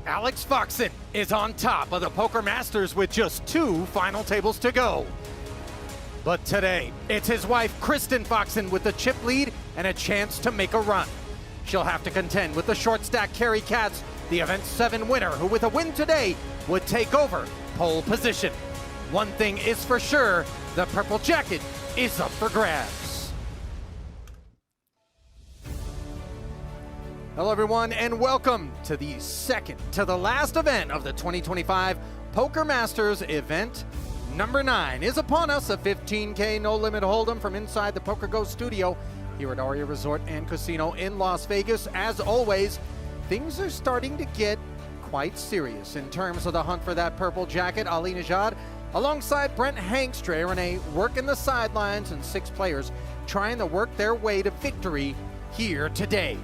Alex Foxen is on top of the Poker Masters with just 2 final tables to go. But today, it's his wife, Kristen Foxen, with the chip lead and a chance to make a run. She'll have to contend with the short stack Cary Katz, the event 7 winner, who with a win today would take over pole position. One thing is for sure, the purple jacket is up for grabs. Hello everyone and welcome to the second to the last event of the 2025 Poker Masters event. Number 9 is upon us, a 15K no limit hold'em from inside the PokerGO studio here at Aria Resort and Casino in Las Vegas. As always, things are starting to get quite serious in terms of the hunt for that purple jacket. Ali Nejad alongside Brent Hankster and Renee working the sidelines, and 6 players trying to work their way to victory here today.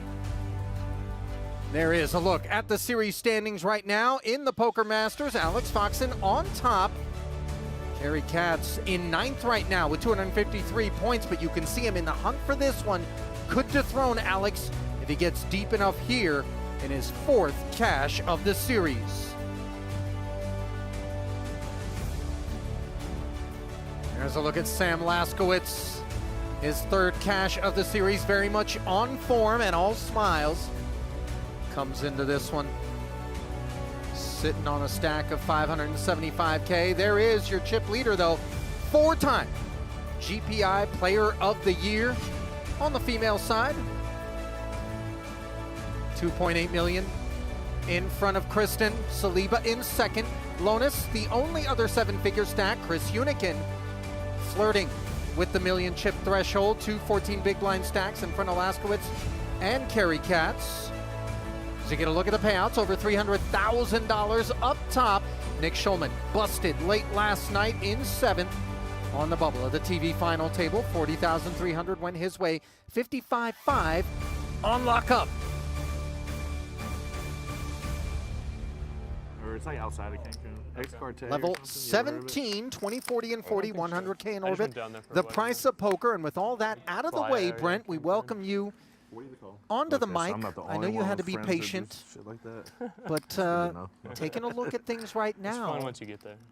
There is a look at the series standings right now in the Poker Masters. Alex Foxen on top. Cary Katz in 9th right now with 253 points, but you can see him in the hunt for this one. Could dethrone Alex if he gets deep enough here in his 4th cash of the series. There's a look at Sam Laskowitz. His 3rd cash of the series, very much on form and all smiles. Comes into this one sitting on a stack of 575K. There is your chip leader though, 4-time GPI Player of the Year on the female side. 2.8 million in front of Kristen Saliba in 2nd. Lonis, the only other 7-figure stack. Chris Hunichen flirting with the million chip threshold. 2 14 big blind stacks in front of Laskowitz and Cary Katz. To get a look at the payouts, over $300,000 up top. Nick Schulman busted late last night in 7th on the bubble of the TV final table. 40,300 went his way. 55.5 on lockup. Or it's like outside of Cancun. Level 17, 20, 40, and 40, 100K in orbit. The price of poker, and with all that out of the way, Brent, we welcome you onto the mic. I know you had to be patient, but taking a look at things right now,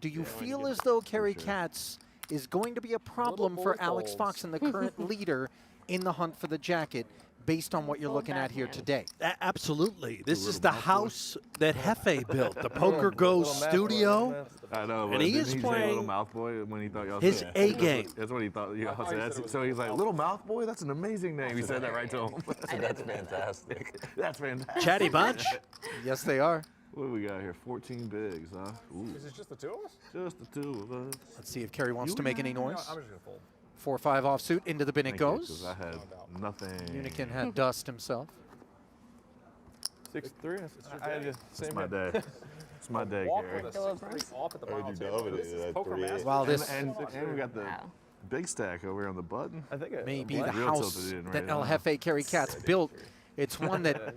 do you feel as though Cary Katz is going to be a problem for Alex Foxen, the current leader in the hunt for the jacket, based on what you're looking at here today? Absolutely. This is the house that Hefe built, the PokerGO studio. I know, and he is playing Little Mouth Boy when he thought y'all his said A game. That's what he thought y'all said. So he's like, Little Mouth Boy? That's an amazing name. He said that right to him. That's fantastic. That's fantastic. Chatty bunch. Yes, they are. What do we got here? 14 bigs, huh? Ooh. Is it just the 2 of us? Just the 2 of us. Let's see if Cary wants to make any noise. No, I'm just going to fold. 4-5 offsuit, into the bin it goes. I had nothing. Hunichen had dust himself. 6-3. It's my day. It's my day, Cary. Off at the bottom table. This is Poker Masters. Wow, this And we got the big stack over here on the button. I think maybe the Real house tilted in that right El now. Jefe Cary Katz built. It's one that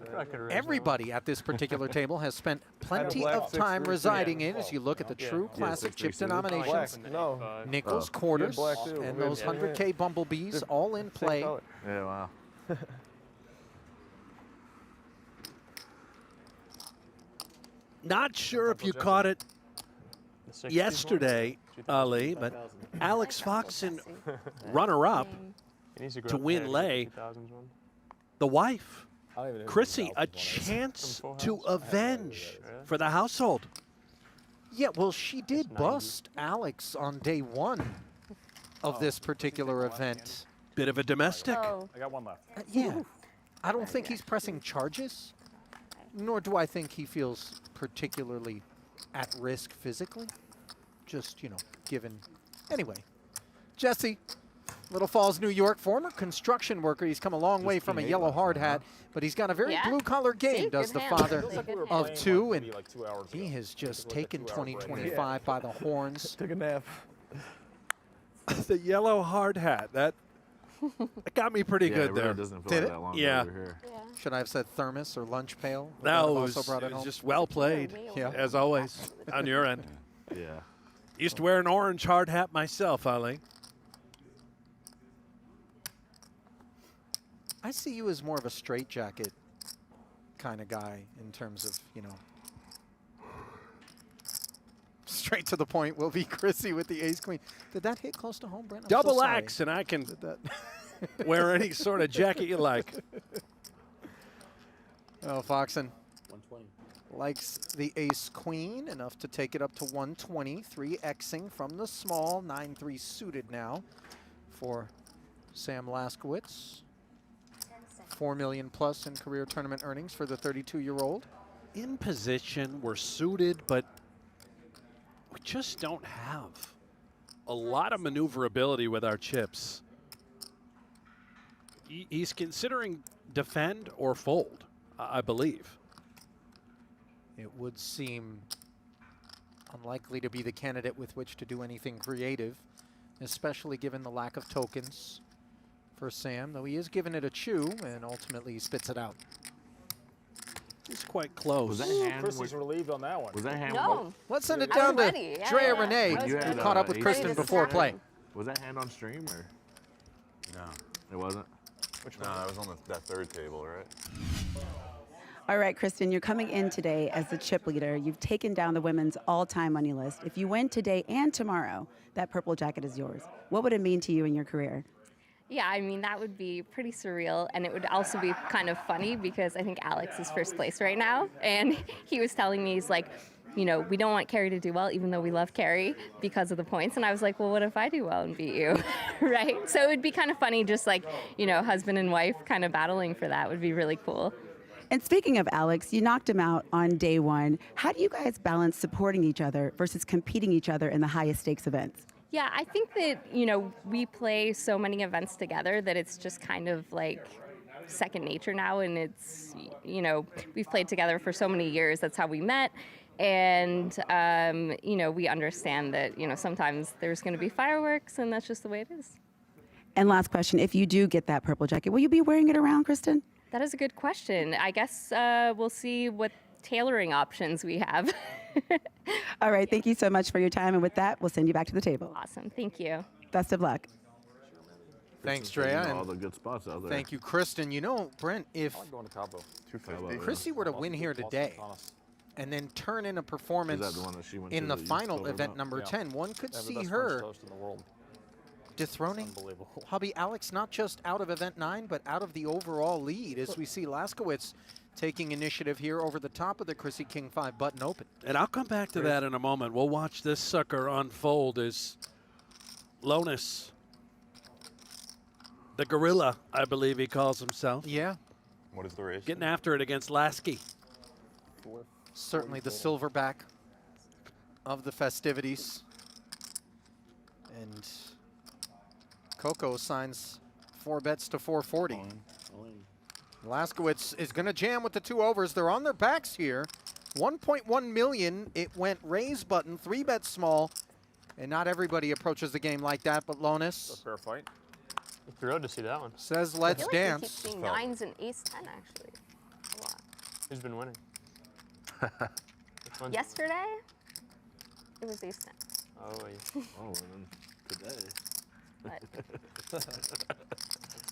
everybody at this particular table has spent plenty of time residing in. As you look at the true classic chip denominations, nickels, quarters, and those 100K bumblebees all in play. Yeah, wow. Not sure if you caught it yesterday, Ali, but Alex Foxen, runner-up to win lay. The wife, Chrissy, a chance to avenge for the household. Yeah, well, she did bust Alex on day 1 of this particular event. Bit of a domestic. I got 1 left. Yeah, I don't think he's pressing charges, nor do I think he feels particularly at risk physically. Just, you know, given. Anyway, Jesse, Little Falls, New York, former construction worker. He's come a long way from a yellow hard hat, but he's got a very blue-collar game, does the father of 2, and he has just taken 2025 by the horns. Took a nap. The yellow hard hat, that got me pretty good it there. really doesn't feel Did like it? that long Yeah. over here. Should I have said thermos or lunch pail? Would that No, have it also was, brought it home? just well played, Yeah. as always, on your end. Yeah. Used to wear an orange hard hat myself, Ali. I see you as more of a straitjacket kind of guy in terms of, you know, straight to the point will be Chrissy with the ace-queen. Did that hit close to home, Brent? I'm Double so sorry. X, and I can Did that wear any sort of jacket you like. Oh, Foxen likes the ace-queen, enough to take it up to 120. 3Xing from the small, 9-3 suited now for Sam Laskowitz. 4 million plus in career tournament earnings for the 32-year-old. In position, we're suited, but we just don't have a lot of maneuverability with our chips. He's considering defend or fold, I believe. It would seem unlikely to be the candidate with which to do anything creative, especially given the lack of tokens for Sam, though he is giving it a chew and ultimately spits it out. He's quite close. Was that hand? Chrissy's relieved on that one. Was that hand? No. Let's send it I was down to ready. Yeah, Drea yeah. Renee, I was You who had, caught up with ace Kristen ready to before snap. play. Was that hand on stream or? No. It wasn't? Which No, one? that was on that third table, right? All right, Kristen, you're coming in today as the chip leader. You've taken down the women's all-time money list. If you win today and tomorrow, that purple jacket is yours. What would it mean to you in your career? Yeah, I mean, that would be pretty surreal. And it would also be kind of funny because I think Alex is first place right now. And he was telling me, he's like, you know, we don't want Cary to do well, even though we love Cary because of the points. And I was like, well, what if I do well and beat you, right? So it would be kind of funny, just like, you know, husband and wife kind of battling for that would be really cool. And speaking of Alex, you knocked him out on day one. How do you guys balance supporting each other versus competing each other in the highest stakes events? Yeah, I think that, you know, we play so many events together that it's just kind of like second nature now. And it's, you know, we've played together for so many years. That's how we met. And, you know, we understand that, you know, sometimes there's going to be fireworks and that's just the way it is. And last question, if you do get that purple jacket, will you be wearing it around, Kristen? That is a good question. I guess we'll see what tailoring options we have. All right, thank you so much for your time. And with that, we'll send you back to the table. Awesome. Thank you. Best of luck. Thanks, Taking Drea, all the and good spots out there. thank you, Kristen. You know, Brent, if I like going to Cabo. 250. Chrissy were to win here today and then turn in a performance the one that she went in to the that you final told her event about? number Yeah. 10, one could They have the see best her French toast in the world. dethroning Unbelievable. hubby Alex, not just out of event 9, but out of the overall lead, as we see Laskowitz taking initiative here over the top of the Chrissy King 5 button open. And I'll come back to that in a moment. We'll watch this sucker unfold as Lonis, the gorilla, I believe he calls himself, Yeah, What is the race? getting after it against Lasky. certainly the silverback of the festivities. And Coco signs 4 bets to 440. Laskowitz is going to jam with the 2 overs. They're on their backs here. 1.1 million. It went raise button, 3 bets small. And not everybody approaches the game like that, but It's a Lonis fair fight. Thrilled to see that one. says I let's feel like we keep dance. seeing 9s and ace 10 actually. A lot. Who's been winning? Which one? Yesterday, it was ace 10. Oh, yeah. Oh, and then today. But,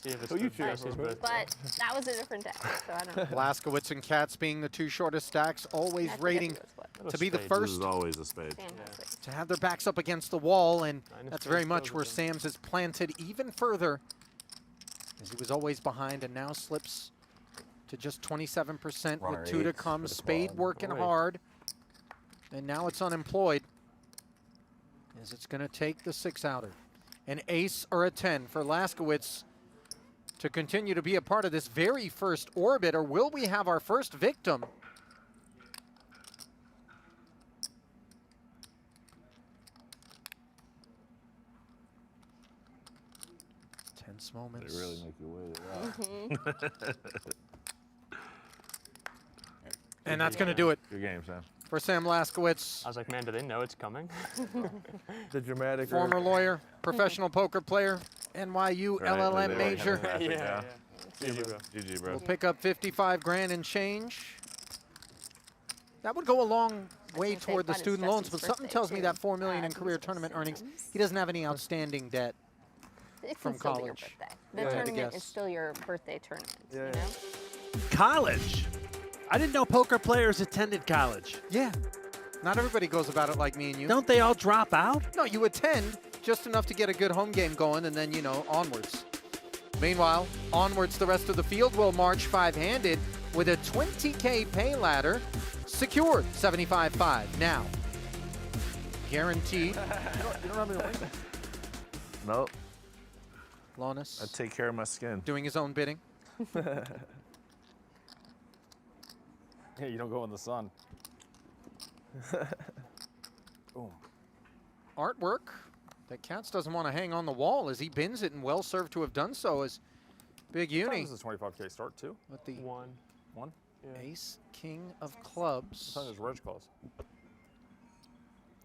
See if it's Who you for cheering Jesse's for? birthday. but that was a different day, so I don't know. Laskowitz and Katz being the 2 shortest stacks, always I forget rating who was what. That was to be the spades. This first is always a spade. Fantastic. to have their backs up against the wall, and Minus that's 3 very much skills where again. Sam's is planted even further, as he was always behind and now slips to just 27% Runner with 2 to eights come. for the Spade quad. working Boy. hard, and now it's unemployed, as it's going to take the 6-outer. An ace or a 10 for Laskowitz to continue to be a part of this very first orbit, or will we have our first victim? Tense moments. They really make you wait. Wow. And that's going to do it Good game, Sam. for Sam Laskowitz, I was like, man, do they know it's coming? The dramatic. former lawyer, professional poker player, NYU Right, LLM they were major. fantastic, Yeah, GG, bro. GG, bro. Will pick up 55 grand and change. That would go a long way gonna say, toward the but it's student loans, Justin's but something birthday, tells me too. that $4 million in He's career just tournament earnings, Sims. he doesn't have any outstanding debt. It From can still be your college. birthday. The Yeah, I had to tournament guess. is still your birthday tournament. Yeah, You yeah. know? College. I didn't know poker players attended college. Yeah. Not everybody goes about it like me and you. Don't they all drop out? No, you attend just enough to get a good home game going, and then, onwards. Meanwhile, onwards the rest of the field will march 5-handed with a 20K pay ladder secured 75-5. Now, guaranteed. You don't have any wings. Nope. Lonis I take care of my skin. doing his own bidding. Yeah, you don't go in the sun. Boom. Artwork that Katz doesn't want to hang on the wall as he bins it, and well served to have done so as Big Uni This is 25K start too. with the One. One. Yeah. ace king of clubs. Sometimes there's reg close.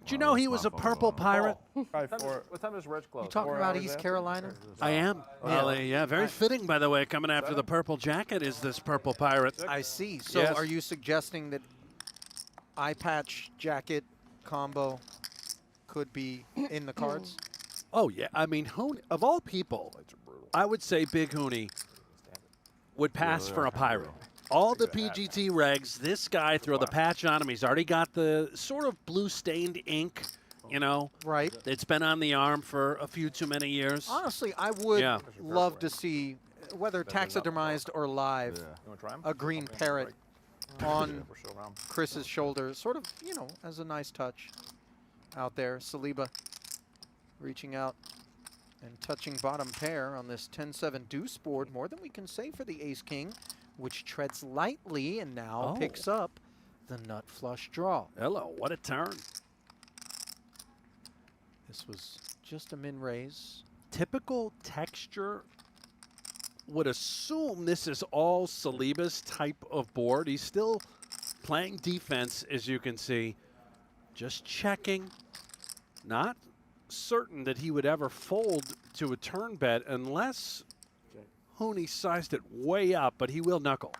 Did you know he was a purple pirate? What time is reg close? You talking about East Carolina? I am. Well, yeah, very fitting, by the way. Coming after the purple jacket is this purple pirate. I see. So Yes. are you suggesting that eye patch jacket combo could be in the cards? Oh, yeah. I mean, of all people, I would say Big Huni would pass for a pirate. All the PGT regs, this guy, throw the patch on him. He's already got the sort of blue-stained ink, Right. It's been on the arm for a few too many years. Honestly, I would Yeah. love to see, whether taxidermized or live, You want to try 'em? a green parrot on For show round. Chris's shoulder, sort of, as a nice touch out there. Saliba reaching out and touching bottom pair on this 10-7 deuce board. More than we can say for the ace-king, which treads lightly and now picks up the nut flush draw. Hello, what a turn. This was just a min raise. Typical texture would assume this is all Saliba's type of board. He's still playing defense, as you can see. Just checking. Not certain that he would ever fold to a turn bet unless Huni sized it way up, but he will knuckle.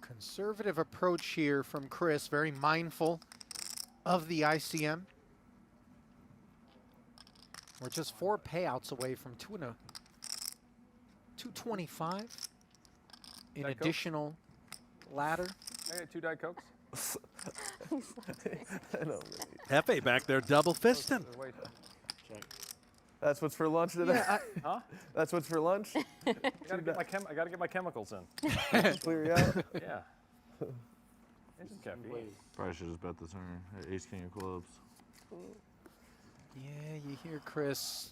Conservative approach here from Chris, very mindful of the ICM. We're just 4 payouts away from 225 in Diet Coke? additional ladder. Hey, 2 Diet Cokes. Hefe back there double fisting. Just wait. That's what's for lunch today? Huh? That's what's for lunch? I gotta get my chemicals in. Clear you out? Yeah. It's just caffeine. Probably should just bet the turn. Ace king of clubs. Yeah, you hear Chris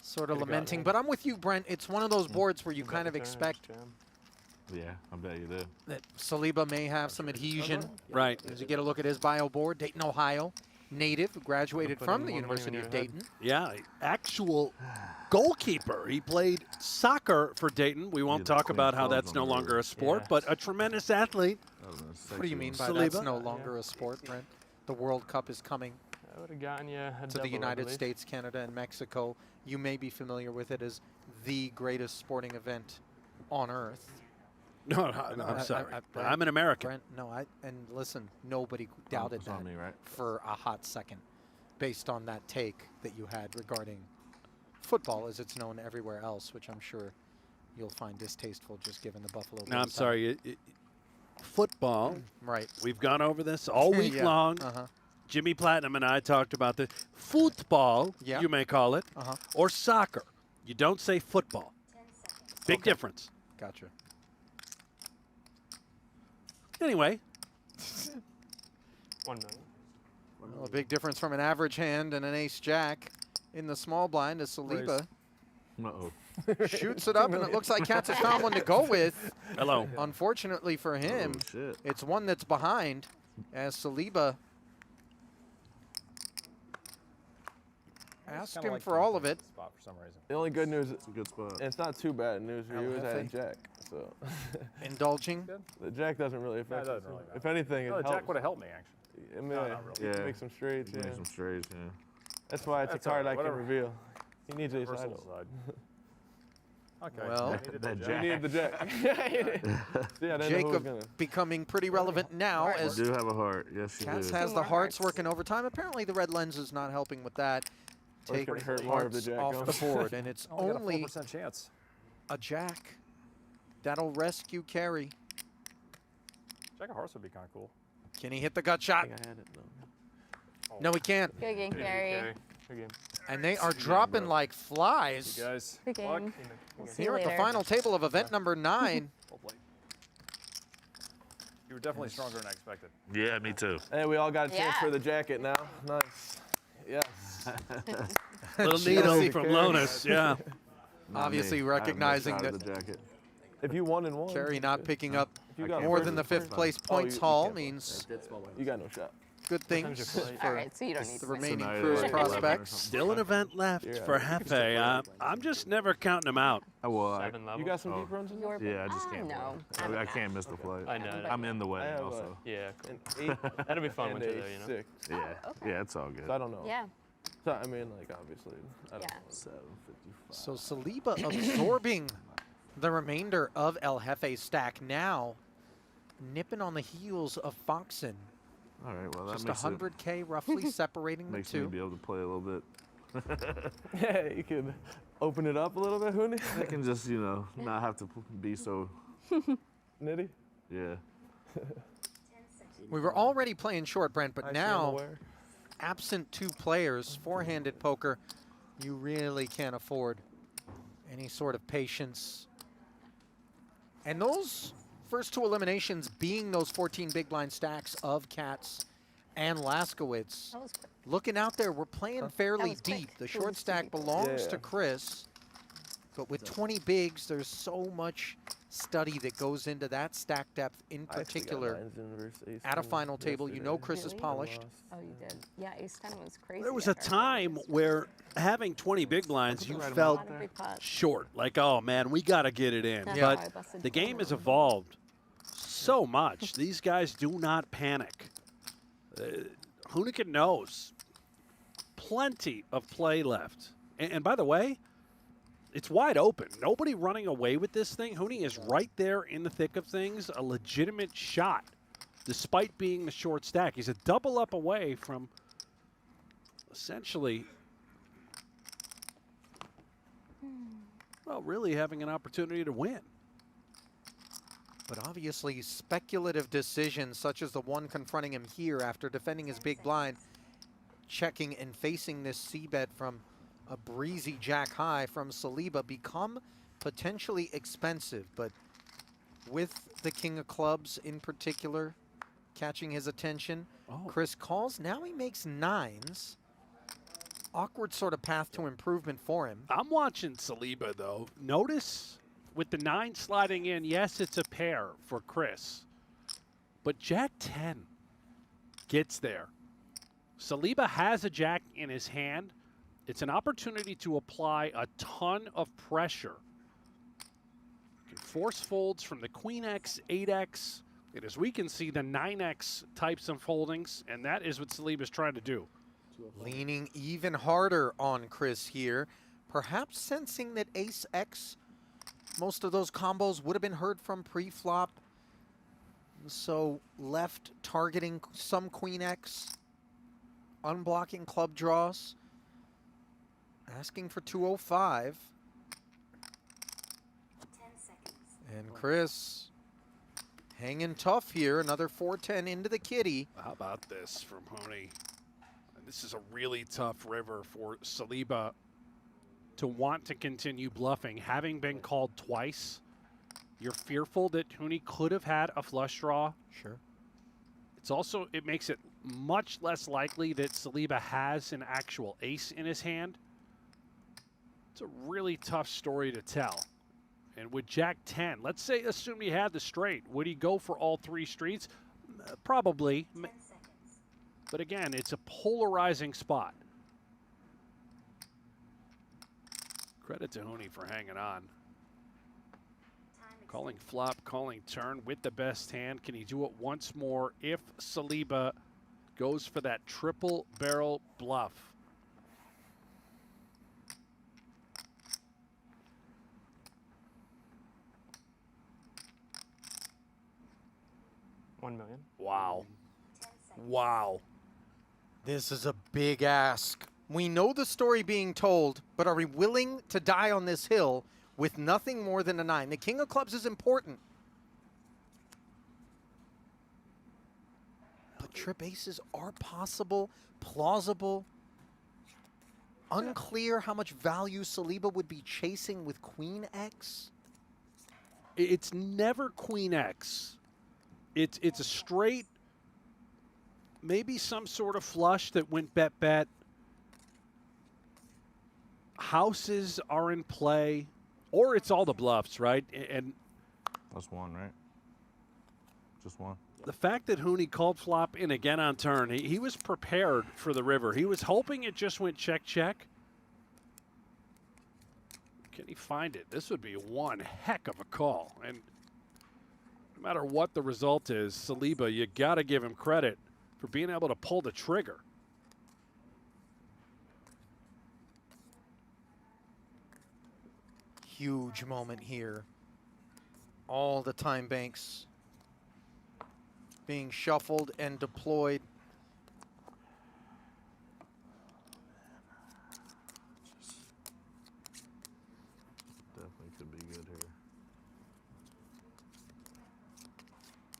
sort of lamenting, but I'm with you, Brent. It's one of those boards where you kind of expect Yeah, I bet you did. that Saliba may have some adhesion. Right. As you get a look at his bio board, Dayton, Ohio, native, graduated from the University of Dayton. Yeah, actual goalkeeper. He played soccer for Dayton. We won't talk about how that's no longer a sport, but a tremendous athlete. What do you mean by Saliba? that's no longer a sport, Brent? The World Cup is coming I would have gotten you a to double, the I United believe. States, Canada, and Mexico. You may be familiar with it as the greatest sporting event on earth. No, I'm sorry. Brent, I'm an American. Brent, no, and listen, nobody doubted it's on that me, right? for a hot second based on that take that you had regarding football as it's known everywhere else, which I'm sure you'll find distasteful just given the Buffalo Bills. No, I'm sorry. Football. Right. We've gone over this all week Yeah, long. Uh-huh. Jimmy Platinum and I talked about the football, Yeah. you may call it, Uh-huh. or soccer. You don't say football. Big difference. Gotcha. Anyway, 1 million. Well, a big difference from an average hand and an ace-jack in the small blind as Saliba Uh-oh. shoots it up, and it looks like Katz has found one to go with. hello. Unfortunately for him, Oh, shit. it's one that's behind as Saliba asked Kinda him like for all of it. Spot for some reason. The only good news, It's a good spot. it's not too bad news for you, is I had a Hefe. jack. So Indulging. the jack doesn't really affect doesn't it. really matter. If anything, it No, the helps. Jack would have helped me actually. I mean, not really. you Yeah. make some straights, Make yeah. some straights, yeah. That's why it's That's a card all I right, can whatever. reveal. He needs ace Reversal idol. side. Okay. Well, I needed that that He jack. needed the jack. yeah, I didn't know who was Jacob gonna. becoming pretty relevant now You as do have a heart. Yes, you Katz do. has Two the more hearts hearts. working overtime. Apparently the red lens is not helping with that. Or it's Take gonna hurt more if the hearts jack off comes. the board, and it's Only got a only 4% chance. a jack. That'll rescue Cary. Jack of hearts would be kind of cool. Can he hit the gut shot? I had it. No, he can't. Good game, Cary. Good game. And they are dropping like flies You guys. Good game. We'll see you here at the later. final table of event number 9. Well played. You were definitely stronger than I expected. Yeah, me too. Hey, we all got a chance Yeah. for the jacket now. Nice. Yes. Little needle from Lonis, yeah. Obviously Me. I have no recognizing shot at that the jacket. If you won and won. Cary not picking up you got more first, than the 5th place Oh, points you haul can't means You got no shot. good things All for right, so you don't need the to. remaining Tonight crew's at 11 or prospects. something. Still an event left for Hefe. I'm just never counting them out. Well, 7 level. You got some Oh. deep runs in Your yeah, I just can't. no. play. I can't miss the flight. I know. I'm in the I wedding have also. Yeah, cool. an 8 That'll be fun and winter a though, you know. 6. Yeah, okay. yeah, it's all good. So I don't know. Yeah. So, I mean, like, obviously, I don't Yeah. know. 755. So Saliba absorbing the remainder of El Jefe's stack now, nipping on the heels of Foxen. All right, well that Just makes 100K roughly separating it the makes me two. be able to play a little bit. Yeah, you could open it up a little bit, Huni. I can just not have to be so Nitty. yeah. We were already playing short, Brent, but I see now, unaware. absent 2 players, four-handed poker, you really can't afford any sort of patience. And those first 2 eliminations being those 14 big blind stacks of Katz and Laskowitz. That was quick. Looking out there, we're playing fairly was quick. deep. The It short was stack deep. belongs Yeah. to Chris, but with 20 bigs, there's so much study that goes into that stack depth in I actually got particular. nines in versus ace At a 10 final table, you know yesterday. Chris is Really? polished. Lost. Oh, you did. Yeah, ace 10 was crazy. There was I a heard. time where having 20 big blinds, you A felt lot of big pots. short. Like, oh man, we got to get it in. That's why I But busted the game has 4. evolved so much. These guys do not panic. Hunichen knows plenty of play left. And by the way, it's wide open. Nobody running away with this thing. Huni is right there in the thick of things. A legitimate shot, despite being the short stack. He's a double up away from essentially, well, really having an opportunity to win. But obviously, speculative decisions such as the one confronting him here after defending his big blind, checking and facing this c-bet from a breezy jack high from Saliba become potentially expensive. But with the king of clubs in particular catching his attention, Chris calls. Now he makes 9s. Awkward sort of path to improvement for him. I'm watching Saliba, though. Notice with the 9 sliding in, yes, it's a pair for Chris. But Jack 10 gets there. Saliba has a Jack in his hand. It's an opportunity to apply a ton of pressure. Can force folds from the Queen X, 8X, and as we can see, the 9X types of foldings, and that is what Saliba's trying to do. Leaning even harder on Chris here, perhaps sensing that Ace X, most of those combos would have been heard from pre-flop. So left targeting some Queen X, unblocking club draws, asking for 205. 10 seconds. And Chris hanging tough here, another 410 into the kitty. How about this from Honi? This is a really tough river for Saliba to want to continue bluffing. Having been called twice, you're fearful that Huni could have had a flush draw. Sure. It's also, it makes it much less likely that Saliba has an actual ace in his hand. It's a really tough story to tell. And with Jack 10, let's say, assume he had the straight. Would he go for all 3 streets? Probably. 10 seconds. But again, it's a polarizing spot. Credit to Huni for hanging on. Time Calling flop, calling turn with the best hand. Can he do it once more if Saliba goes for that triple barrel bluff? $1 million. Wow. 10 seconds. Wow. This is a big ask. We know the story being told, but are we willing to die on this hill with nothing more than a 9? The king of clubs is important. Trip aces are possible, plausible. Unclear how much value Saliba would be chasing with Queen X. It's never Queen X. It's a straight, maybe some sort of flush that went bet. Houses are in play, or it's all the bluffs, right? And That's one, right? Just one. the fact that Huni called flop in again on turn, he was prepared for the river. He was hoping it just went check. Can he find it? This would be one heck of a call. And no matter what the result is, Saliba, you got to give him credit for being able to pull the trigger. Huge moment here. All the time banks being shuffled and deployed. Definitely could be good here.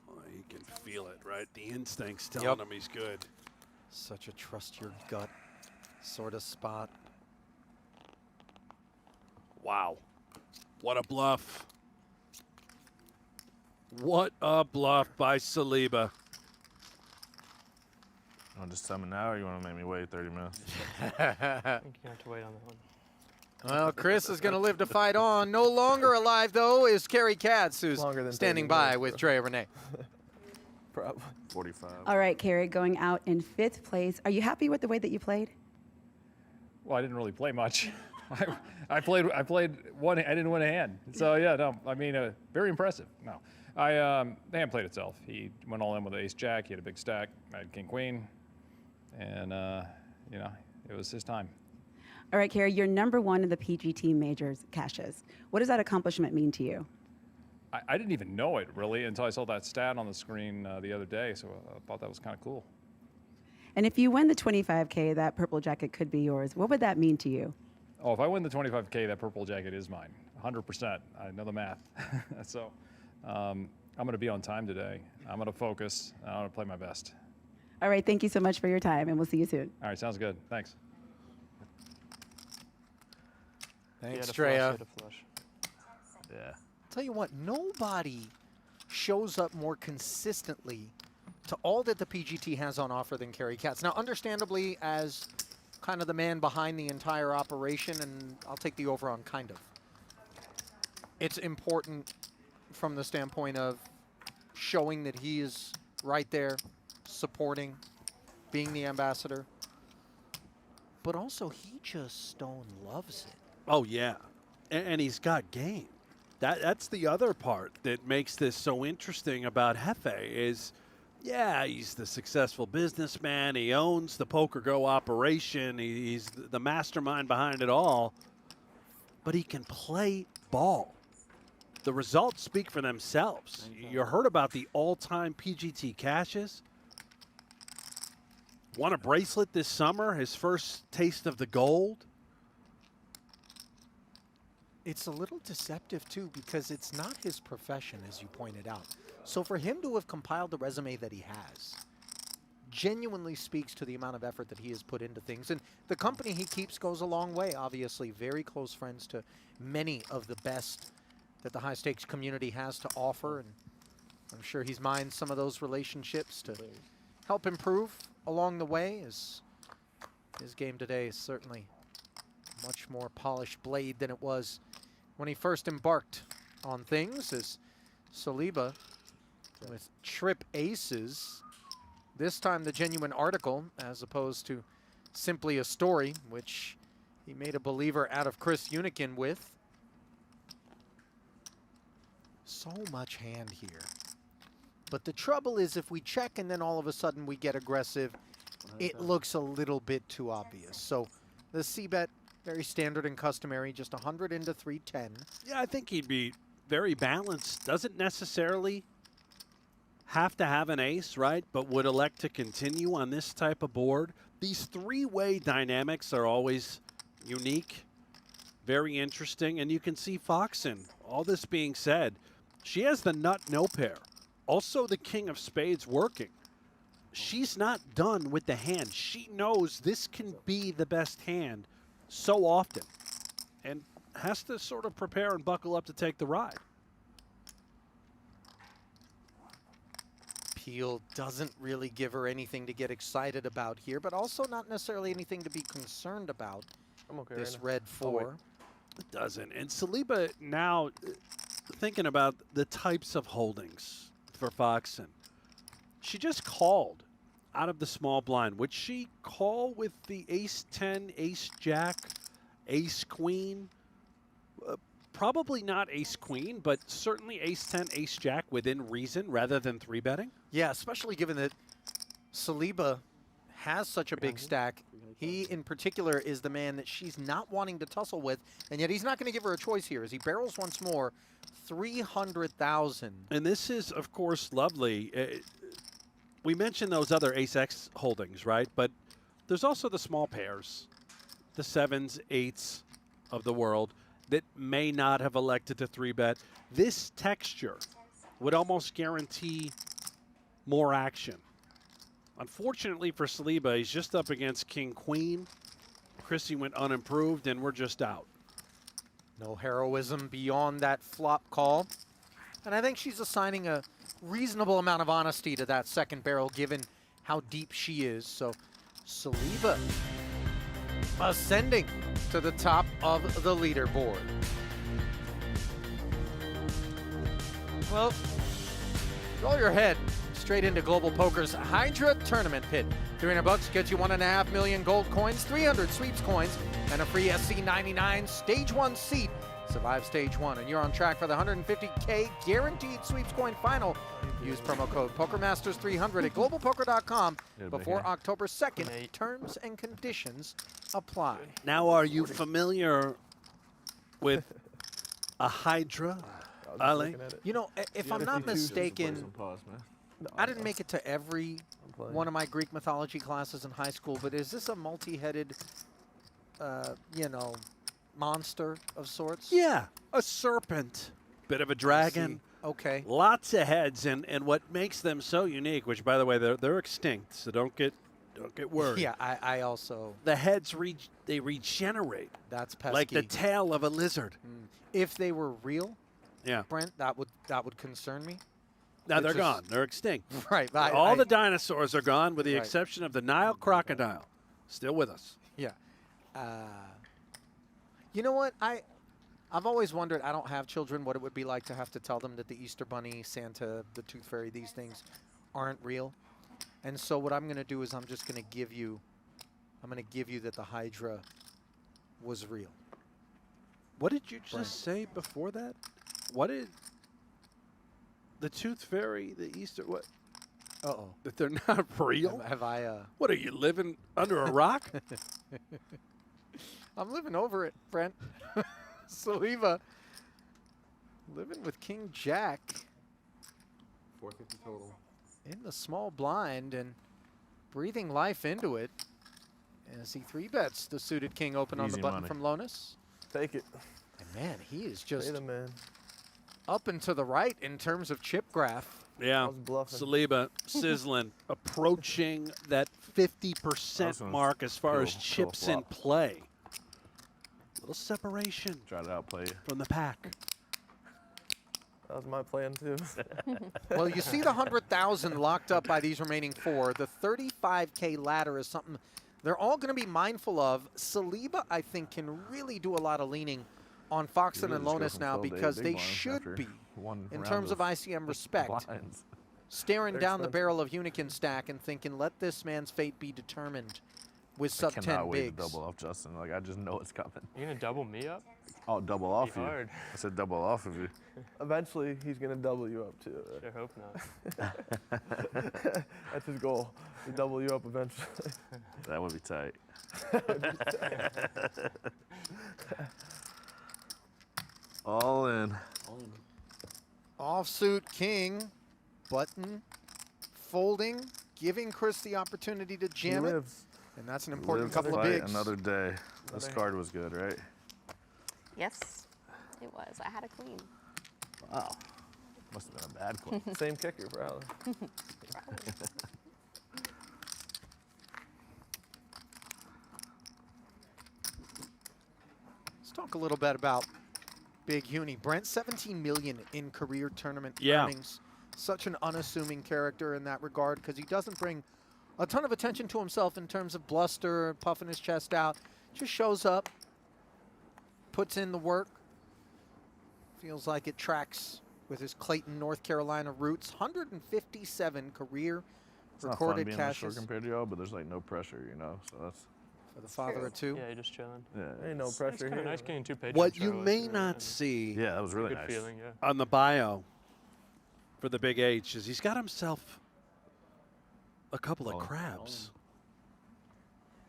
Well, you can feel it, right? The instinct's telling him he's good. Such a trust your gut sort of spot. Wow. What a bluff. What a bluff by Saliba. You want to just summon now, or you want to make me wait 30 minutes? I think you have to wait on that one. Well, Chris is going to live to fight on. No longer alive, though, is Cary Katz, who's standing by with Dre Renee. Probably. 45. All right, Cary, going out in 5th place. Are you happy with the way that you played? Well, I didn't really play much. I played one. I didn't win a hand. So yeah, no. I mean, very impressive. No, the hand played itself. He went all in with ace jack. He had a big stack. I had king queen, and you know, it was his time. All right, Cary, you're #1 in the PGT Majors caches. What does that accomplishment mean to you? I didn't even know it really until I saw that stat on the screen the other day. So I thought that was kind of cool. And if you win the 25K, that purple jacket could be yours. What would that mean to you? Oh, if I win the 25K, that purple jacket is mine, 100%. I know the math. So I'm going to be on time today. I'm going to focus. I'm going to play my best. All right, thank you so much for your time, and we'll see you soon. All right, sounds good. Thanks. Thanks, Drea. Yeah. Tell you what, nobody shows up more consistently to all that the PGT has on offer than Cary Katz. Now, understandably, as kind of the man behind the entire operation, and I'll take the over on kind of. It's important from the standpoint of showing that he is right there, supporting, being the ambassador. But also, he just stone loves it. Oh, yeah. And he's got game. That's the other part that makes this so interesting about Jefe is, yeah, he's the successful businessman. He owns the PokerGO operation. He's the mastermind behind it all. But he can play ball. The results speak for themselves. You heard about the all-time PGT caches. Won a bracelet this summer, his first taste of the gold. It's a little deceptive, too, because it's not his profession, as you pointed out. So for him to have compiled the resume that he has genuinely speaks to the amount of effort that he has put into things. And the company he keeps goes a long way, obviously. Very close friends to many of the best that the high-stakes community has to offer. And I'm sure he's mined some of those relationships to help improve along the way. His game today is certainly much more polished blade than it was when he first embarked on things, as Saliba with trip aces. This time the genuine article as opposed to simply a story, which he made a believer out of Chris Hunichen with. So much hand here. But the trouble is if we check and then all of a sudden we get aggressive, it looks a little bit too obvious. So the C-bet, very standard and customary, just 100 into 310. Yeah, I think he'd be very balanced. Doesn't necessarily have to have an ace, right? But would elect to continue on this type of board. These three-way dynamics are always unique, very interesting. And you can see Foxen, all this being said, she has the nut no pair. Also the king of spades working. she's not done with the hand. She knows this can be the best hand so often and has to sort of prepare and buckle up to take the ride. Peel doesn't really give her anything to get excited about here, but also not necessarily anything to be concerned about. I'm okay This right now. red 4. It doesn't. And Saliba now thinking about the types of holdings for Foxen. She just called out of the small blind. Would she call with the ace-10, ace-jack, ace-queen? Probably not ace-queen, but certainly ace-10, ace-jack within reason rather than 3-betting. Yeah, especially given that Saliba has such a big stack. He, in particular, is the man that she's not wanting to tussle with, and yet he's not going to give her a choice here as he barrels once more. 300,000. And this is, of course, lovely. We mentioned those other ace-x holdings, right? But there's also the small pairs, the 7s, 8s of the world that may not have elected to 3-bet. This texture would almost guarantee more action. Unfortunately for Saliba, he's just up against king-queen. Chrissy went unimproved, and we're just out. No heroism beyond that flop call. And I think she's assigning a reasonable amount of honesty to that second barrel given how deep she is. So Saliba ascending to the top of the leaderboard. Well, roll your head straight into Global Poker's Hydra Tournament Pit. $300 gets you 1.5 million gold coins, 300 sweeps coins, and a free SC99 Stage 1 seat. Survive Stage 1, and you're on track for the 150K guaranteed sweeps coin final. Use promo code PokerMasters300 at globalpoker.com before October 2nd. Terms and conditions apply. Now, are you familiar with a Hydra, Ali? You know, if I'm not mistaken, I didn't make it to every one of my Greek mythology classes in high school, but is this a multi-headed, you know, monster of sorts? Yeah, a serpent, bit of a dragon. Okay. Lots of heads, and what makes them so unique, which, by the way, they're extinct, so don't get worried. Yeah, I also. The heads they regenerate. That's pesky. Like the tail of a lizard. If they were real, yeah, Brent, that would concern me. Now they're gone. They're extinct. Right. All the dinosaurs are gone, with the exception of the Nile crocodile, still with us. Yeah. You know what? I've always wondered, I don't have children, what it would be like to have to tell them that the Easter Bunny, Santa, the Tooth Fairy, these things aren't real. And so what I'm going to do is I'm going to give you that the Hydra was real. What did you just say before that? What did the Tooth Fairy, the Easter, what? Uh-oh. That they're not real? Have I... What, are you living under a rock? I'm living over it, Brent. Saliba living with King Jack. 450 total. In the small blind and breathing life into it as he 3-bets the suited king open on the button from Lonis. Take it. And man, he is just man. up and to the right in terms of chip graph. Yeah, Saliba sizzling, approaching that 50% mark as far as chips in play. Little separation. Try to outplay you from the pack. That was my plan too. Well, you see the 100,000 locked up by these remaining 4. The 35K ladder is something they're all going to be mindful of. Saliba, I think, can really do a lot of leaning on Foxen and Lonis now because they should be, in terms of ICM respect, staring down the barrel of Hunichen stack and thinking, let this man's fate be determined with sub 10 bigs. I cannot wait to double off Justin. Like, I just know it's coming. You're going to double me up? Oh, double off you. Hard. I said double off of you. Eventually, he's going to double you up, too. I hope not. That's his goal, to double you up eventually. That would be tight. All in. Offsuit king, button, folding, giving Chris the opportunity to jam it. And that's an important couple of bigs. Another day. This card was good, right? Yes, it was. I had a queen. Wow. Must have been a bad queen. Same kicker, probably. a little bit about Big Huni. Brent, 17 million in career tournament Yeah. earnings. Such an unassuming character in that regard because he doesn't bring a ton of attention to himself in terms of bluster, puffing his chest out. Just shows up, puts in the work. Feels like it tracks with his Clayton, North Carolina roots. 157 career It's not fun recorded being on the show cashes compared to y'all, but there's like no pressure, you know. So that's for the father of two. Yeah, you're just chilling. yeah. Ain't no It's pressure kind of here. nice getting 2 pages. What you may not see Yeah, that was really Good nice. feeling, yeah. on the bio for the Big H is he's got himself a couple of crabs.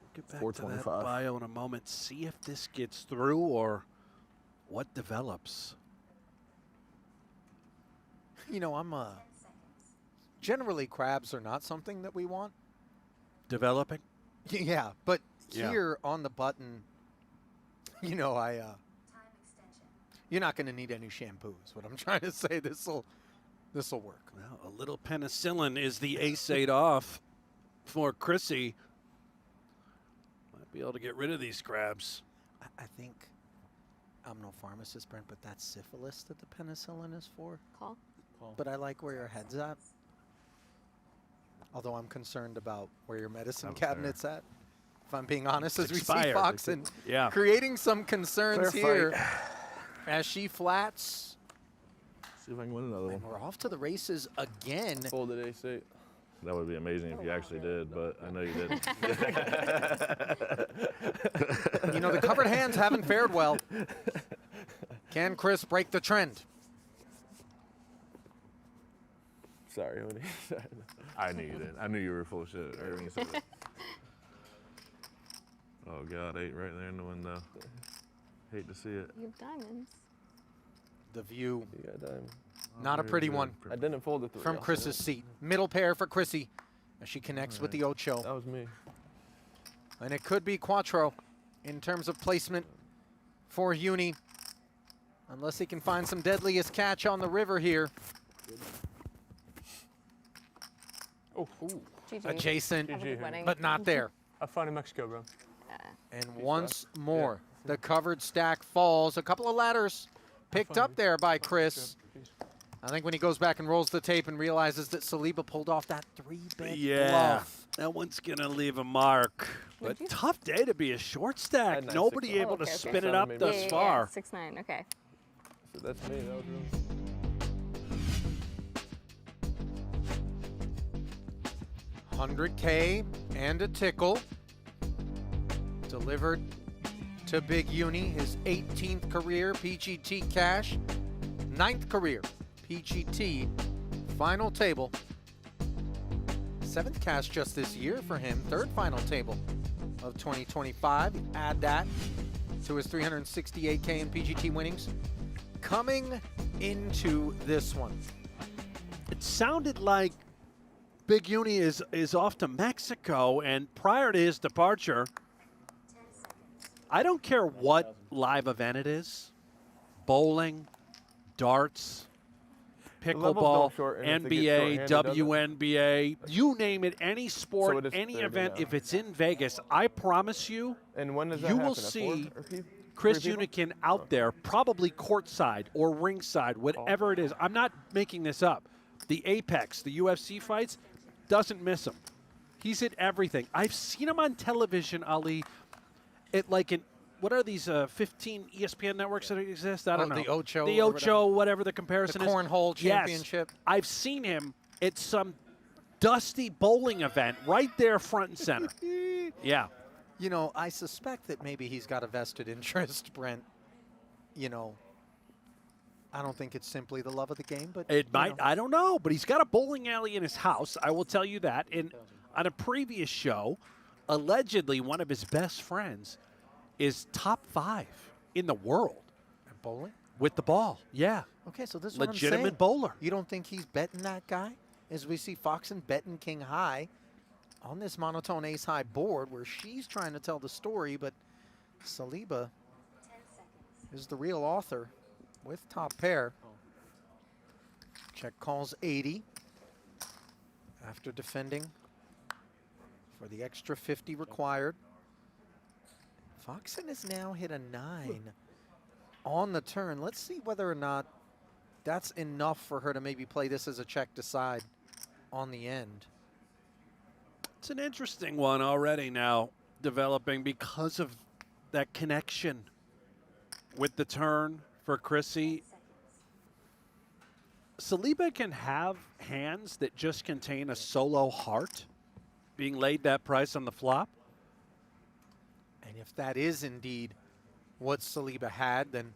We'll get back to that 425. bio in a moment. See if this gets through or what develops. You know, I'm generally crabs are not something that we want. Developing? Yeah, but Yeah. here on the button, you know, Time extension. you're not going to need any shampoo. Is what I'm trying to say. This'll work. Well, a little penicillin is the ace-8 off for Chrissy. Might be able to get rid of these crabs. I think I'm no pharmacist, Brent, but that's syphilis that the penicillin is for. Call. But I like where your head's at. Although I'm concerned about where your medicine That was cabinet's at. If I'm being honest, It's as we see expired. Foxen Yeah. creating some concerns Fair here as she flats. See if I can win another And one. we're off to the races again. Folded ace-8. That would be amazing if you actually did, but I know you didn't. You know, the covered hands haven't fared well. Can Chris break the trend? Sorry, Huni. I knew you did. I knew you were full of shit. Right when you said that. Oh God, 8 right there in the window. Hate to see it. You have diamonds. The view, You got time. not a pretty one I didn't fold it 3. from Chris's seat. Middle pair for Chrissy as she connects with the Ocho. That was me. And it could be Quattro in terms of placement for Huni. Unless he can find some deadliest catch on the river here. Oh, GG. Adjacent, Have a good wedding. but not there. have fun in Mexico, bro. And once more, the covered stack falls. A couple of ladders picked up there by Chris. I think when he goes back and rolls the tape and realizes that Saliba pulled off that 3-bet Yeah, bluff. that one's going to leave a mark. But tough day to be a short stack. Had 9, Nobody 6, able okay, to okay. spin it up Maybe. thus far. 6-9. Okay. So that's me. That was really. 100K and a tickle delivered to Big Uni, his 18th career PGT cash, 9th career PGT final table, 7th cash just this year for him, 3rd final table of 2025. Add that to his 368K in PGT winnings. Coming into this one, It sounded like Big Uni is off to Mexico, and prior to his departure, I don't care what live event it is, bowling, darts, levels pickleball, don't shorten if it gets NBA, shorthanded, does it? WNBA, you name it, any So sport, it is any 30 event, now. if it's in Vegas, I promise you, And when does that you happen? will At 4 see or Chris 3 people? Hunichen out there, probably courtside or ringside, whatever it is. I'm not making this up. The Apex, the UFC fights, doesn't miss him. He's at everything. I've seen him on television, Ali, at like in, what are these 15 ESPN networks that exist? I don't know. the Ocho The or Ocho, whatever the comparison the is. Cornhole Yes. Championship. I've seen him at some dusty bowling event right there front and center. Yeah. You know, I suspect that maybe he's got a vested interest, Brent. You know, I don't think it's simply the love of the game, but It you might, know. I don't know, but he's got a bowling alley in his house. I will tell you that. And on a previous show, allegedly one of his best friends is top 5 in the world At bowling. with the ball. Yeah. Okay, so this is what I'm saying. Legitimate bowler. You don't think he's betting that guy? As we see Foxen betting King High on this monotone ace high board where she's trying to tell the story, but Saliba 10 seconds. is the real author with top pair. Check calls 80 after defending for the extra 50 required. Foxen has now hit a 9 on the turn. Let's see whether or not that's enough for her to maybe play this as a check decide on the end. It's an interesting one already now developing because of that connection with the turn for Chrissy. Saliba can have hands that just contain a solo heart being laid that price on the flop. And if that is indeed what Saliba had, then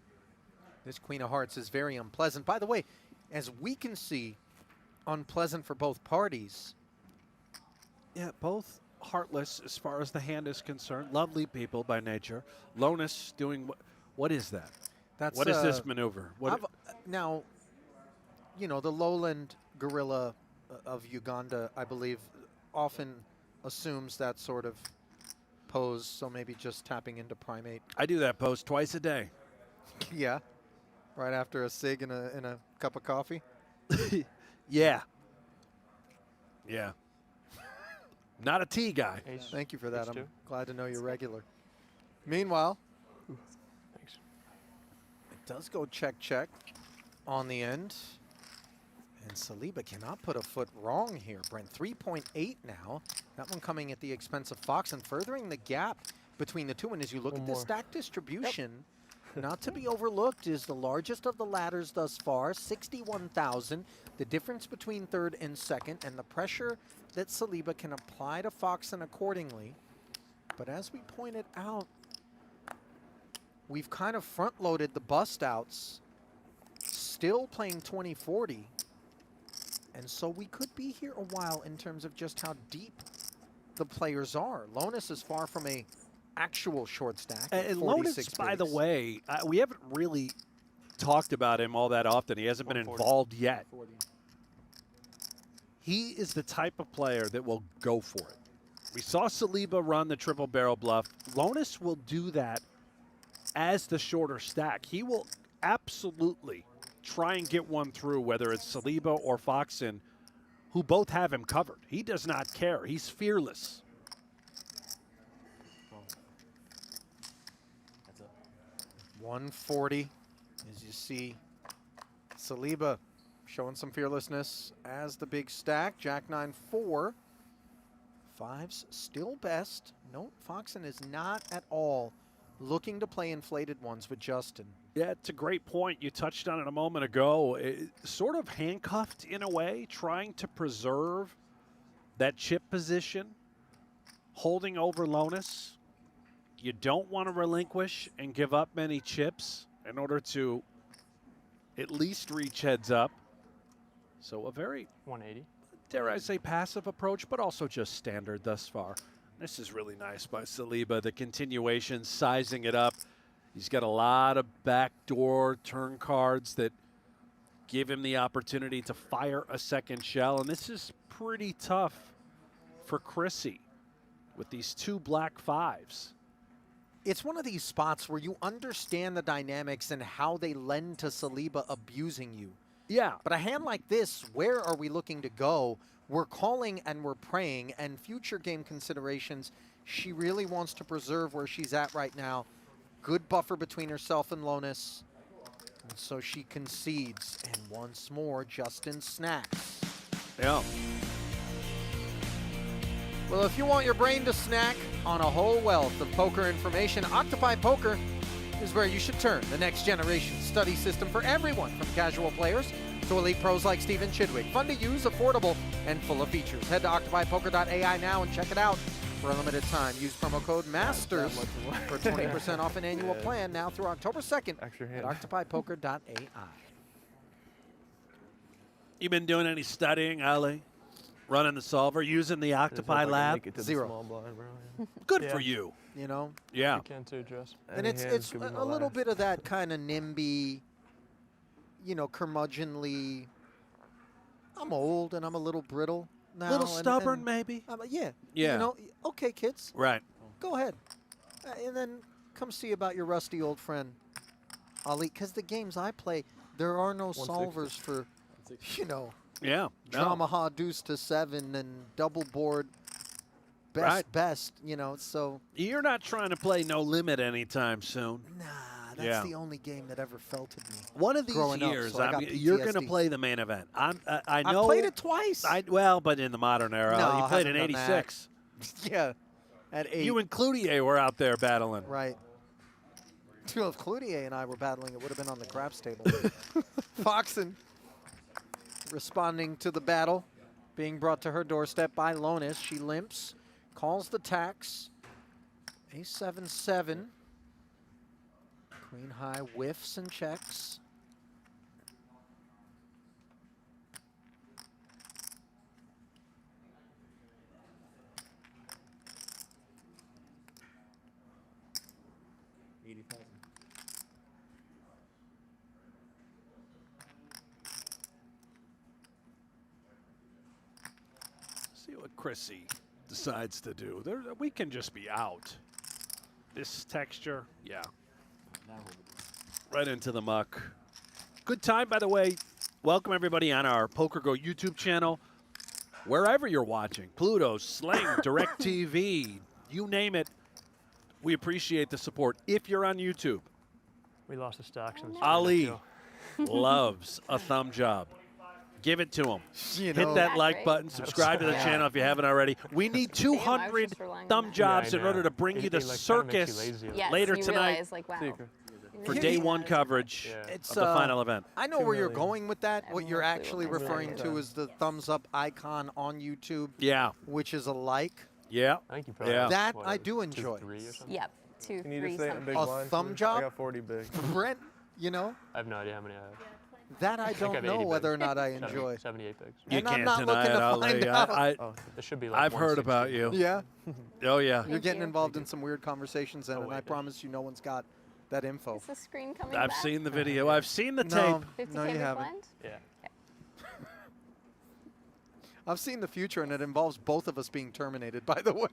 this Queen of Hearts is very unpleasant. By the way, as we can see, unpleasant for both parties. Yeah, both heartless as far as the hand is concerned. Lovely people by nature. Lonis doing what is that? What is this maneuver? Now, you know, the lowland gorilla of Uganda, I believe, often assumes that sort of pose, so maybe just tapping into primate. I do that pose twice a day. Yeah, right after a cig and a cup of coffee. Yeah. Yeah. Not a tea guy. Thank you for that. H2. I'm glad to know you're regular. Meanwhile, Thanks. it does go check, check on the end. And Saliba cannot put a foot wrong here. Brent, 3.8 now. That one coming at the expense of Fox and furthering the gap between the two. And as you look at the stack distribution, not to be overlooked, is the largest of the ladders thus far, 61,000. The difference between third and second, and the pressure that Saliba can apply to Foxen accordingly. But as we pointed out, we've kind of front-loaded the bust outs, still playing 20-40. And so we could be here a while in terms of just how deep the players are. Lonis is far from a actual short stack. And Lonis, by the way, we haven't really talked about him all that often. He hasn't been involved yet. He is the type of player that will go for it. We saw Saliba run the triple barrel bluff. Lonis will do that as the shorter stack. He will absolutely try and get one through, whether it's Saliba or Foxen, who both have him covered. He does not care. He's fearless. That's a 140, as you see Saliba showing some fearlessness as the big stack. Jack 9-4. Fives still best. Note Foxen is not at all looking to play inflated ones with Justin. Yeah, it's a great point. You touched on it a moment ago. Sort of handcuffed in a way, trying to preserve that chip position, holding over Lonis. You don't want to relinquish and give up many chips in order to at least reach heads up. So a very, 180. dare I say, passive approach, but also just standard thus far. This is really nice by Saliba. The continuation, sizing it up. He's got a lot of backdoor turn cards that give him the opportunity to fire a second shell. And this is pretty tough for Chrissy with these two black fives. It's one of these spots where you understand the dynamics and how they lend to Saliba abusing you. Yeah. But a hand like this, where are we looking to go? We're calling and we're praying, and future game considerations, she really wants to preserve where she's at right now. Good buffer between herself and Lonis. And so she concedes. And once more, Justin snacks. Yeah. Well, if you want your brain to snack on a whole wealth of poker information, Octopi Poker is where you should turn. The next generation study system for everyone, from casual players to elite pros like Steven Chidwick. Fun to use, affordable, and full of features. Head to OctopiPoker.ai now and check it out for a limited time. Use promo code MASTERS for 20% off an annual plan now through October 2nd at OctopiPoker.ai. You been doing any studying, Ali? Running the solver, using the Octopi Lab? Zero. Good for you. You know? Yeah. You can too, Jess. And it's a little bit of that kind of NIMBY, you know, curmudgeonly, I'm old and I'm a little brittle now. A little stubborn, maybe? Yeah. Yeah. You know, okay, kids. Right. Go ahead. And then come see about your rusty old friend, Ali. Because the games I play, there are no solvers for, you know, yeah, Dramaha deuce to 7 and double board best, you know, so. You're not trying to play no limit anytime soon. Nah, That's the only game that ever felted me. One of these growing up, years, so I got you're going to PTSD. play the main event. I know. I've played it twice. Well, but in the modern era, No, you I played in haven't done '86. Yeah, at 8. You and Cloutier were out there battling. Right. Well, if Cloutier and I were battling, it would have been on the craps table. Foxen responding to the battle, being brought to her doorstep by Lonis. She limps, calls the tax. A7-7. Queen high whiffs and checks. See what Chrissy decides to do. We can just be out. This texture, yeah. Right into the muck. Good time, by the way. Welcome, everybody, on our PokerGo YouTube channel. Wherever you're watching, Pluto, Sling, DirecTV, you name it. We appreciate the support. If you're on YouTube, We lost the stocks. Ali loves a thumb job. Give it to him. You Hit know, that like button. Subscribe to the channel if you haven't already. We need 200 thumb jobs in order to bring you the circus Yes, later you tonight realize, like, wow. for day one coverage It's, of the final event. I know where you're going with that. What you're actually referring to is the thumbs up icon on YouTube. Yeah. Which is a like. Yeah. I think you probably Yeah. That I do enjoy. Yep. 2, You need 3, to stay in something. big A blinds. thumb please? job? I got 40 big. Brent, you know, I have no idea how many I have. that I think I don't have 80 know whether or bigs. not I enjoy. 78 bigs. You And I'm can't not deny looking it, to Ali. find out. Oh, there should be like I've heard about 160. you. Yeah. Oh, yeah. You're Thank getting you. involved in some weird conversations, then, Oh, and I wait. promise you no one's got that info. Is the screen coming I've back? seen the video. I've seen the No, tape. 50K no, you big haven't. blind? Yeah. I've seen the future, and it involves both of us being terminated, by the way.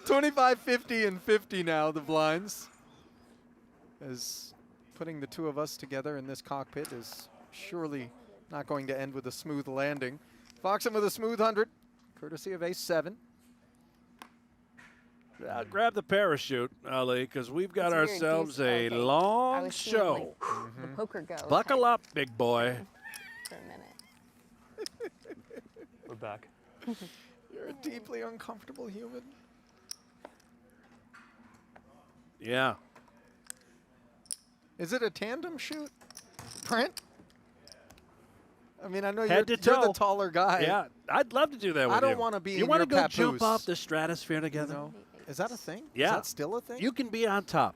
25, 50, and 50 now, the blinds. As putting the two of us together in this cockpit is surely not going to end with a smooth landing. Foxen with a smooth 100, courtesy of Ace-7. Grab the parachute, Ali, because we've got It's weird, ourselves these- a okay. I long was seeing, show. like, the PokerGo Buckle type up, big boy. for a minute. We're back. You're a deeply uncomfortable human. Yeah. Is it a tandem shoot, Brent? I mean, I know you're, Head to you're toe. the taller guy. Yeah, I'd love to do that with I you. don't want to be You in wanna your go jump papoose. off the stratosphere You together? know? Is that a thing? Yeah. Is that still a thing? You can be on top.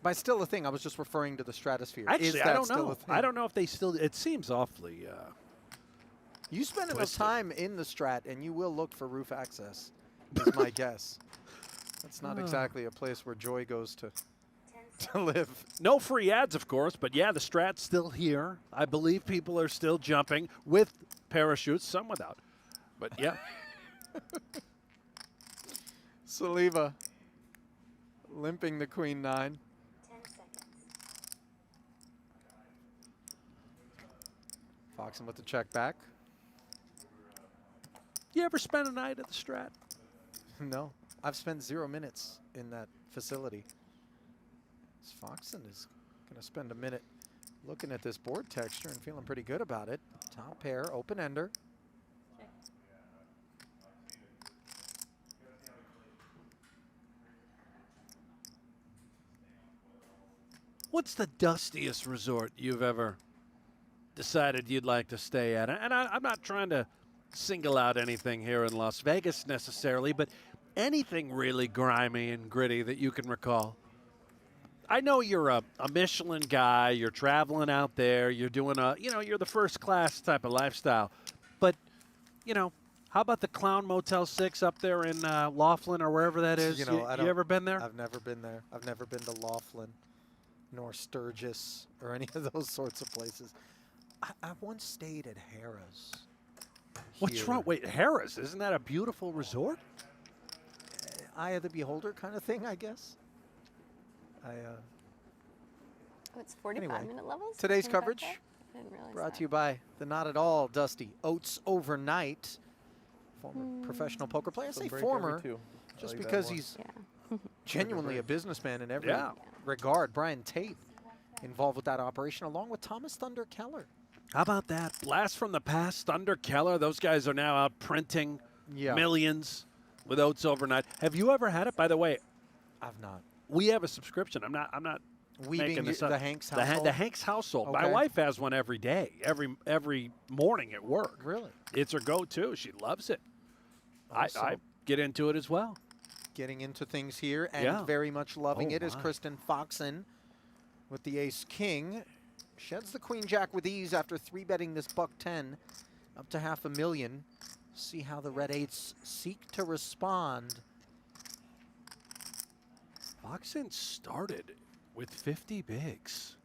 By still a thing, I was just referring to the stratosphere. Actually, Is that I don't still know. a thing? I don't know if they still. It seems awfully. You spend enough twisted. time in the strat, and you will look for roof access, is my guess. That's not exactly a place where joy goes to live. No free ads, of course, but yeah, the strat's still here. I believe people are still jumping with parachutes, some without. But yeah. Saliba limping the queen 9. 10 seconds. Foxen with the check back. You ever spend a night at the strat? No, I've spent 0 minutes in that facility. Foxen is going to spend a minute looking at this board texture and feeling pretty good about it. Top pair, open ender. What's the dustiest resort you've ever decided you'd like to stay at? And I'm not trying to single out anything here in Las Vegas necessarily, but anything really grimy and gritty that you can recall. I know you're a Michelin guy, you're traveling out there, you're doing you're the first class type of lifestyle. But, how about the Clown Motel 6 up there in Laughlin or wherever that is? You know, you ever been there? I've never been there. I've never been to Laughlin, nor Sturgis, or any of those sorts of places. I once stayed at Harrah's. What's here. wrong? Wait, Harrah's, isn't that a beautiful resort? Eye of the beholder kind of thing, I guess. Oh, it's 45-minute levels? Today's Can you back coverage there? I didn't realize brought that. to you by the Not At All Dusty Oats Overnight. Former professional poker player. I say break every former, 2. I just like that because more. he's Yeah. genuinely a businessman in every Yeah. regard. Brian Tate involved with that operation, along with Thomas Thunder Keller. How about that? Blast from the past, Thunder Keller. Those guys are now out printing millions with Oats overnight. Have you ever had it? By the way, I've not. We have a subscription. I'm not We making being this up. the Hanks household? The Hanks household. Okay. My wife has one every day, every morning at work. Really? It's her go-to. She loves it. Awesome. I get into it as well. Getting into things here and very much loving it is Kristen Foxen with the ace-king. Sheds the queen-jack with ease after 3-betting this buck-10 up to $500,000. See how the red eights seek to respond. Foxen started with 50 bigs.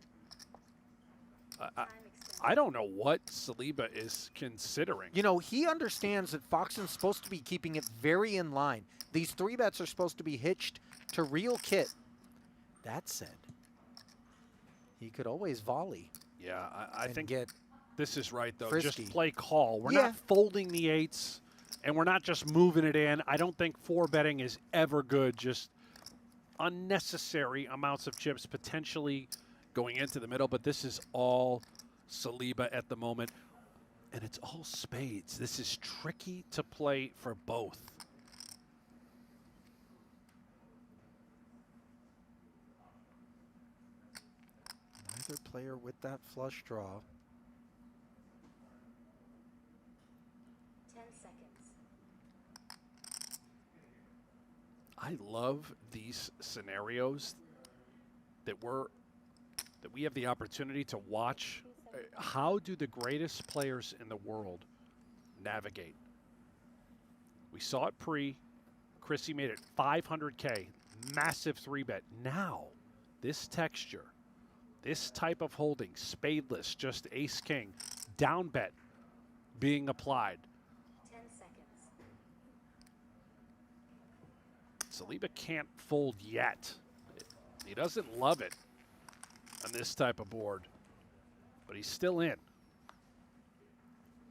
I don't know what Saliba is considering. You know, he understands that Foxen's supposed to be keeping it very in line. These 3-bets are supposed to be hitched to real kit. That said, he could always volley. Yeah, I think get this is right, though. frisky. Just play call. We're not folding the eights, and we're not just moving it in. I don't think 4-betting is ever good. Just unnecessary amounts of chips potentially going into the middle, but this is all Saliba at the moment, and it's all spades. This is tricky to play for both. Neither player with that flush draw. 10 seconds. I love these scenarios that we have the opportunity to watch. How do the greatest players in the world navigate? We saw it pre. Chrissy made it 500K, massive 3-bet. Now, this texture, this type of holding, spadeless, just ace-king, down bet being applied. 10 seconds. Saliba can't fold yet. He doesn't love it on this type of board, but he's still in.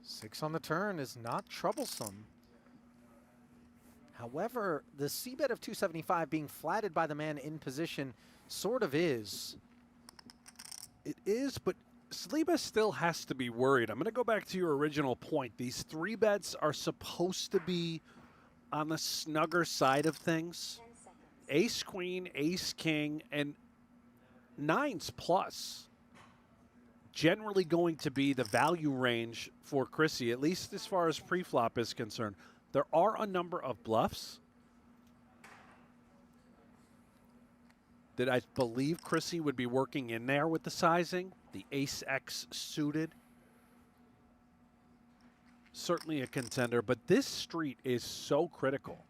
6 on the turn is not troublesome. However, the c-bet of 275 being flatted by the man in position sort of is. It is, but Saliba still has to be worried. I'm going to go back to your original point. These 3-bets are supposed to be on the snugger side of things. Ace, queen, ace, king, and 9s plus. Generally going to be the value range for Chrissy, at least as far as pre-flop is concerned. There are a number of bluffs that I believe Chrissy would be working in there with the sizing. The ace-x suited. Certainly a contender, but this street is so critical.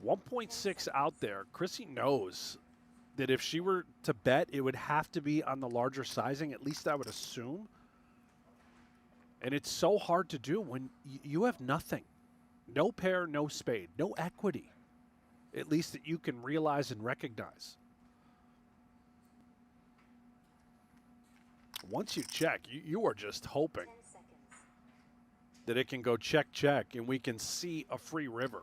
1.6 out there. Chrissy knows that if she were to bet, it would have to be on the larger sizing, at least I would assume. And it's so hard to do when you have nothing. No pair, no spade, no equity, at least that you can realize and recognize. Once you check, you are just hoping that it can go check, check, and we can see a free river.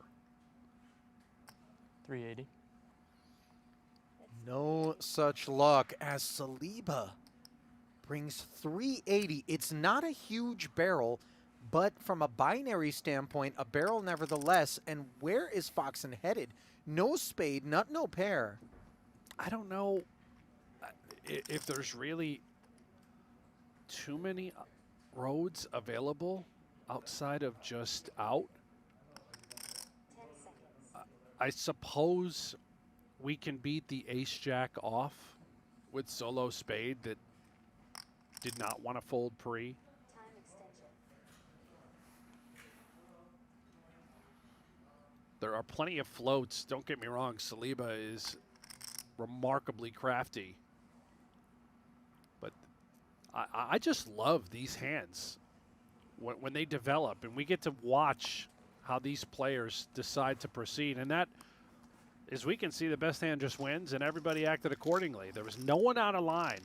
380. No such luck as Saliba brings 380. It's not a huge barrel, but from a binary standpoint, a barrel nevertheless. And where is Foxen headed? No spade, nut, no pair. I don't know if there's really too many roads available outside of just out. 10 seconds. I suppose we can beat the ace-jack off with solo spade that did not want to fold pre. Time extension. There are plenty of floats. Don't get me wrong, Saliba is remarkably crafty. But I just love these hands when they develop, and we get to watch how these players decide to proceed. And that, as we can see, the best hand just wins, and everybody acted accordingly. There was no one out of line.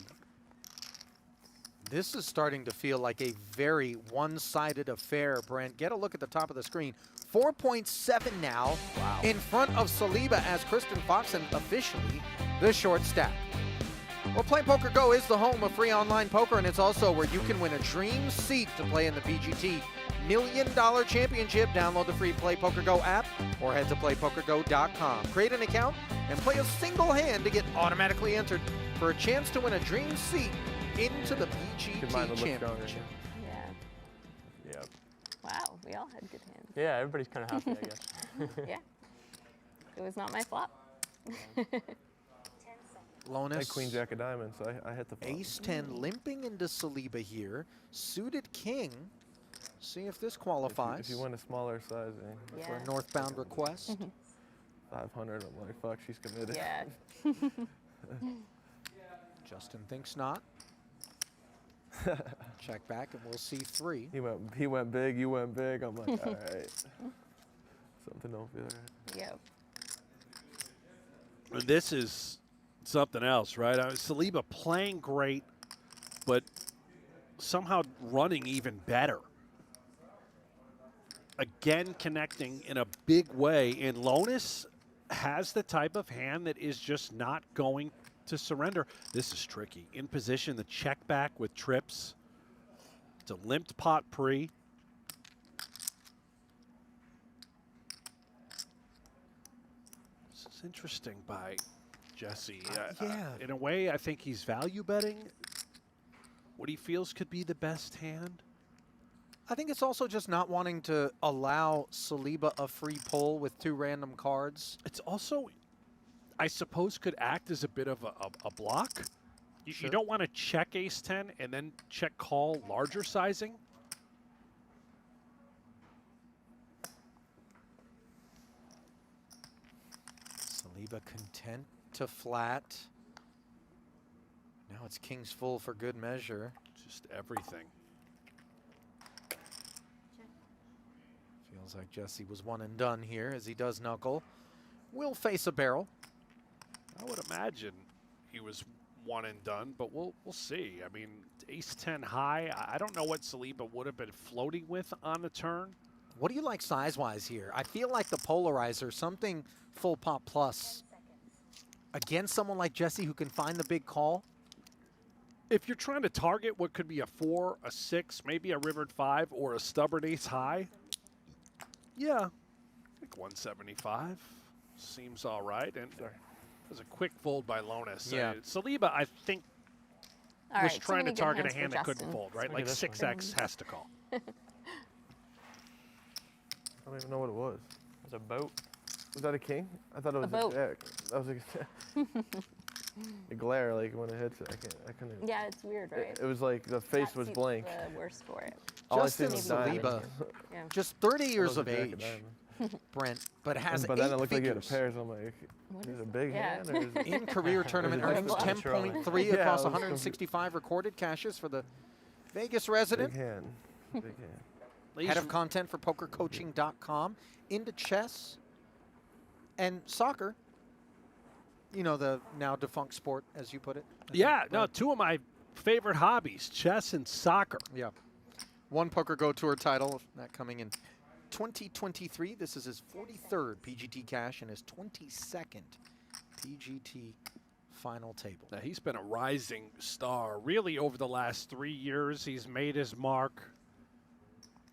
This is starting to feel like a very one-sided affair, Brent. Get a look at the top of the screen. 4.7 now in front of Saliba as Kristen Foxen officially the short stack. Well, PlayPokerGo is the home of free online poker, and it's also where you can win a dream seat to play in the PGT $1 Million Championship. Download the free PlayPokerGo app or head to playpokergo.com. Create an account and play a single hand to get automatically entered for a chance to win a dream seat into the PGT Championship. Yeah. Yep. Wow, we all had good hands. Yeah, everybody's kind of happy, I guess. Yeah. It was not my flop. Lonis. I had Queen Jack of Diamonds, so I hit the flop. Ace 10 limping into Saliba here. Suited king. See if this qualifies. If you win a smaller size, For a northbound request. 500, I'm like, fuck, she's committed. Yeah. Justin thinks not. Check back and we'll see 3. He went big, you went big. I'm like, all right. Something don't feel right. Yep. This is something else, right? Saliba playing great, but somehow running even better. Again, connecting in a big way. And Lonis has the type of hand that is just not going to surrender. This is tricky. In position, the check back with trips. It's a limped pot pre. This is interesting by Jesse. Yeah. In a way, I think he's value betting what he feels could be the best hand. I think it's also just not wanting to allow Saliba a free pull with 2 random cards. It's also, I suppose, could act as a bit of a block. You Sure. don't want to check ace 10 and then check call larger sizing. Saliba content to flat. Now it's king's full for good measure. Just everything. Feels like Jesse was one and done here as he does knuckle. Will face a barrel. I would imagine he was one and done, but we'll see. I mean, ace 10 high. I don't know what Saliba would have been floating with on the turn. What do you like size-wise here? I feel like the polarizer, something full pot plus. Against someone like Jesse who can find the big call. If you're trying to target what could be a 4, a 6, maybe a rivered 5, or a stubborn ace high, yeah, I think 175 seems all right. And it was a quick fold by Lonis. Yeah. Saliba, I think, All was right, too trying to many good target a hands for hand that couldn't Justin. fold, right? Look Like at this 6x has to call. I don't even know what it was. It's a boat. Was that a king? I thought it was boat. a jack. That was a glare, like when it hits it. I couldn't even. Yeah, it's weird, right? It was like the face That was seems blank. the worst for it. All I Justin seen was diamond. Saliba, Yeah. just 30 That years was a of jack age, diamond. Brent, but has But then it 8 looked like he had a figures. pair, so I'm like, What is is it a it? big Yeah. hand? Or is it In career tournament Is it earnings, just 10.3 Yeah, across I was 165 recorded caches for the Vegas big resident. hand? Big hand. Head of content for PokerCoaching.com. Into chess and soccer. You know, the now defunct sport, as you put it. I think, Yeah, no, Brent. 2 of my favorite hobbies, chess and soccer. Yeah. 1 PokerGo Tour title, that coming in 2023. This is his 43rd PGT cash and his 22nd PGT final table. Now, he's been a rising star really over the last 3 years. He's made his mark.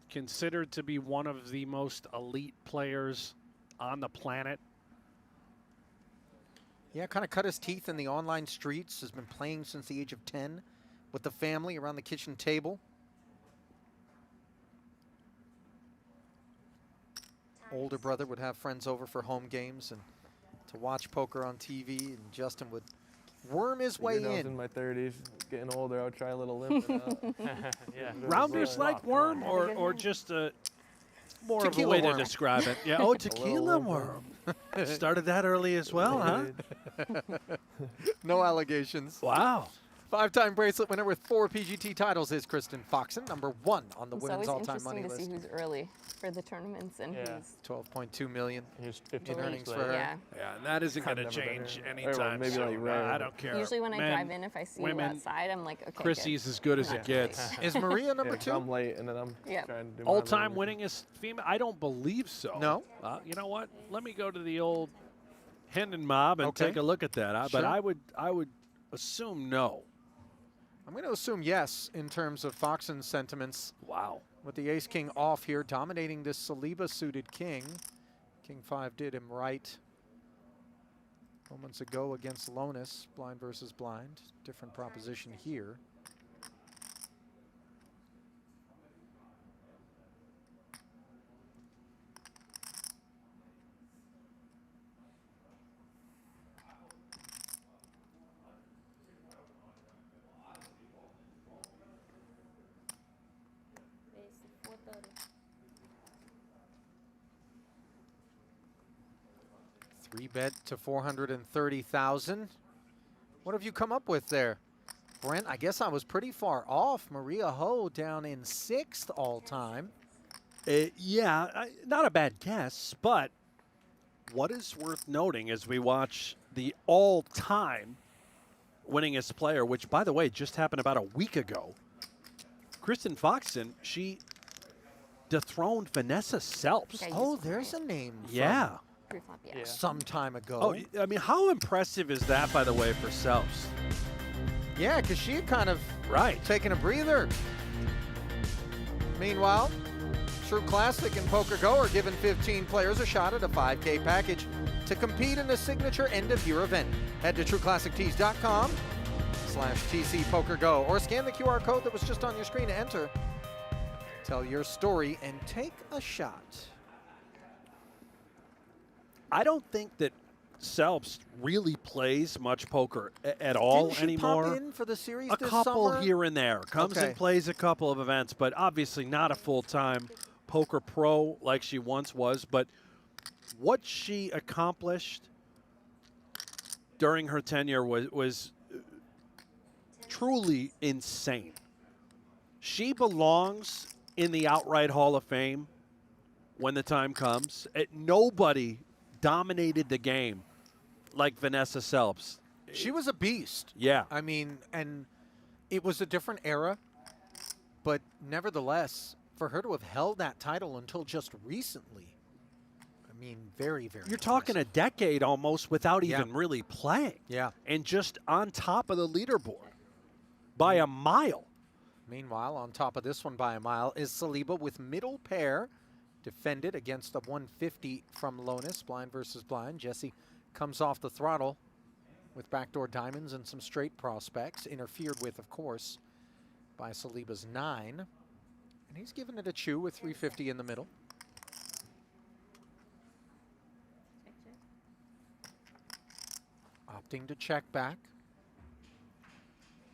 Considered to be one of the most elite players on the planet. Yeah, kind of cut his teeth in the online streets. Has been playing since the age of 10 with the family around the kitchen table. Older brother would have friends over for home games and to watch poker on TV, and Justin would worm his way I was in. in my 30s, getting older. I would try a little limp. Yeah. Rounders like worm or just a more of a Tequila way worm. to describe it? Yeah, oh, tequila limp. worm. Started that early as well, huh? No allegations. Wow. Five-time bracelet winner with 4 PGT titles is Kristen Foxen, number 1 on the It's women's always all-time money interesting to list. see who's early for the tournaments and who's 12.2 million Here's 15 in earnings for her. yeah. Yeah, and that isn't going to never been change here. anytime Maybe soon. like Ray. I don't care. Usually when I Men, drive in, if I see you women, outside, I'm like, okay, Chrissy's as good as it Not gets. Is Maria number Yeah, 'cause 2? I'm late, and then I'm Yeah. trying to do my All-time elimination. winningest female? I don't believe so. No? You know what? Let me go to the old Hendon mob and Okay. take a look at that. But Sure. I would assume no. I'm going to assume yes in terms of Foxen's sentiments. Wow. With the ace-king off here, dominating this Saliba-suited king. King 5 did him right moments ago against Lonis. Blind versus blind. Different proposition here. It's 4:30. 3-bet to 430,000. What have you come up with there? Brent, I guess I was pretty far off. Maria Ho down in 6th all-time. Yeah, not a bad guess, but what is worth noting as we watch the all-time winningest player, which, by the way, just happened about a week ago, Kristen Foxen, she dethroned Vanessa Selps. Okay. Oh, there's a name from Yeah. Pre-flop, yeah. some time ago. Oh, I mean, how impressive is that, by the way, for Selps? Yeah, because she had kind of Right. taken a breather. Meanwhile, True Classic and PokerGO are giving 15 players a shot at a 5K package to compete in the signature end-of-year event. Head to trueclassictees.com/TCPokerGo or scan the QR code that was just on your screen to enter. Tell your story and take a shot. I don't think that Selps really plays much poker at all Didn't she anymore. pop in for the series A this couple summer? here and there. Comes Okay. and plays a couple of events, but obviously not a full-time poker pro like she once was. But what she accomplished during her tenure was truly insane. She belongs in the outright Hall of Fame when the time comes. Nobody dominated the game like Vanessa Selps. She was a beast. Yeah. I mean, and it was a different era, but nevertheless, for her to have held that title until just recently, I mean, very, very You're talking a decade almost without Yeah. even really playing. Yeah. And just on top of the leaderboard by a mile. Meanwhile, on top of this one by a mile is Saliba with middle pair, defended against the 150 from Lonis, blind versus blind. Jesse comes off the throttle with backdoor diamonds and some straight prospects, interfered with, of course, by Saliba's 9. And he's given it a chew with 350 in the middle. Opting to check back.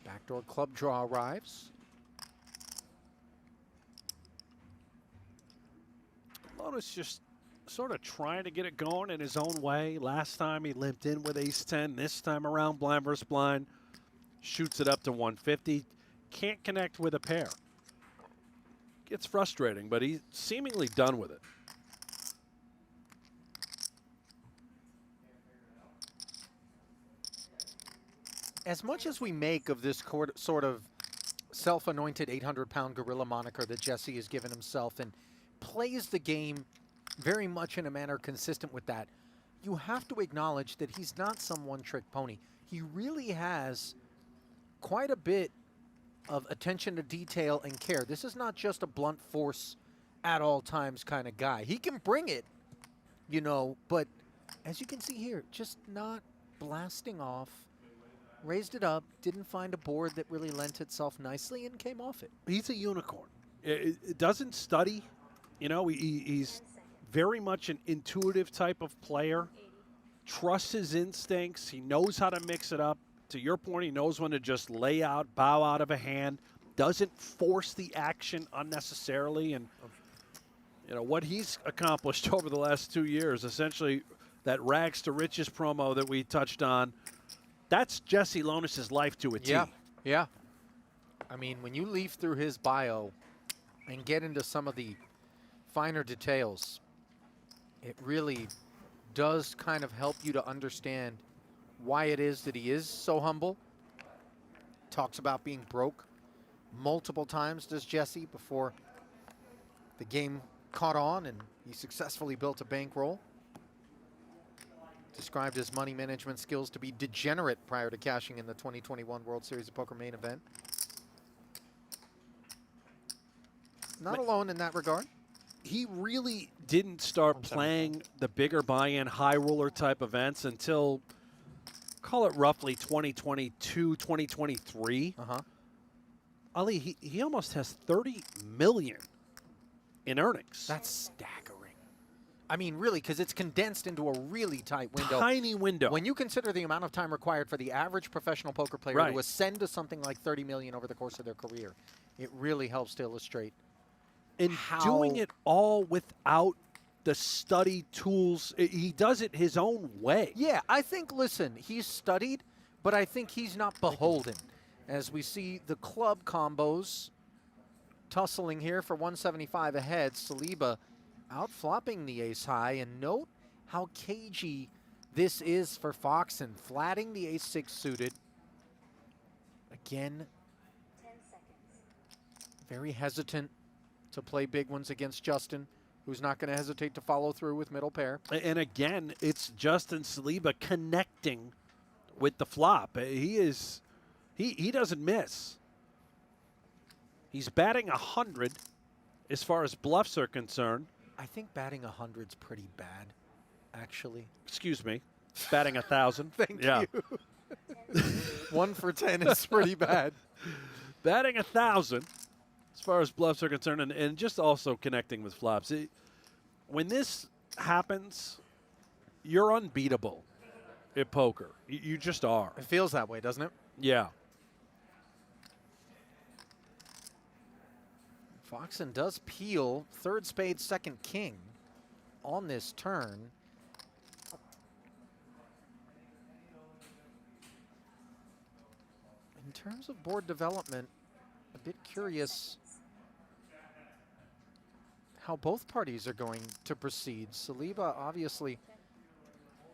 Backdoor club draw arrives. Lonis just sort of trying to get it going in his own way. Last time he limped in with ace-10. This time around, blind versus blind. Shoots it up to 150. Can't connect with a pair. Gets frustrating, but he's seemingly done with it. As much as we make of this sort of self-anointed 800-pound gorilla moniker that Jesse has given himself and plays the game very much in a manner consistent with that, you have to acknowledge that he's not some one-trick pony. He really has quite a bit of attention to detail and care. This is not just a blunt force at all times kind of guy. He can bring it, you know, but as you can see here, just not blasting off. Raised it up, didn't find a board that really lent itself nicely, and came off it. He's a unicorn. It doesn't study. You know, he's very much an intuitive type of player. Trusts his instincts. He knows how to mix it up. To your point, he knows when to just lay out, bow out of a hand. Doesn't force the action unnecessarily. And, you know, what he's accomplished over the last 2 years, essentially that rags to riches promo that we touched on, that's Jesse Lonis' life to a T. Yeah, Yeah. I mean, when you leaf through his bio and get into some of the finer details, it really does kind of help you to understand why it is that he is so humble. Talks about being broke multiple times, does Jesse, before the game caught on and he successfully built a bankroll. Described his money management skills to be degenerate prior to cashing in the 2021 World Series of Poker main event. Not alone in that regard. He really didn't start playing the bigger buy-in, high roller type events until, call it roughly 2022, 2023. Ali, he almost has 30 million in earnings. That's staggering. I mean, really, because it's condensed into a really tight window. Tiny window. When you consider the amount of time required for the average professional poker player to ascend to something like 30 million over the course of their career, it really helps to illustrate. And doing it all without the study tools. He does it his own way. Yeah, I think, listen, he's studied, but I think he's not beholden. As we see the club combos tussling here for 175 ahead, Saliba outflopping the ace high, and note how cagey this is for Foxen, flatting the ace six suited. Again, 10 seconds. very hesitant to play big ones against Justin, who's not going to hesitate to follow through with middle pair. And again, it's Justin Saliba connecting with the flop. He doesn't miss. He's batting 100 as far as bluffs are concerned. I think batting 100's pretty bad, actually. Excuse me, batting 1,000. Thank you. 1 for 10 is pretty bad. Batting 1,000 as far as bluffs are concerned, and just also connecting with flops. When this happens, you're unbeatable at poker. You just are. It feels that way, doesn't it? Yeah. Foxen does peel third spade, second king on this turn. In terms of board development, a bit curious how both parties are going to proceed. Saliba obviously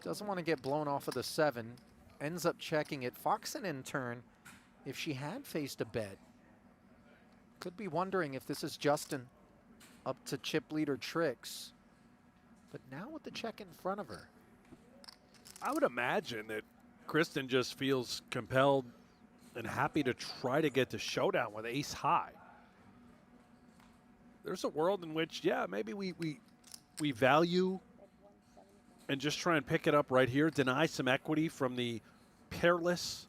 doesn't want to get blown off of the 7, ends up checking it. Foxen in turn, if she had faced a bet, could be wondering if this is Justin up to chip leader tricks. But now with the check in front of her. I would imagine that Kristen just feels compelled and happy to try to get to showdown with ace high. There's a world in which, yeah, maybe we value and just try and pick it up right here, deny some equity from the pairless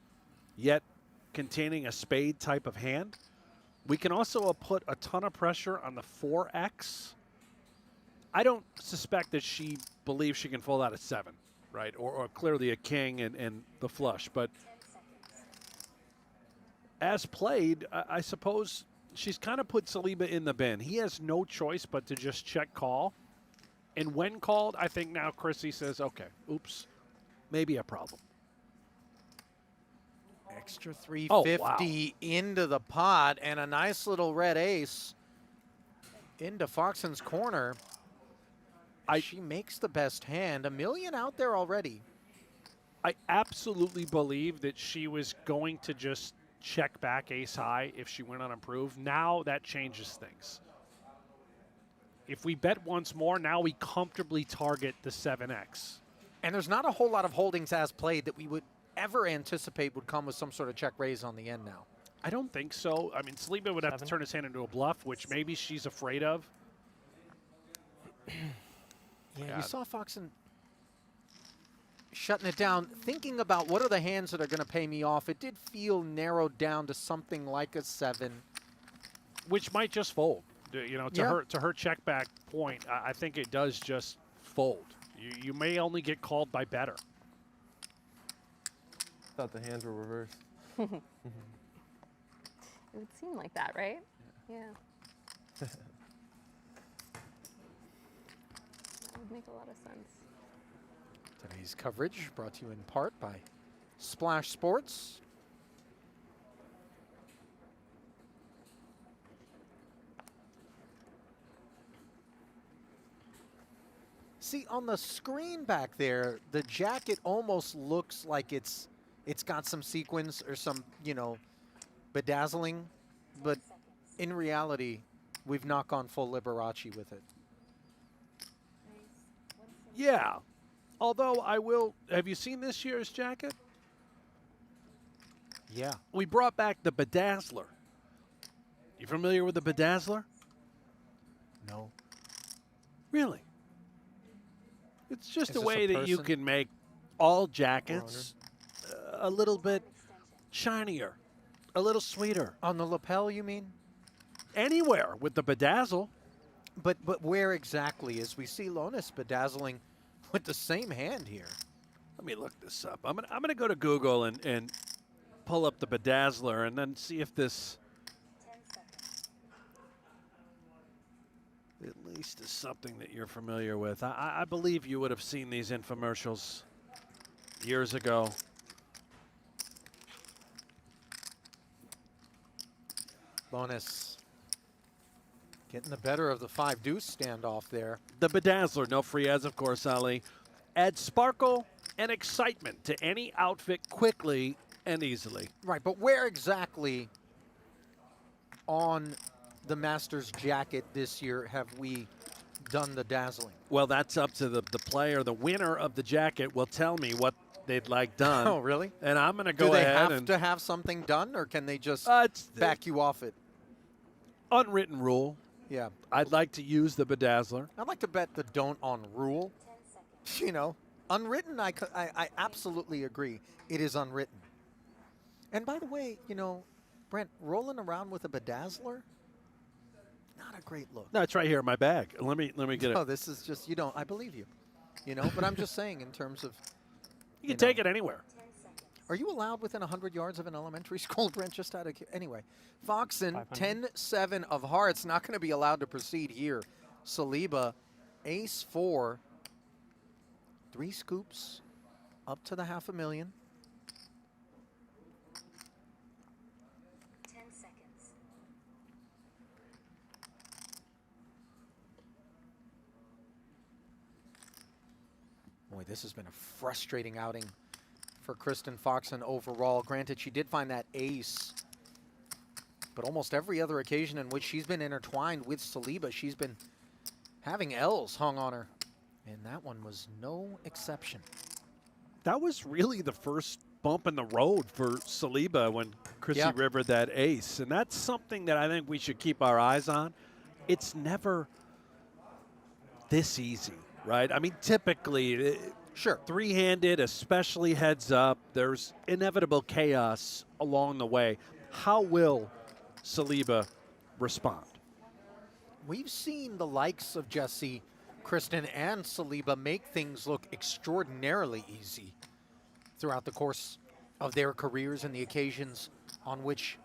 yet containing a spade type of hand. We can also put a ton of pressure on the 4X. I don't suspect that she believes she can fold out a 7, right? Or clearly a king and the flush. But as played, I suppose she's kind of put Saliba in the bin. He has no choice but to just check call. And when called, I think now Chrissy says, okay, oops, maybe a problem. Extra 350 into the pot, and a nice little red ace into Foxen's corner. She makes the best hand. $1 million out there already. I absolutely believe that she was going to just check back ace high if she went unimproved. Now that changes things. If we bet once more, now we comfortably target the 7X. And there's not a whole lot of holdings as played that we would ever anticipate would come with some sort of check raise on the end now. I don't think so. I mean, Saliba would have to turn his hand into a bluff, which maybe she's afraid of. Yeah, you saw Foxen shutting it down, thinking about what are the hands that are going to pay me off. It did feel narrowed down to something like a 7. Which might just fold. You know, to her check back point, I think it does just fold. You may only get called by better. Thought the hands were reversed. It would seem like that, right? Yeah. That would make a lot of sense. Today's coverage brought to you in part by Splash Sports. See, on the screen back there, the jacket almost looks like it's got some sequins or some, bedazzling, but in reality, we've not gone full Liberace with it. Yeah. Although I will, have you seen this year's jacket? Yeah. We brought back the bedazzler. You familiar with the bedazzler? No. Really? It's just Is a this way a that you person? can make all jackets a little bit shinier, a little sweeter. On the lapel, you mean? Anywhere with the bedazzle. But where exactly? As we see Lonis bedazzling with the same hand here. Let me look this up. I'm gonna go to Google and pull up the bedazzler and then see if this 10 seconds. at least is something that you're familiar with. I believe you would have seen these infomercials years ago. Lonis getting the better of the 5-deuce standoff there. The bedazzler, no free ads, of course, Ali. Add sparkle and excitement to any outfit quickly and easily. Right, but where exactly on the Masters jacket this year have we done the dazzling? Well, that's up to the player. The winner of the jacket will tell me what they'd like done. Oh, really? And I'm going to go Do they ahead have to have something done, or can they just it's back you off it? unwritten rule. Yeah. I'd like to use the bedazzler. I'd like to bet the don't on rule. 10 seconds. Unwritten, I absolutely agree. It is unwritten. And by the way, Brent, rolling around with a bedazzler, not a great look. No, it's right here in my bag. Let me get it. Oh, this is just, I believe you. But I'm just saying in terms of, You can take it anywhere. 10 seconds. are you allowed within 100 yards of an elementary school, Brent? Just out of, anyway. Foxen, 500. 10-7 of hearts, not going to be allowed to proceed here. Saliba, ace-4, 3 scoops, up to the $500,000. 10 seconds. Boy, this has been a frustrating outing for Kristen Foxen overall. Granted, she did find that ace, but almost every other occasion in which she's been intertwined with Saliba, she's been having L's hung on her, and that one was no exception. That was really the first bump in the road for Saliba when Chrissy Yeah. rivered that ace. And that's something that I think we should keep our eyes on. It's never this easy, right? I mean, typically, Sure. three-handed, especially heads up, there's inevitable chaos along the way. How will Saliba respond? We've seen the likes of Jesse, Kristen, and Saliba make things look extraordinarily easy throughout the course of their careers and the occasions on which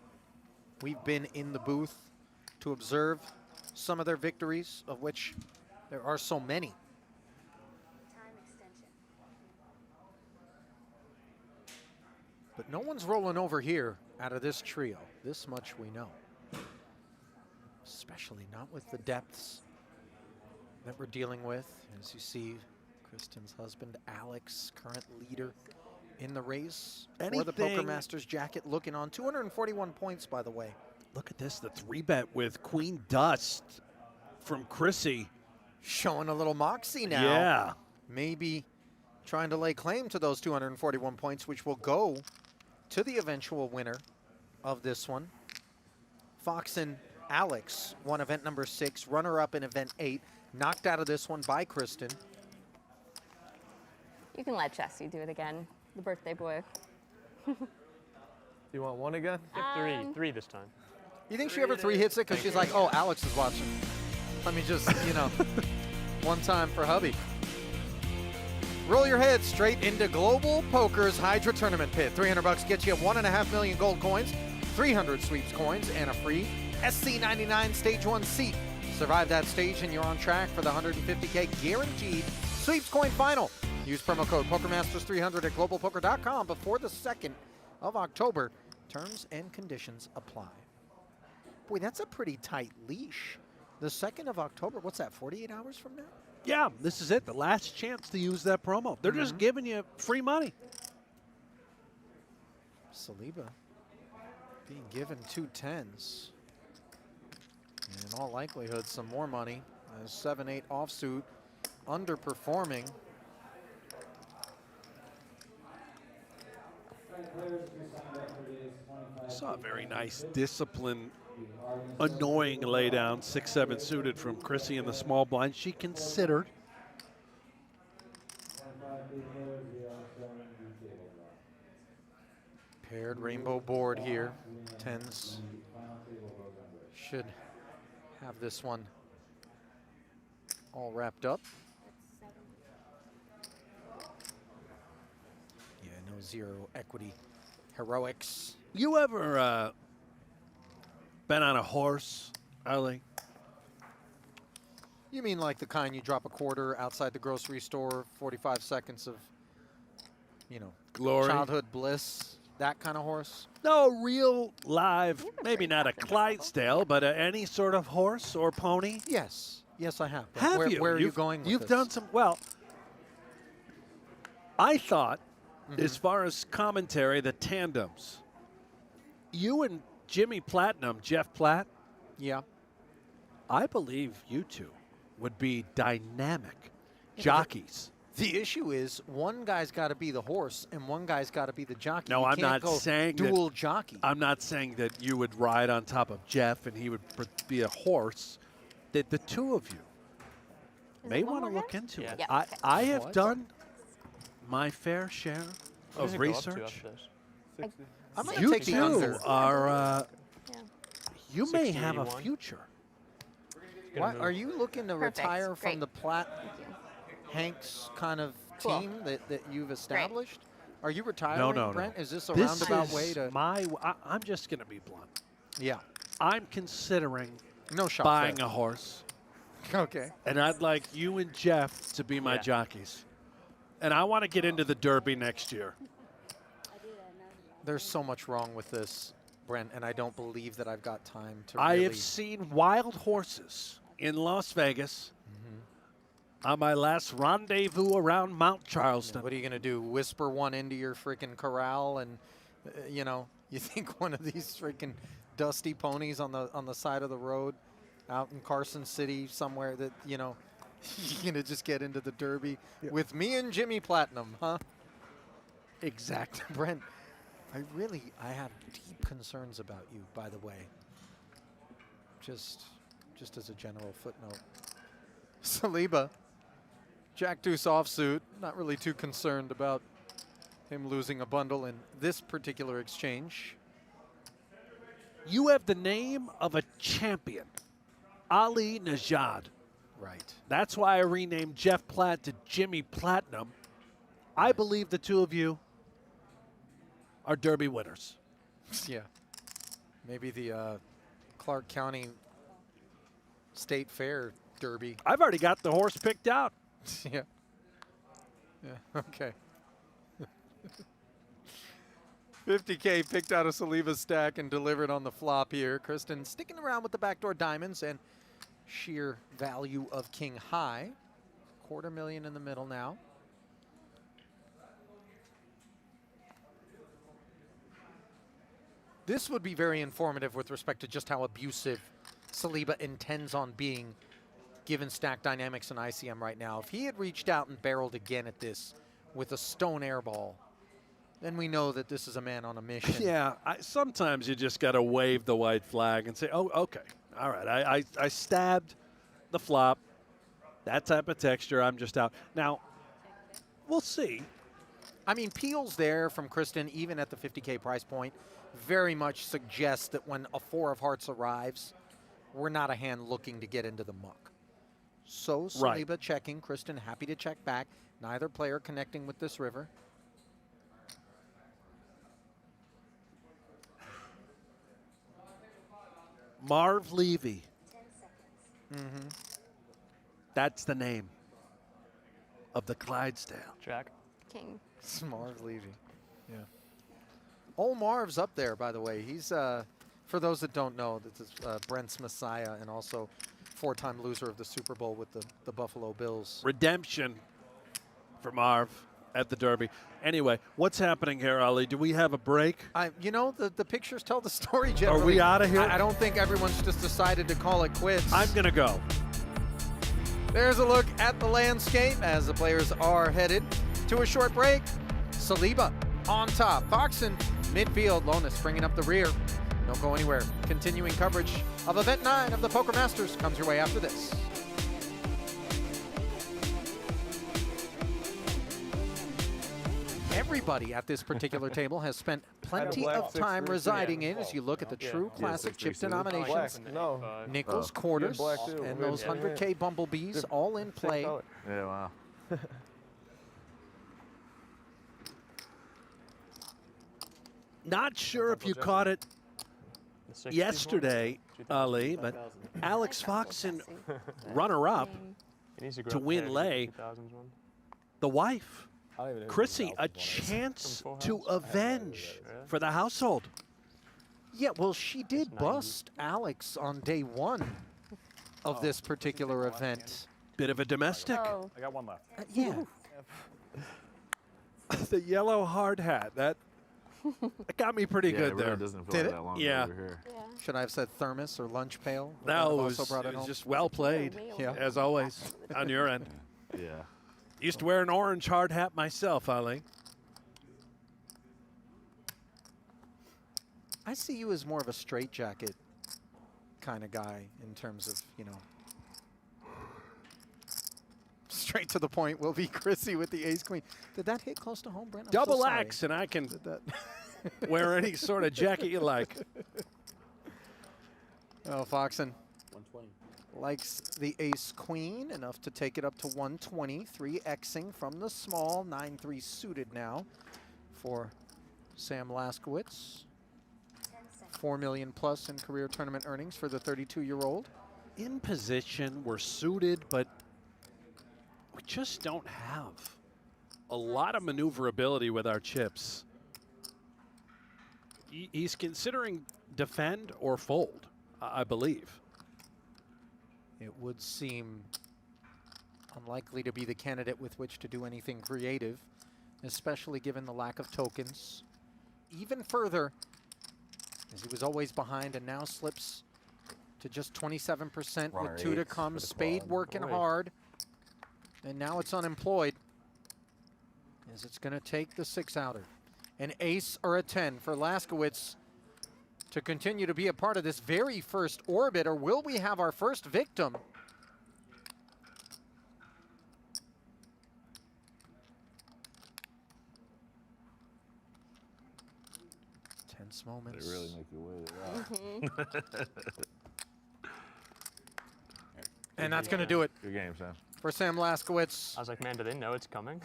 we've been in the booth to observe some of their victories, of which there are so many. Time extension. But no one's rolling over here out of this trio. This much we know. Especially not with the depths that we're dealing with. As you see, Kristen's husband, Alex, current leader in the race for the Poker Anything- Masters jacket, looking on 241 points, by the way. Look at this, the 3-bet with Queen Dust from Chrissy. Showing a little moxie now. Yeah. Maybe trying to lay claim to those 241 points, which will go to the eventual winner of this one. Foxen Alex won event number 6, runner-up in event 8, knocked out of this one by Kristen. You can let Jesse do it again, the birthday boy. You want one again? Get three this time. You think she ever 3-hits it because she's like, oh, Alex is watching. Let me just, one time for hubby. Roll your head straight into Global Poker's Hydra Tournament Pit. $300 gets you 1.5 million gold coins, 300 sweeps coins, and a free SC99 Stage 1 seat. Survive that stage and you're on track for the 150K guaranteed sweeps coin final. Use promo code PokerMasters300 at globalpoker.com before the 2nd of October. Terms and conditions apply. Boy, that's a pretty tight leash. The 2nd of October, what's that, 48 hours from now? Yeah, this is it. The last chance to use that promo. They're just giving you free money. Saliba being given 2 10s. And in all likelihood, some more money. 7-8 offsuit, underperforming. Saw a very nice, disciplined, annoying laydown, 6-7 suited from Chrissy in the small blind. She considered. Paired rainbow board here. 10s should have this one all wrapped up. Yeah, no zero equity heroics. You ever been on a horse, Ali? You mean like the kind you drop a quarter outside the grocery store, 45 seconds of, you know, Glory. childhood bliss, that kind of horse? No, real live, maybe not a Clydesdale, but any sort of horse or pony? Yes. Yes, I have. But Have where, you? Where are you going with You've this? done some, well, I thought, as far as commentary, the tandems, you and Jimmy Platinum, Jeff Platt, yeah, I believe you two would be dynamic jockeys. The issue is one guy's got to be the horse and one guy's got to be the jockey. No, You I'm can't not go saying dual that, jockey. I'm not saying that you would ride on top of Jeff and he would be a horse. That the two of you may want to look into it. Yeah. I have What? done my fair share What does of it go up to research. after this? I'm going to You take the two under. are, Yeah. you may have a 60-81. future. What, are you looking to Perfect. retire from Great. the Platt Thank you. Hanks kind of Cool. team that you've established? Are you retiring, No. Brent? Is this a This roundabout is way to? I'm just going to be blunt. Yeah. I'm considering No shot buying there. a horse. Okay. And I'd like you and Jeff to be my Yeah. jockeys. And I want to get into the Derby next year. There's so much wrong with this, Brent, and I don't believe that I've got time to I really. have seen wild horses in Las Vegas on my last rendezvous around Mount Charleston. What are you going to do? Whisper one into your freaking corral and, you know, you think one of these freaking dusty ponies on the side of the road out in Carson City somewhere that, you know, you're going to just get into the Derby with me and Jimmy Platinum, huh? Exactly. Brent, I have deep concerns about you, by the way. Just as a general footnote. Saliba, Jack Deuce offsuit, not really too concerned about him losing a bundle in this particular exchange. You have the name of a champion, Ali Najad. Right. That's why I renamed Jeff Platt to Jimmy Platinum. I believe the two of you are Derby winners. Yeah. Maybe the Clark County State Fair Derby. I've already got the horse picked out. Yeah. Yeah, okay. 50K picked out of Saliva's stack and delivered on the flop here. Kristen sticking around with the backdoor diamonds and sheer value of king high. $250,000 in the middle now. This would be very informative with respect to just how abusive Saliba intends on being given stack dynamics in ICM right now. If he had reached out and barreled again at this with a stone air ball, then we know that this is a man on a mission. Yeah, sometimes you just got to wave the white flag and say, oh, okay, all right, I stabbed the flop, that type of texture, I'm just out. Now, we'll see. I mean, peels there from Kristen, even at the 50K price point, very much suggests that when a 4 of hearts arrives, we're not a hand looking to get into the muck. So Saliba checking, Kristen happy to check back. Neither player connecting with this river. Marv Levy. That's the name of the Clydesdale. Jack. King. It's Marv Levy. Yeah. Old Marv's up there, by the way. He's, for those that don't know, this is Brent's Messiah and also four-time loser of the Super Bowl with the Buffalo Bills. Redemption for Marv at the Derby. Anyway, what's happening here, Ali? Do we have a break? You know, the pictures tell the story, Jeff. Are we out of here? I don't think everyone's just decided to call it quits. I'm going to go. There's a look at the landscape as the players are headed to a short break. Saliba on top. Foxen midfield. Lonis bringing up the rear. Don't go anywhere. Continuing coverage of Event 9 of the Poker Masters comes your way after this. Everybody at this particular table has spent plenty of time residing in as you look at the true classic chip denominations. No. Nickels, quarters, and those 100K bumblebees all in play. Yeah, wow. Not sure if you caught it yesterday, Ali, but Alex Foxen, runner-up to win lay, the wife, Chrissy, a chance to avenge for the household. Yeah, well, she did bust Alex on day one of this particular event. Bit of a domestic. I got one left. Yeah. The yellow hard hat, that got me pretty good it there. really doesn't feel Did like it? that long Yeah. over here. Should I have said thermos or lunch pail? No, it Also was, brought it was home? just well played, Yeah. as always, on your end. Yeah. Used to wear an orange hard hat myself, Ali. I see you as more of a straitjacket kind of guy in terms of, you know, straight to the point will be Chrissy with the ace-queen. Did that hit close to home, Brent? I'm so Double sorry. X, and I can Did that wear any sort of jacket you like. Oh, Foxen likes the ace-queen, enough to take it up to 120. 3xing from the small, 9-3 suited now for Sam Laskowitz. 4 million plus in career tournament earnings for the 32-year-old. In position, we're suited, but we just don't have a lot of maneuverability with our chips. He's considering defend or fold, I believe. It would seem unlikely to be the candidate with which to do anything creative, especially given the lack of tokens. Even further, as he was always behind and now slips to just 27% with 2 to come. Spade working hard, and now it's unemployed as it's going to take the 6-outer. An ace or a 10 for Laskowitz to continue to be a part of this very first orbit, or will we have our first victim? Tense moments. They really make you wait. Wow. And that's going to do it Good game, Sam. for Sam Laskowitz. I was like, man, do they know it's coming?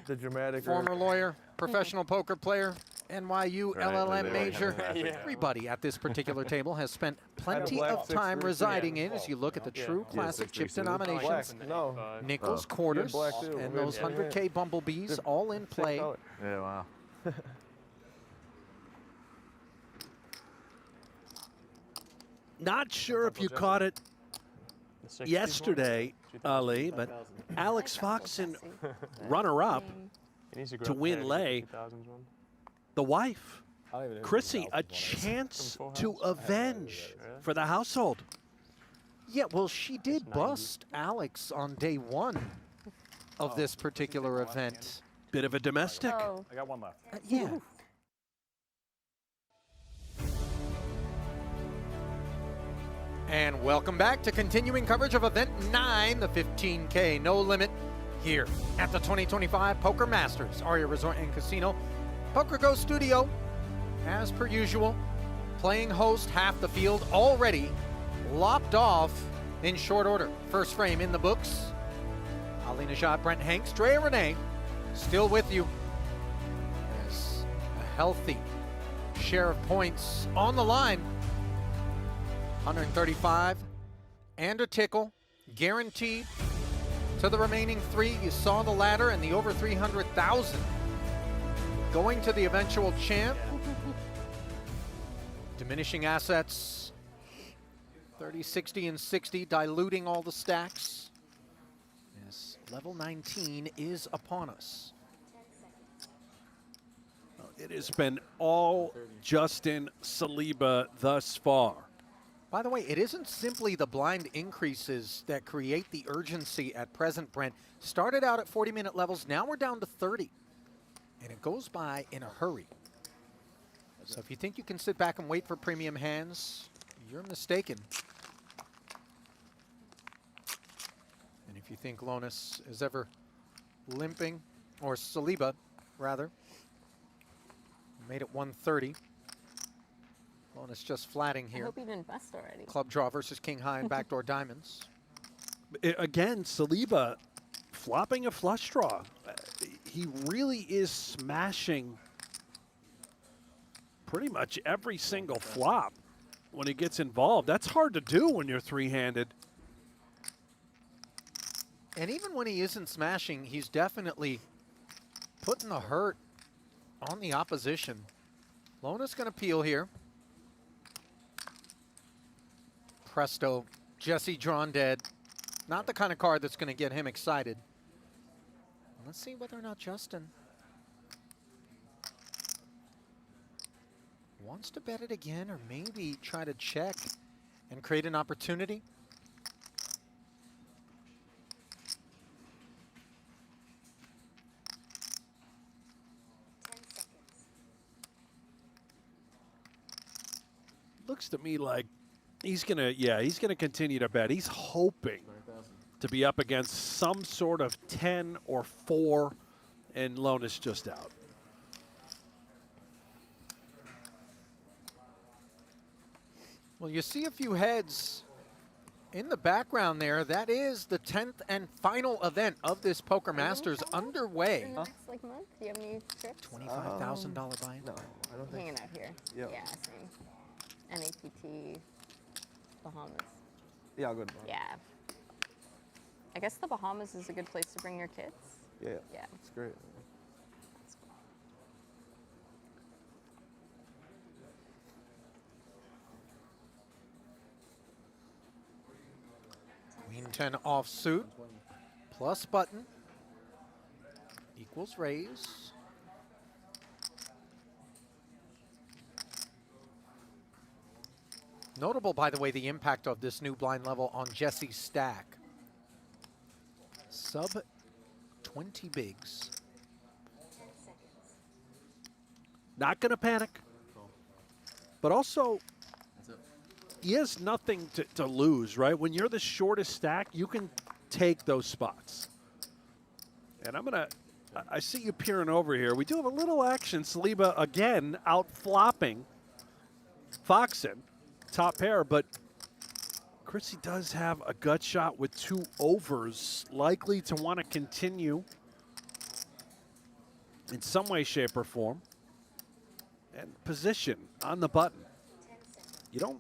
The dramatic. Former lawyer, professional poker player, NYU Right, LLM they major. always have a Everybody at this particular table has spent plenty black of time 6-3. residing in as you look at the true classic 6-3 chip suited. denominations. Black. No. Nickels, Oh. quarters, black too. and Yeah. those 100K bumblebees all in play. Yeah, wow. Not sure if you caught it yesterday, Ali, but Alex Foxen, runner-up to win lay, the wife, Chrissy, a chance to avenge for the household. Yeah, well, she did bust Alex on day one of this particular event. Bit of a domestic. I got one left. Yeah. And welcome back to continuing coverage of Event 9, the 15K No Limit, here at the 2025 Poker Masters, Aria Resort and Casino. PokerGO Studio, as per usual, playing host half the field, already lopped off in short order. First frame in the books. Ali Najat, Brent Hanks, Drea Renee, still with you. As a healthy share of points on the line. 135 and a tickle, guaranteed to the remaining 3. You saw the ladder and the over 300,000 going to the eventual champ. Diminishing assets. 30, 60, and 60, diluting all the stacks. Yes, level 19 is upon us. It has been all Justin Saliba thus far. By the way, it isn't simply the blind increases that create the urgency at present, Brent. Started out at 40-minute levels, now we're down to 30. And it goes by in a hurry. So if you think you can sit back and wait for premium hands, you're mistaken. And if you think Lonis is ever limping, or Saliba, rather, made it 130. Lonis just flatting I here. hope he didn't bust already. Club draw versus king high and backdoor diamonds. Again, Saliba flopping a flush draw. He really is smashing pretty much every single flop when he gets involved. That's hard to do when you're three-handed. And even when he isn't smashing, he's definitely putting the hurt on the opposition. Lonis going to peel here. Presto, Jesse drawn dead. Not the kind of card that's going to get him excited. Let's see whether or not Justin wants to bet it again, or maybe try to check and create an opportunity. Looks to me like he's gonna continue to bet. He's hoping to be up against some sort of 10 or 4, and Lonis just out. Well, you see a few heads in the background there. That is the 10th and final event of this Poker Masters underway. In the next like month, do you have any trips? $25,000 buy-in. No, I don't think. Hanging out here. Yep. Yeah, same. NAPT, Bahamas. Yeah, I'll go to Bahamas. Yeah. I guess the Bahamas is a good place to bring your kids. Yeah. Yeah. It's great. Queen 10 offsuit, plus button, equals raise. Notable, by the way, the impact of this new blind level on Jesse's stack. Sub 20 bigs. Not going to panic, but also he has nothing to lose, right? When you're the shortest stack, you can take those spots. And I see you peering over here. We do have a little action. Saliba again out flopping Foxen, top pair, but Chrissy does have a gut shot with 2 overs, likely to want to continue in some way, shape, or form. And position on the button. You don't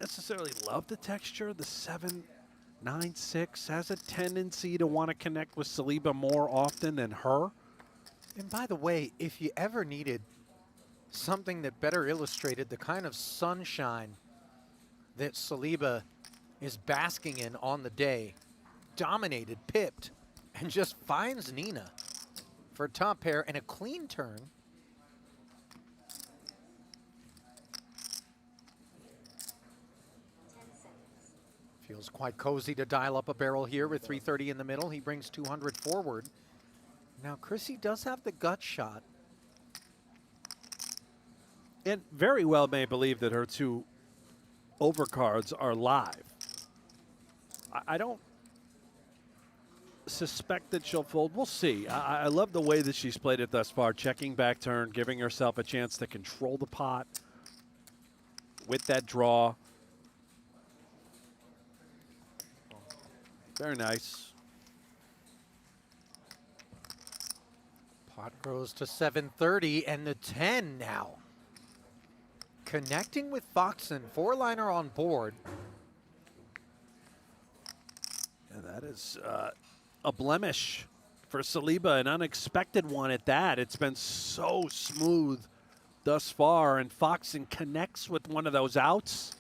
necessarily love the texture. The 7-9-6 has a tendency to want to connect with Saliba more often than her. And by the way, if you ever needed something that better illustrated the kind of sunshine that Saliba is basking in on the day, dominated, pipped, and just finds Nina for top pair and a clean turn. Feels quite cozy to dial up a barrel here with 330 in the middle. He brings 200 forward. Now, Chrissy does have the gut shot. And very well may believe that her 2 overcards are live. I don't suspect that she'll fold. We'll see. I love the way that she's played it thus far, checking back turn, giving herself a chance to control the pot with that draw. Very nice. Pot grows to 730 and the 10 now. Connecting with Foxen, 4-liner on board. And that is a blemish for Saliba, an unexpected one at that. It's been so smooth thus far, and Foxen connects with one of those outs.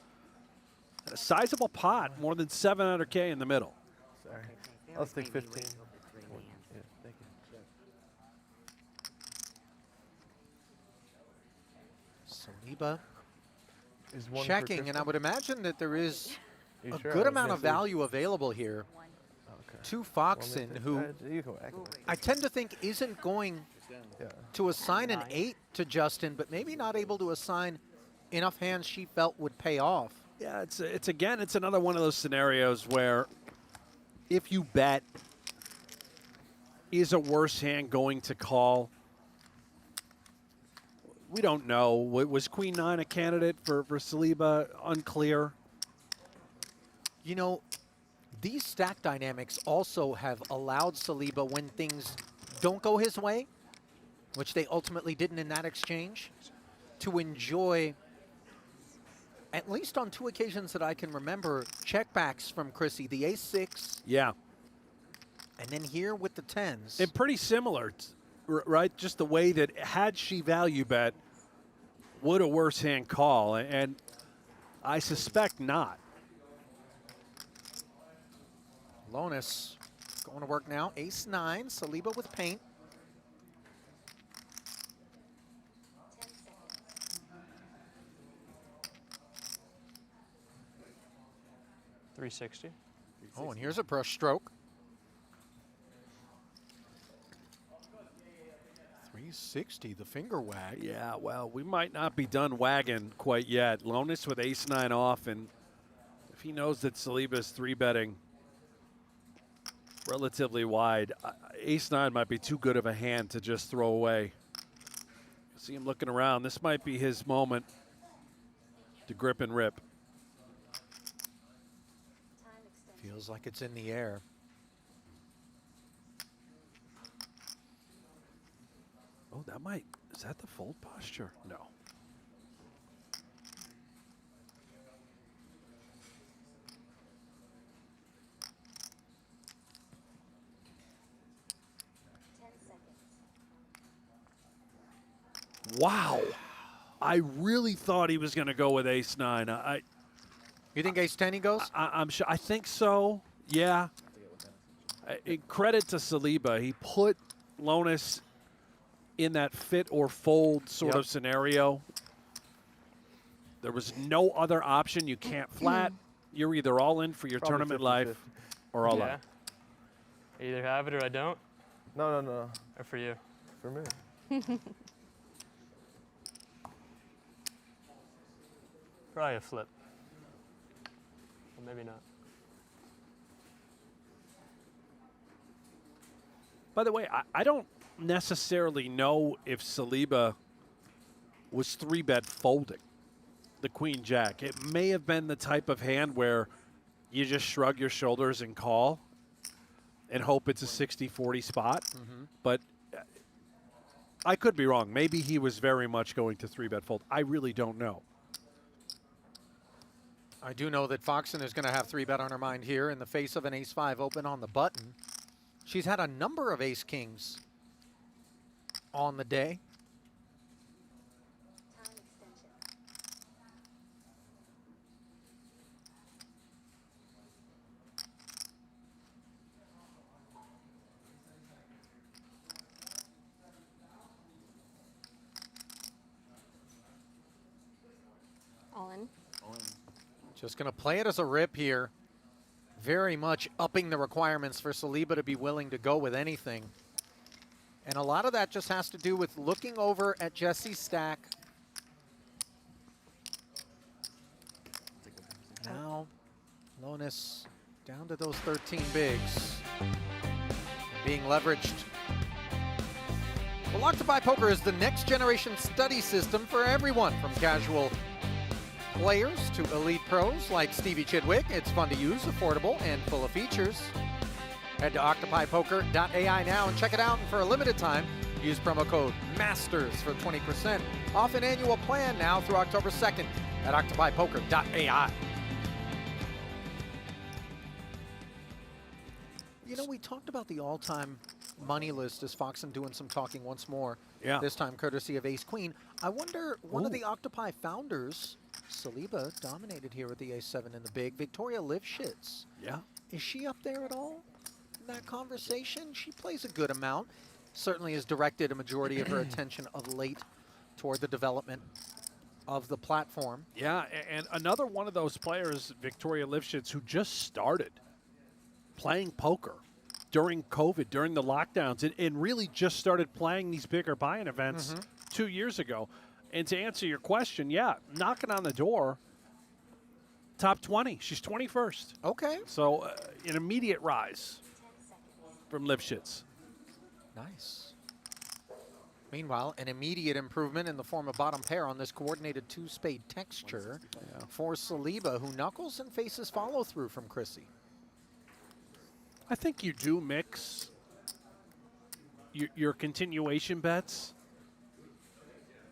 A sizable pot, more than 700K in the middle. Sorry. I'll stick 15. Yeah, thank you. Saliba Is one for checking, and I Kristen? would imagine that there is You a sure? good I was amount gonna of say- value available here Okay. to Foxen, who You can act like I tend to think isn't going yeah. to assign an 8 to Justin, but maybe not able to assign enough hands she felt would pay off. Yeah, it's again, it's another one of those scenarios where if you bet, is a worse hand going to call? We don't know. Was Queen 9 a candidate for Saliba? Unclear. You know, these stack dynamics also have allowed Saliba, when things don't go his way, which they ultimately didn't in that exchange, to enjoy, at least on 2 occasions that I can remember, checkbacks from Chrissy, the ace-6, Yeah. and then here with the 10s. And pretty similar, right? Just the way that had she value bet, would a worse hand call? And I suspect not. Lonis going to work now. Ace-9, Saliba with paint. 10 seconds. 360. Oh, and here's a brush stroke. 360, the finger wag. Yeah, well, we might not be done wagging quite yet. Lonis with ace-9 off, and if he knows that Saliba is 3-betting relatively wide, ace-9 might be too good of a hand to just throw away. See him looking around. This might be his moment to grip and rip. Time extension. Feels like it's in the air. Oh, that might, is that the fold posture? No. Wow. I really thought he was going to go with ace-9. You think ace-10 he goes? I'm sure. I think so. Yeah. Credit to Saliba. He put Lonis in that fit or fold sort of scenario. There was no other option. You can't flat. You're either all in for your Probably tournament 50-50. life or all Yeah. out. I either have it or I don't. No, no, no. Or for you. For me. Probably a flip. Or maybe not. By the way, I don't necessarily know if Saliba was 3-bet folding the queen jack. It may have been the type of hand where you just shrug your shoulders and call and hope it's a 60-40 spot. But I could be wrong. Maybe he was very much going to 3-bet fold. I really don't know. I do know that Foxen is going to have 3-bet on her mind here in the face of an ace-5 open on the button. She's had a number of ace-kings on the day. Time extension. All in. Just going to play it as a rip here. Very much upping the requirements for Saliba to be willing to go with anything. And a lot of that just has to do with looking over at Jesse's stack. Now, Lonis down to those 13 bigs. Being leveraged. Well, Octopi Poker is the next generation study system for everyone, from casual players to elite pros like Stevie Chidwick. It's fun to use, affordable, and full of features. Head to octopipoker.ai now and check it out. And for a limited time, use promo code MASTERS for 20% off an annual plan now through October 2nd at octopipoker.ai. You know, we talked about the all-time money list as Foxen doing some talking once more. Yeah. This time courtesy of Ace Queen. I wonder, one of the Octopi founders Saliba dominated here with the ace-7 in the big. Victoria Lifshitz. Yeah. Is she up there at all in that conversation? She plays a good amount. Certainly has directed a majority of her attention of late toward the development of the platform. Yeah, and another one of those players, Victoria Lifshitz, who just started playing poker during COVID, during the lockdowns, and really just started playing these bigger buy-in events 2 years ago. And to answer your question, yeah, knocking on the door, top 20. She's 21st. Okay. So an immediate rise from Lifshitz. Nice. Meanwhile, an immediate improvement in the form of bottom pair on this coordinated two-spade texture for Saliba, who knuckles and faces follow-through from Chrissy. I think you do mix your continuation bets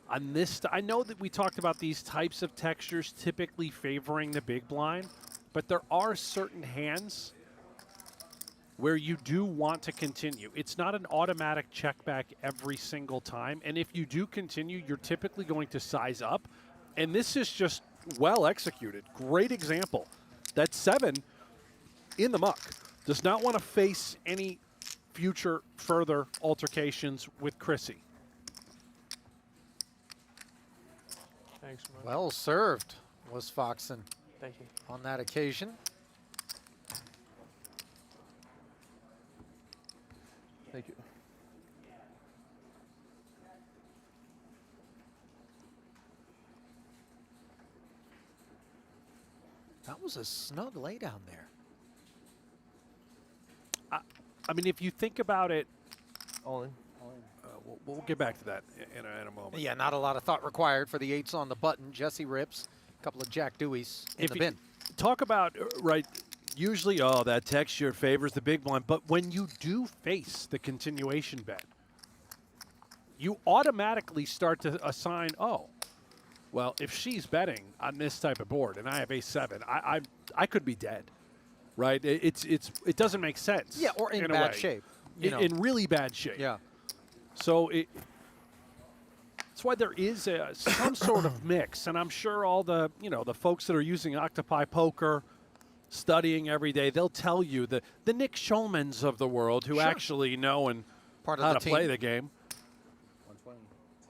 on this. I know that we talked about these types of textures typically favoring the big blind, but there are certain hands where you do want to continue. It's not an automatic check back every single time, and if you do continue, you're typically going to size up, and this is just well executed. Great example. That 7 in the muck does not want to face any future further altercations with Chrissy. Thanks, man. Well served was Foxen Thank you. on that occasion. Thank you. That was a snug laydown there. I mean, if you think about it, All in. we'll get back to that in a moment. Yeah, not a lot of thought required for the 8s on the button. Jesse rips a couple of Jack Deweys in the bin. Talk about, right, usually, that texture favors the big blind, but when you do face the continuation bet, you automatically start to assign, well, if she's betting on this type of board and I have ace-7, I could be dead, right? It doesn't make sense. Yeah, or in bad shape. In really bad shape. Yeah. So that's why there is some sort of mix, and I'm sure all the the folks that are using Octopi Poker, studying every day, they'll tell you the Nick Schulmans of the world who actually know and how to play the game.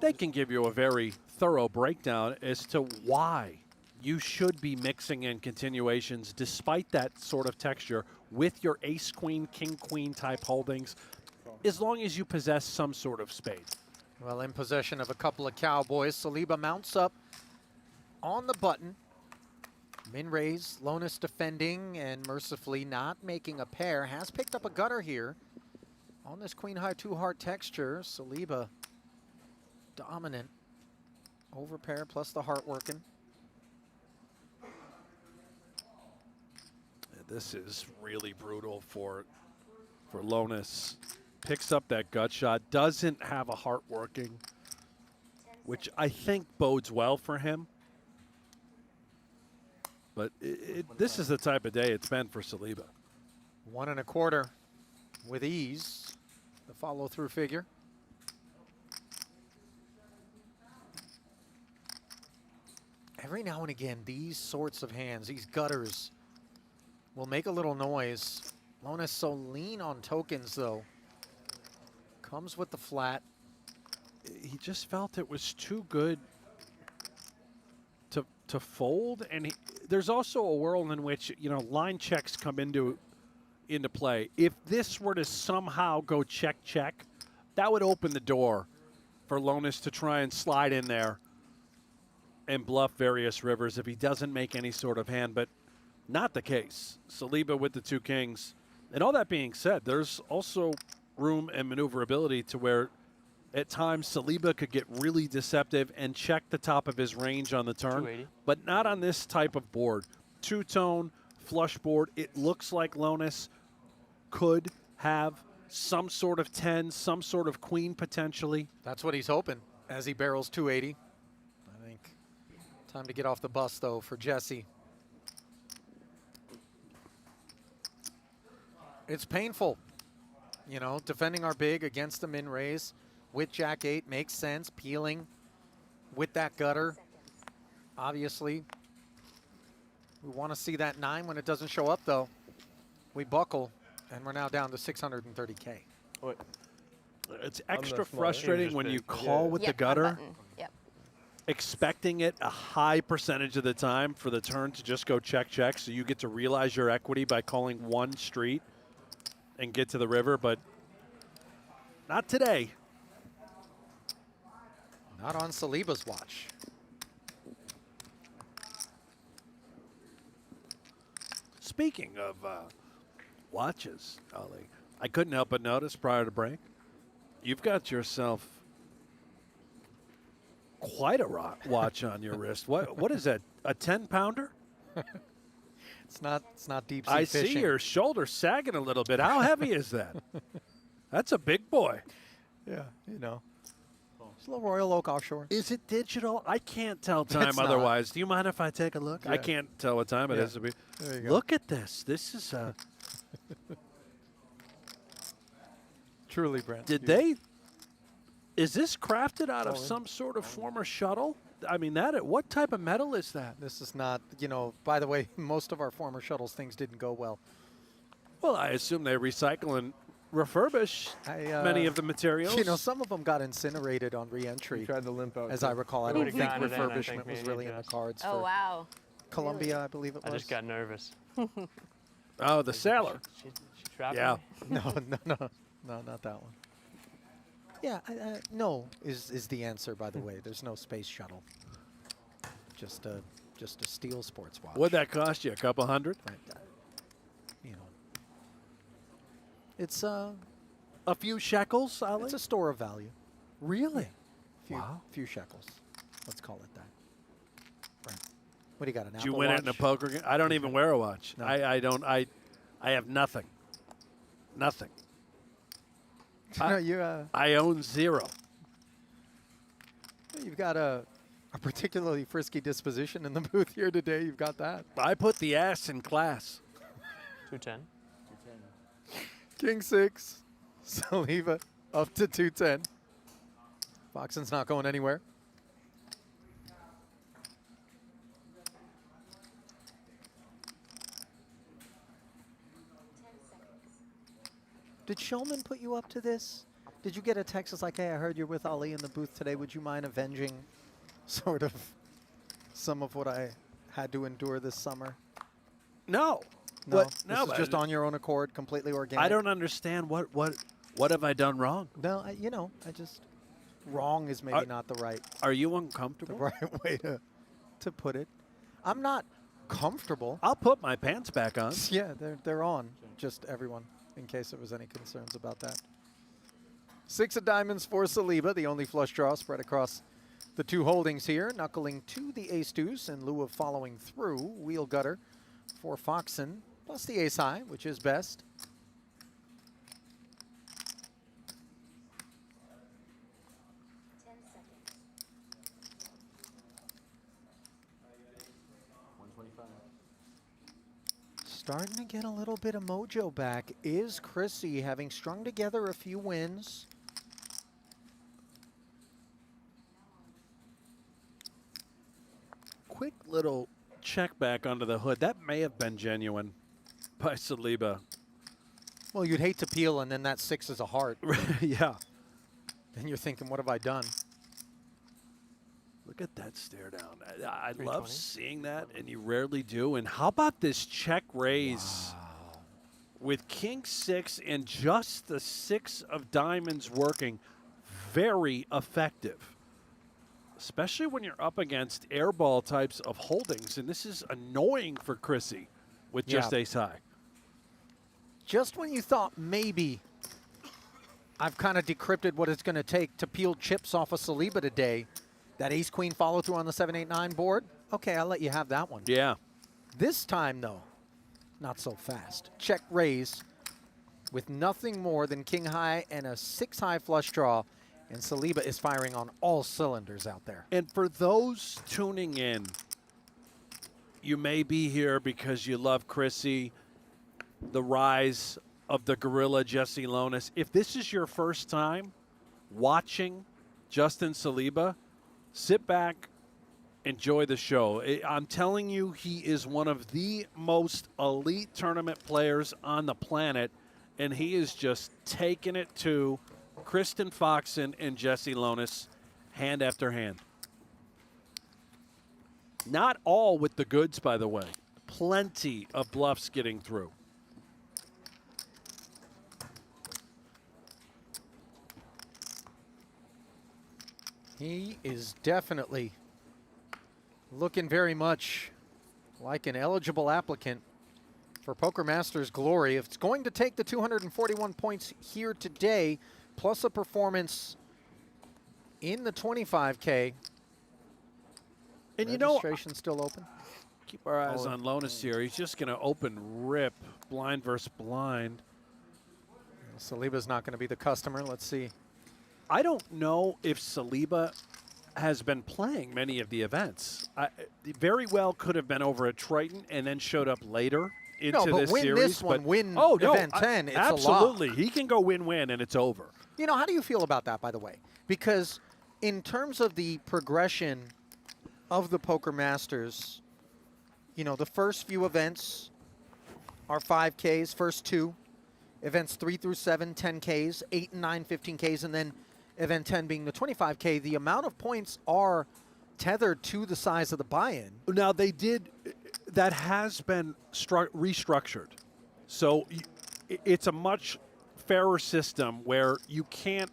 They can give you a very thorough breakdown as to why you should be mixing in continuations despite that sort of texture with your ace-queen, king-queen type holdings, as long as you possess some sort of spade. Well, in possession of a couple of cowboys, Saliba mounts up on the button. Min raise, Lonis defending and mercifully not making a pair. Has picked up a gutter here on this queen high 2-heart texture. Saliba dominant. Over pair plus the heart working. This is really brutal for Lonis. Picks up that gut shot, doesn't have a heart working, which I think bodes well for him. But this is the type of day it's been for Saliba. 1 1/4 with ease. The follow-through figure. Every now and again, these sorts of hands, these gutters, will make a little noise. Lonis so lean on tokens, though. Comes with the flat. He just felt it was too good to fold, and there's also a world in which line checks come into play. If this were to somehow go check, that would open the door for Lonis to try and slide in there and bluff various rivers if he doesn't make any sort of hand, but not the case. Saliba with the 2 kings. And all that being said, there's also room and maneuverability to where at times Saliba could get really deceptive and check the top of his range on the turn, but not on this type of board. 2-tone, flush board. It looks like Lonis could have some sort of 10, some sort of queen potentially. That's what he's hoping as he barrels 280. I think time to get off the bus, though, for Jesse. It's painful, defending our big against the min raise with Jack 8 makes sense. Peeling with that gutter, obviously, We want to see that 9 when it doesn't show up, though. We buckle, and we're now down to 630K. Wait. It's extra frustrating when you call with the gutter, expecting it a high percentage of the time for the turn to just go check, so you get to realize your equity by calling one street and get to the river, but not today. Not on Saliba's watch. Speaking of watches, Ali, I couldn't help but notice prior to break, you've got yourself quite a watch on your wrist. What is that? A 10-pounder? It's not deep sea I fishing. see your shoulder sagging a little bit. How heavy is that? That's a big boy. Yeah, you know. It's a little Royal Oak offshore. Is it digital? I can't tell time It's not. otherwise. Do you mind if I take a look? Yeah. I can't tell what time it is. There you go. Look at this. This is Truly, Brent. Is this crafted out of some sort of former shuttle? I mean, what type of metal is that? This is not, you know, by the way, most of our former shuttles, things didn't go well. Well, I assume they recycle and refurbish many of the materials. You know, some of them got incinerated on re-entry. Tried to limp out. As I recall, I don't think Got it in, I think, refurbishment me was and really you, in the Jess. cards Oh, for wow. Columbia, I believe it was. I just got nervous. Oh, the sailor. She trapped Yeah. me. No, not that one. Yeah, no is the answer, by the way. There's no space shuttle. Just a steel sports watch. What'd that cost you? A couple hundred? You know, it's a few shekels, Ali? It's a store of value. Really? Few shekels. Let's call it that. Right. What do you got? An Did you Apple win watch? it in a poker game? I don't even wear a watch. No. I don't. I have nothing. Nothing. I own zero. You've got a particularly frisky disposition in the booth here today. You've got that. I put the ass in class. 210. King 6. Saliba up to 210. Foxen's not going anywhere. Did Shulman put you up to this? Did you get a text that's like, hey, I heard you're with Ali in the booth today. Would you mind avenging sort of some of what I had to endure this summer? No. No, No, this is just on your own accord, completely organic. I don't understand what have I done wrong? No, you know, I just wrong is maybe not the right. Are you uncomfortable? The right way to put it. I'm not comfortable. I'll put my pants back on. Yeah, they're on. Just everyone, in case there was any concerns about that. 6 of diamonds for Saliba, the only flush draw spread across the two holdings here. Knuckling to the ace-deuce in lieu of following through. Wheel gutter for Foxen, plus the ace-high, which is best. Starting to get a little bit of mojo back is Chrissy, having strung together a few wins. Quick little check back under the hood. That may have been genuine by Saliba. Well, you'd hate to peel and then that 6 is a heart. Yeah. Then you're thinking, what have I done? Look at that stare down. I love seeing that, and you rarely do. And how about this check raise with King 6 and just the 6 of diamonds working? Very effective, especially when you're up against airball types of holdings. And this is annoying for Chrissy with just ace high. Just when you thought maybe I've kind of decrypted what it's going to take to peel chips off of Saliba today, that ace-queen follow-through on the 7-8-9 board, okay, I'll let you have that one. Yeah. This time, though, not so fast. Check raise with nothing more than king high and a 6-high flush draw, and Saliba is firing on all cylinders out there. And for those tuning in, you may be here because you love Chrissy, the rise of the gorilla Jesse Lonis. If this is your first time watching Justin Saliba, sit back, enjoy the show. I'm telling you, he is one of the most elite tournament players on the planet, and he is just taking it to Kristen Foxen and Jesse Lonis hand after hand. Not all with the goods, by the way. Plenty of bluffs getting through. He is definitely looking very much like an eligible applicant for Poker Masters glory. If it's going to take the 241 points here today, plus a performance in the 25K. And you know, registration's still open. Keep our eyes on Lonis here. He's just going to open rip, blind versus blind. Saliba's not going to be the customer. Let's see. I don't know if Saliba has been playing many of the events. Very well could have been over at Triton and then showed up later into this win series. This one, win no, event 10, it's absolutely. a lock. He can go win-win and it's over. You know, how do you feel about that, by the way? Because in terms of the progression of the Poker Masters, you know, the first few events are 5Ks, first two. Events 3 through 7, 10Ks, 8 and 9, 15Ks, and then event 10 being the 25K. The amount of points are tethered to the size of the buy-in. Now, that has been restructured. So it's a much fairer system where you can't,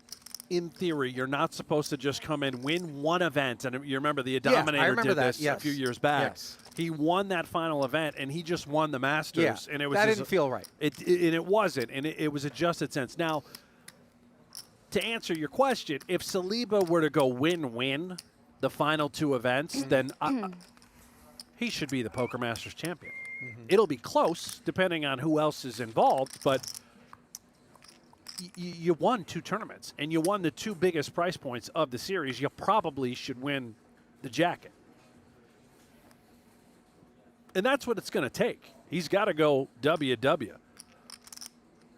in theory, you're not supposed to just come in, win one event. And you remember the Dominator did this a few years back. Yes. He won that final event, and he just won the Masters. Yeah, and it was that didn't feel right. And it wasn't, and it was adjusted since. Now, to answer your question, if Saliba were to go win-win the final two events, then he should be the Poker Masters champion. It'll be close, depending on who else is involved, but you won two tournaments, and you won the two biggest price points of the series. You probably should win the jacket. And that's what it's going to take. He's got to go WW.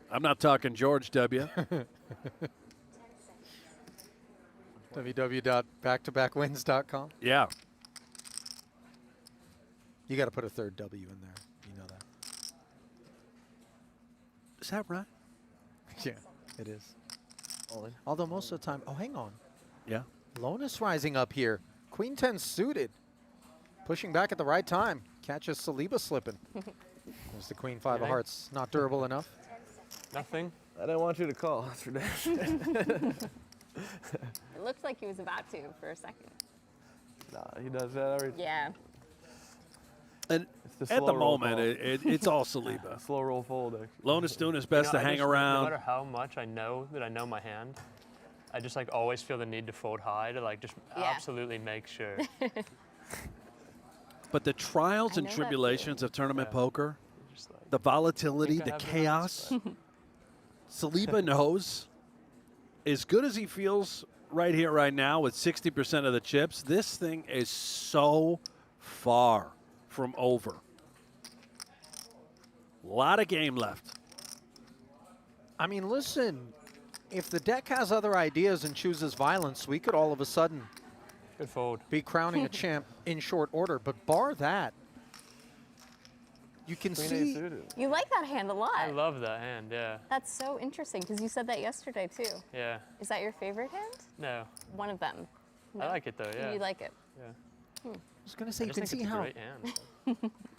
I'm not talking George W. www.backtobackwins.com. Yeah. You got to put a third W in there. You know that. Is that right? Yeah, it is. Although most of the time, oh, hang on. Yeah. Lonis rising up here. Queen 10 suited. Pushing back at the right time. Catches Saliba slipping. There's the Queen 5 of hearts. Not durable enough. Nothing. I didn't want you to call. That's for damn sure. It looks like he was about to for a second. Nah, he does that every time. Yeah. And at the moment, it's all Saliba. Slow roll folding. Lonis doing his best to hang around. No matter how much I know that I know my hand, I just like always feel the need to fold high to like just absolutely make sure. But the trials and tribulations of tournament poker, the volatility, the chaos, Saliba knows, as good as he feels right here, right now, with 60% of the chips, this thing is so far from over. A lot of game left. I mean, listen, if the deck has other ideas and chooses violence, we could all of a sudden Good fold. be crowning a champ in short order. But bar that, you can see. You like that hand a lot. I love that hand, yeah. That's so interesting because you said that yesterday too. Yeah. Is that your favorite hand? No. One of them. I like it though, yeah. You like it? Yeah. I was going to say, I you just can think see it's a how great hand.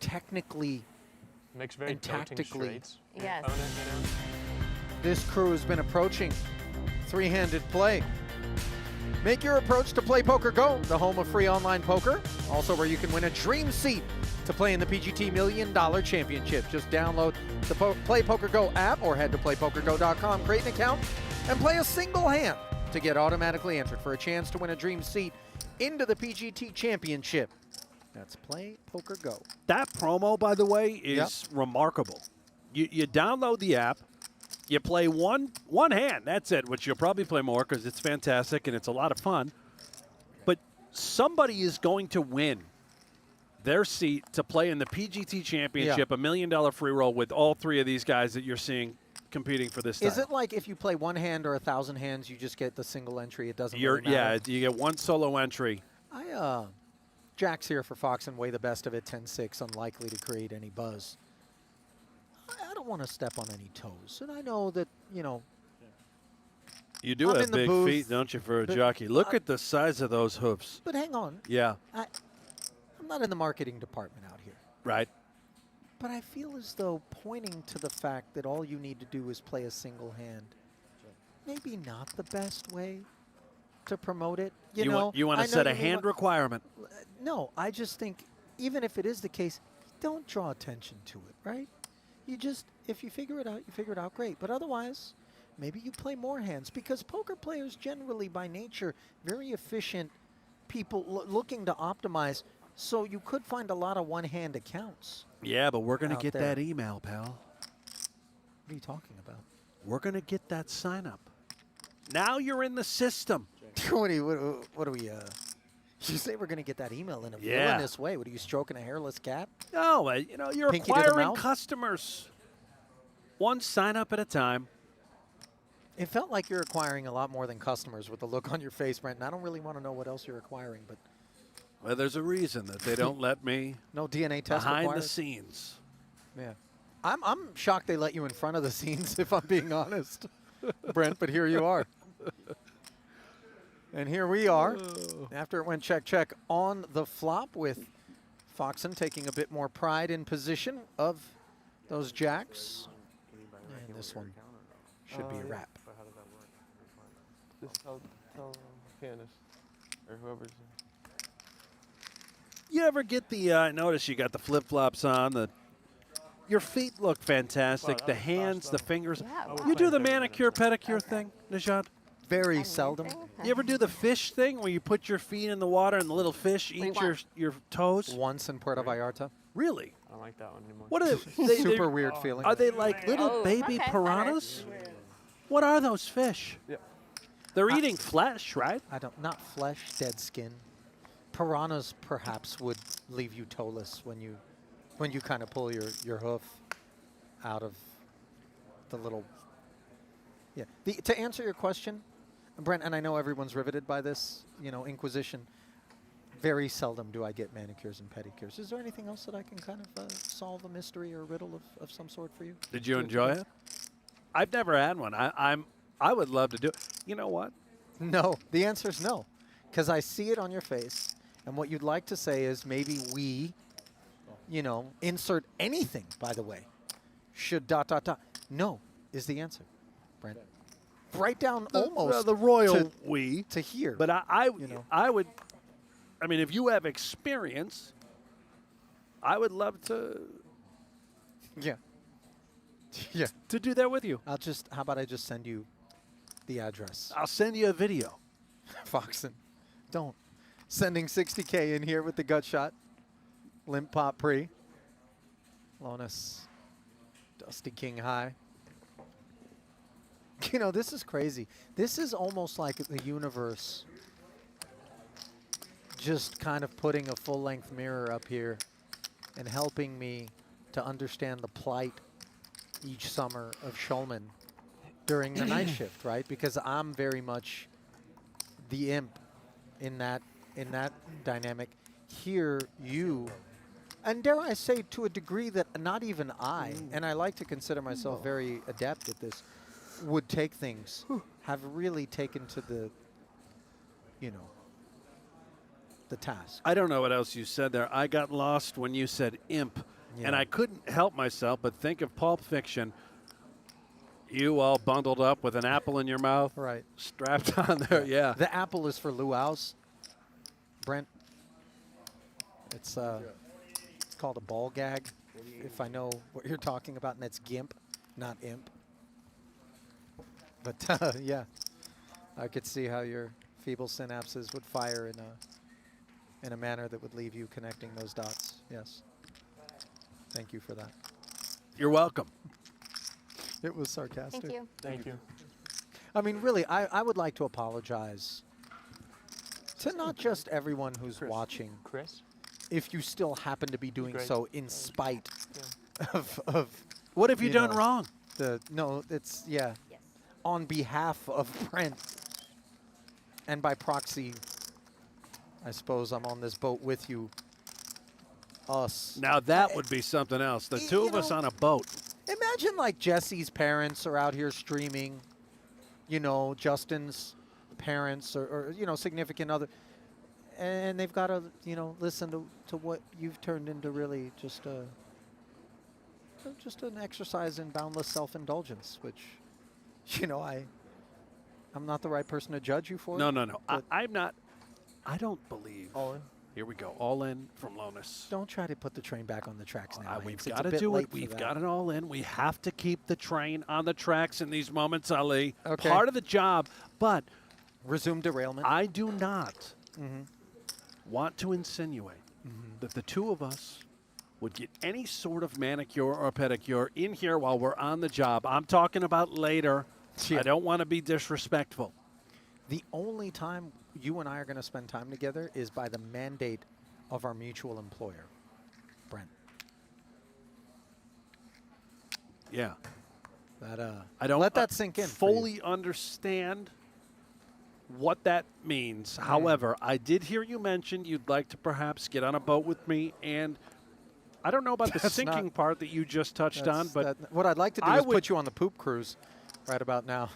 technically Makes very and tilting tactically straights. Yes. Opponent, you know? this crew has been approaching three-handed play. Make your approach to Play Poker Go, the home of free online poker. Also where you can win a dream seat to play in the PGT $1 Million Championship. Just download the Play Poker Go app or head to playpokergo.com, create an account, and play a single hand to get automatically entered for a chance to win a dream seat into the PGT Championship. That's Play Poker Go. That promo, by the way, is remarkable. You download the app, you play one hand, that's it, which you'll probably play more because it's fantastic and it's a lot of fun. But somebody is going to win their seat to play in the PGT Championship, $1 million free roll with all three of these guys that you're seeing competing for this title. Is it like if you play one hand or 1,000 hands, you just get the single entry? It doesn't really matter? Yeah, you get one solo entry. Jacks here for Foxen, way the best of it, 10-6, unlikely to create any buzz. I don't want to step on any toes, and I know that, you know. You do I'm have in the big booth, feet, don't you, for a but jockey? Look at the size of those hoofs. But hang on. Yeah. I'm not in the marketing department out here. Right. But I feel as though pointing to the fact that all you need to do is play a single hand, maybe not the best way to promote it. You know, you want I to know set a you may hand wa- requirement. No, I just think even if it is the case, don't draw attention to it, right? You just, if you figure it out, you figure it out, great. But otherwise, maybe you play more hands, because poker players generally by nature, very efficient people looking to optimize. So you could find a lot of one-hand accounts. Yeah, but we're going to out get there. that email, pal. What are you talking about? We're going to get that sign up. Now you're in the system. what do we, you say we're going to get that email in a villainous way. What are you, stroking a hairless cat? No, you know, you're Pinky to the acquiring mouth? customers. One sign up at a time. It felt like you're acquiring a lot more than customers with the look on your face, Brent. And I don't really want to know what else you're acquiring, but. Well, there's a reason that they don't let me No DNA test behind required? the scenes. Yeah. I'm shocked they let you in front of the scenes, if I'm being honest, Brent, but here you are. And here we are, after it went check, check on the flop, with Foxen taking a bit more pride in position of those jacks. And this one should be a wrap. But how does that work? Just tell Candace or whoever's. You ever get the, I notice you got the flip-flops on, your feet look fantastic, the hands, the fingers. Yeah, You do the manicure, pedicure thing, Najat? Very seldom. You ever do the fish thing where you put your feet in the water and the little fish do you eat want? your toes? Once in Puerto Vallarta. Really? I don't like that one anymore. What are they? Super weird feeling. Are they like little Oh, baby okay, piranhas? What are those fish? Yeah. They're eating flesh, right? I don't, not flesh, dead skin. Piranhas perhaps would leave you toeless when you kind of pull your hoof out of the little. Yeah. To answer your question, Brent, and I know everyone's riveted by this, you know, Inquisition. Very seldom do I get manicures and pedicures. Is there anything else that I can kind of solve a mystery or a riddle of some sort for you? Did you enjoy it? I've never had one. I would love to do it. You know what? No. The answer is no, because I see it on your face, and what you'd like to say is maybe we, you know, insert anything. By the way, should ... No is the answer, Brent. Right down almost the royal to, we to here. But you know. I would. I mean, if you have experience, I would love to. Yeah. Yeah. To do that with you. How about I just send you the address? I'll send you a video. Foxen, don't. Sending 60K in here with the gut shot. Limp pop pre. Lonis. Dusty King high. You know, this is crazy. This is almost like the universe just kind of putting a full-length mirror up here and helping me to understand the plight each summer of showman during the night shift, right? Because I'm very much the imp in that dynamic. Here, you, and dare I say to a degree that not even I, and I like to consider myself very adept at this, would take things, have really taken to the, you know, the task. I don't know what else you said there. I got lost when you said imp, and I couldn't help myself but think of Pulp Fiction. You all bundled up with an apple in your mouth, right? Strapped on there, yeah. The apple is for luau's, Brent. It's called a ball gag, if I know what you're talking about, and it's gimp, not imp. But yeah, I could see how your feeble synapses would fire in a manner that would leave you connecting those dots. Yes. Thank you for that. You're welcome. It was sarcastic. Thank you. Thank you. I mean, really, I would like to apologize to not just everyone who's watching. Chris? If you still happen to be doing Great. so in spite of what have you done wrong? No, it's on behalf of Brent and by proxy I suppose I'm on this boat with you. Us. Now that would be something else. The two of us on a boat. Imagine like Jesse's parents are out here streaming, you know, Justin's parents or you know, significant other, and they've got to, you know, listen to what you've turned into really just an exercise in boundless self-indulgence, which, you know, I'm not the right person to judge you for. No. I'm not. I don't believe. All in. Here we go. All in from Lonis. Don't try to put the train back on the tracks now. We've got to do it. We've got it all in. We have to keep the train on the tracks in these moments, Ali. Okay. Part of the job, but resume derailment. I do not want to insinuate that the two of us would get any sort of manicure or pedicure in here while we're on the job. I'm talking about later. I don't want to be disrespectful. The only time you and I are going to spend time together is by the mandate of our mutual employer, Brent. Yeah. That I don't let that sink in. Fully understand what that means. However, I did hear you mention you'd like to perhaps get on a boat with me, and I don't know about the sinking part that you just touched on, but what I'd like to do is put you on the poop cruise right about now.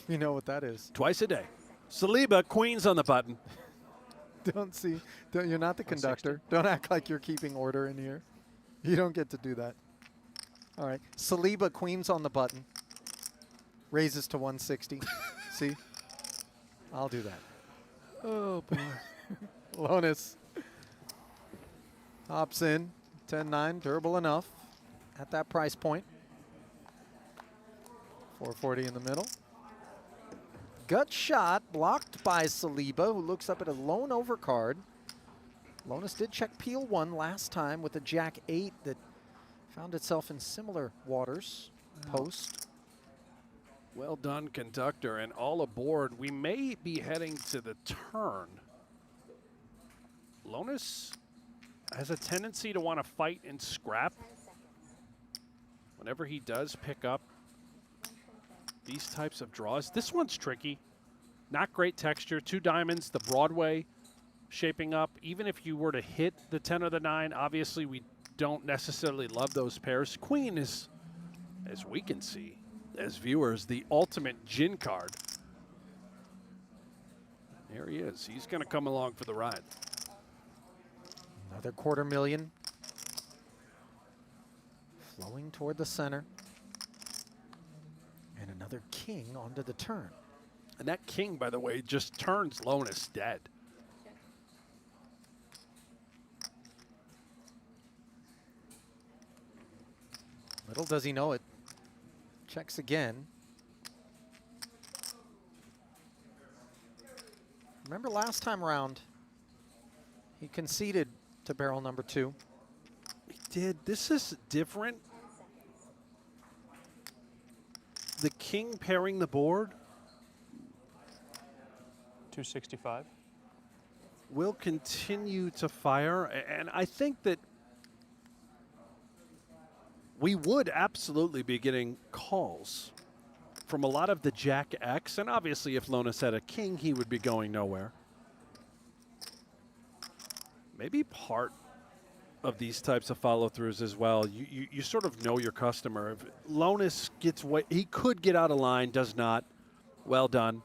You know what that is. Twice a day. Saliba, Queens on the button. You're not the conductor. Don't act like you're keeping order in here. You don't get to do that. All right. Saliba, Queens on the button. Raises to 160. See? I'll do that. Oh, boy. Lonis hops in. 10-9, durable enough at that price point. 440 in the middle. Gut shot blocked by Saliba, who looks up at a lone overcard. Lonis did check peel one last time with a jack 8 that found itself in similar waters post. Well done, conductor, and all aboard. We may be heading to the turn. Lonis has a tendency to want to fight and scrap. Whenever he does pick up these types of draws. This one's tricky. Not great texture. 2 diamonds, the Broadway shaping up. Even if you were to hit the 10 or the 9, obviously we don't necessarily love those pairs. Queen is, as we can see, as viewers, the ultimate gin card. There he is. He's going to come along for the ride. Another $250,000. Flowing toward the center. And another king onto the turn. And that king, by the way, just turns Lonis dead. Little does he know it. Checks again. Remember last time around, he conceded to barrel number 2. He did. This is different. The king pairing the board. 265. Will continue to fire, and I think that we would absolutely be getting calls from a lot of the Jack X, and obviously if Lonis had a king, he would be going nowhere. Maybe part of these types of follow-throughs as well. You sort of know your customer. If Lonis gets what he could get out of line, does not. Well done.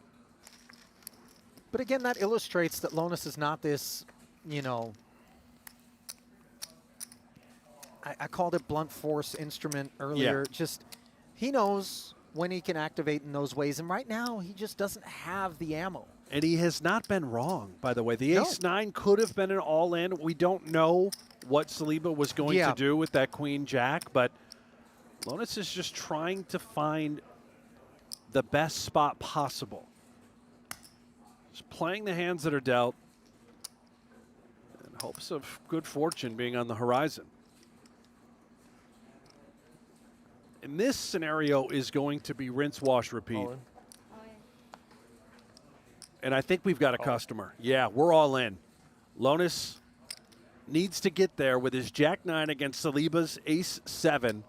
But again, that illustrates that Lonis is not this, you know, I called it blunt force instrument earlier. Yeah. Just, he knows when he can activate in those ways. And right now, he just doesn't have the ammo. And he has not been wrong, by the way. The ace-9 could have been an all-in. We don't know what Saliba was going to do with that queen-jack, but Lonis is just trying to find the best spot possible. Just playing the hands that are dealt in hopes of good fortune being on the horizon. And this scenario is going to be rinse, wash, repeat. And I think we've got a customer. Yeah, we're all in. Lonis needs to get there with his jack-9 against Saliba's ace-7.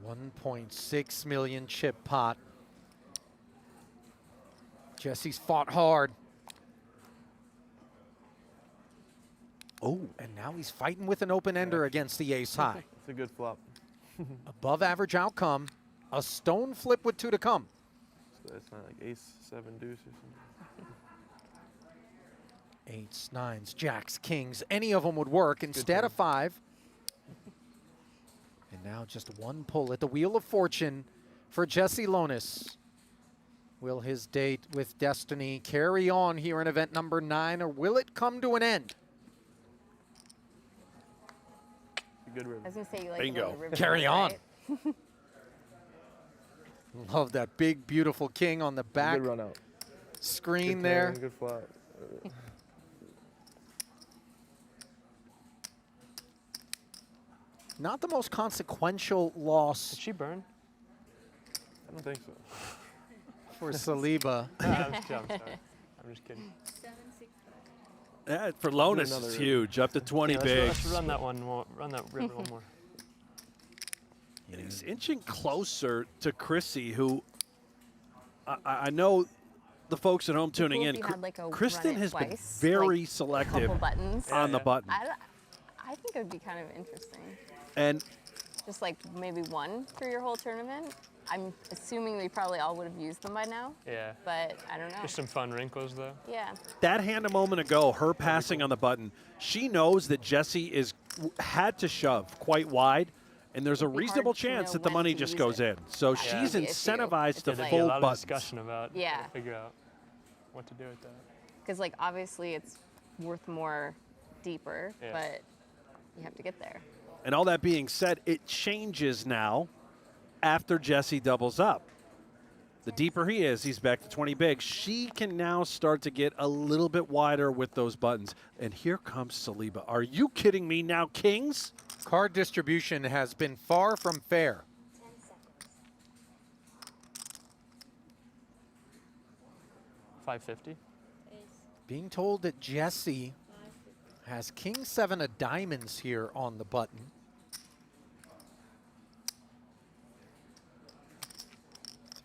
$1.6 million chip pot. Jesse's fought hard. Oh. And now he's fighting with an open-ender against the ace high. It's a good flop. Above average outcome. A stone flip with 2 to come. So it's not like ace, 7, deuce or something. 8s, 9s, jacks, kings. Any of them would work instead of 5. And now just one pull at the Wheel of Fortune for Jesse Lonis. Will his date with destiny carry on here in event number 9, or will it come to an end? Good river. I was gonna say you like Bingo. the river, Carry on. right? Love that big, beautiful king on the back Good run out. screen Good there. turn, good flop. Not the most consequential loss Did she burn? I don't think so. for Saliba. I'm sorry. I'm just kidding. For Lonis, another it's river. huge, up to 20 Yeah, bigs. let's run that one more. Run that river one more. And he's inching closer to Chrissy, who I know the folks at home tuning Cool in. if you had, like, a Kristen run it has been twice, very like, selective couple buttons. on the button. I think it would be kind of interesting. And Just like maybe one for your whole tournament. I'm assuming we probably all would have used them by now, Yeah. but I don't know. Just some fun wrinkles though. Yeah. that hand a moment ago, her passing on the button, she knows that Jesse had to shove quite wide, and there's a It'd be reasonable hard to know chance that the when money to just use goes it. in. So That's she's the issue. incentivized to It's like- Yeah, a fold lot of buttons. discussion about Yeah. how to figure out what to do with that. Because like obviously it's worth more deeper, Yeah. but you have to get there. And all that being said, it changes now after Jesse doubles up. The deeper he is, he's back to 20 bigs. She can now start to get a little bit wider with those buttons. And here comes Saliba. Are you kidding me now, kings? Card distribution has been far from fair. 10 seconds. 550. Ace. Being told that Jesse 550. has king 7 of diamonds here on the button.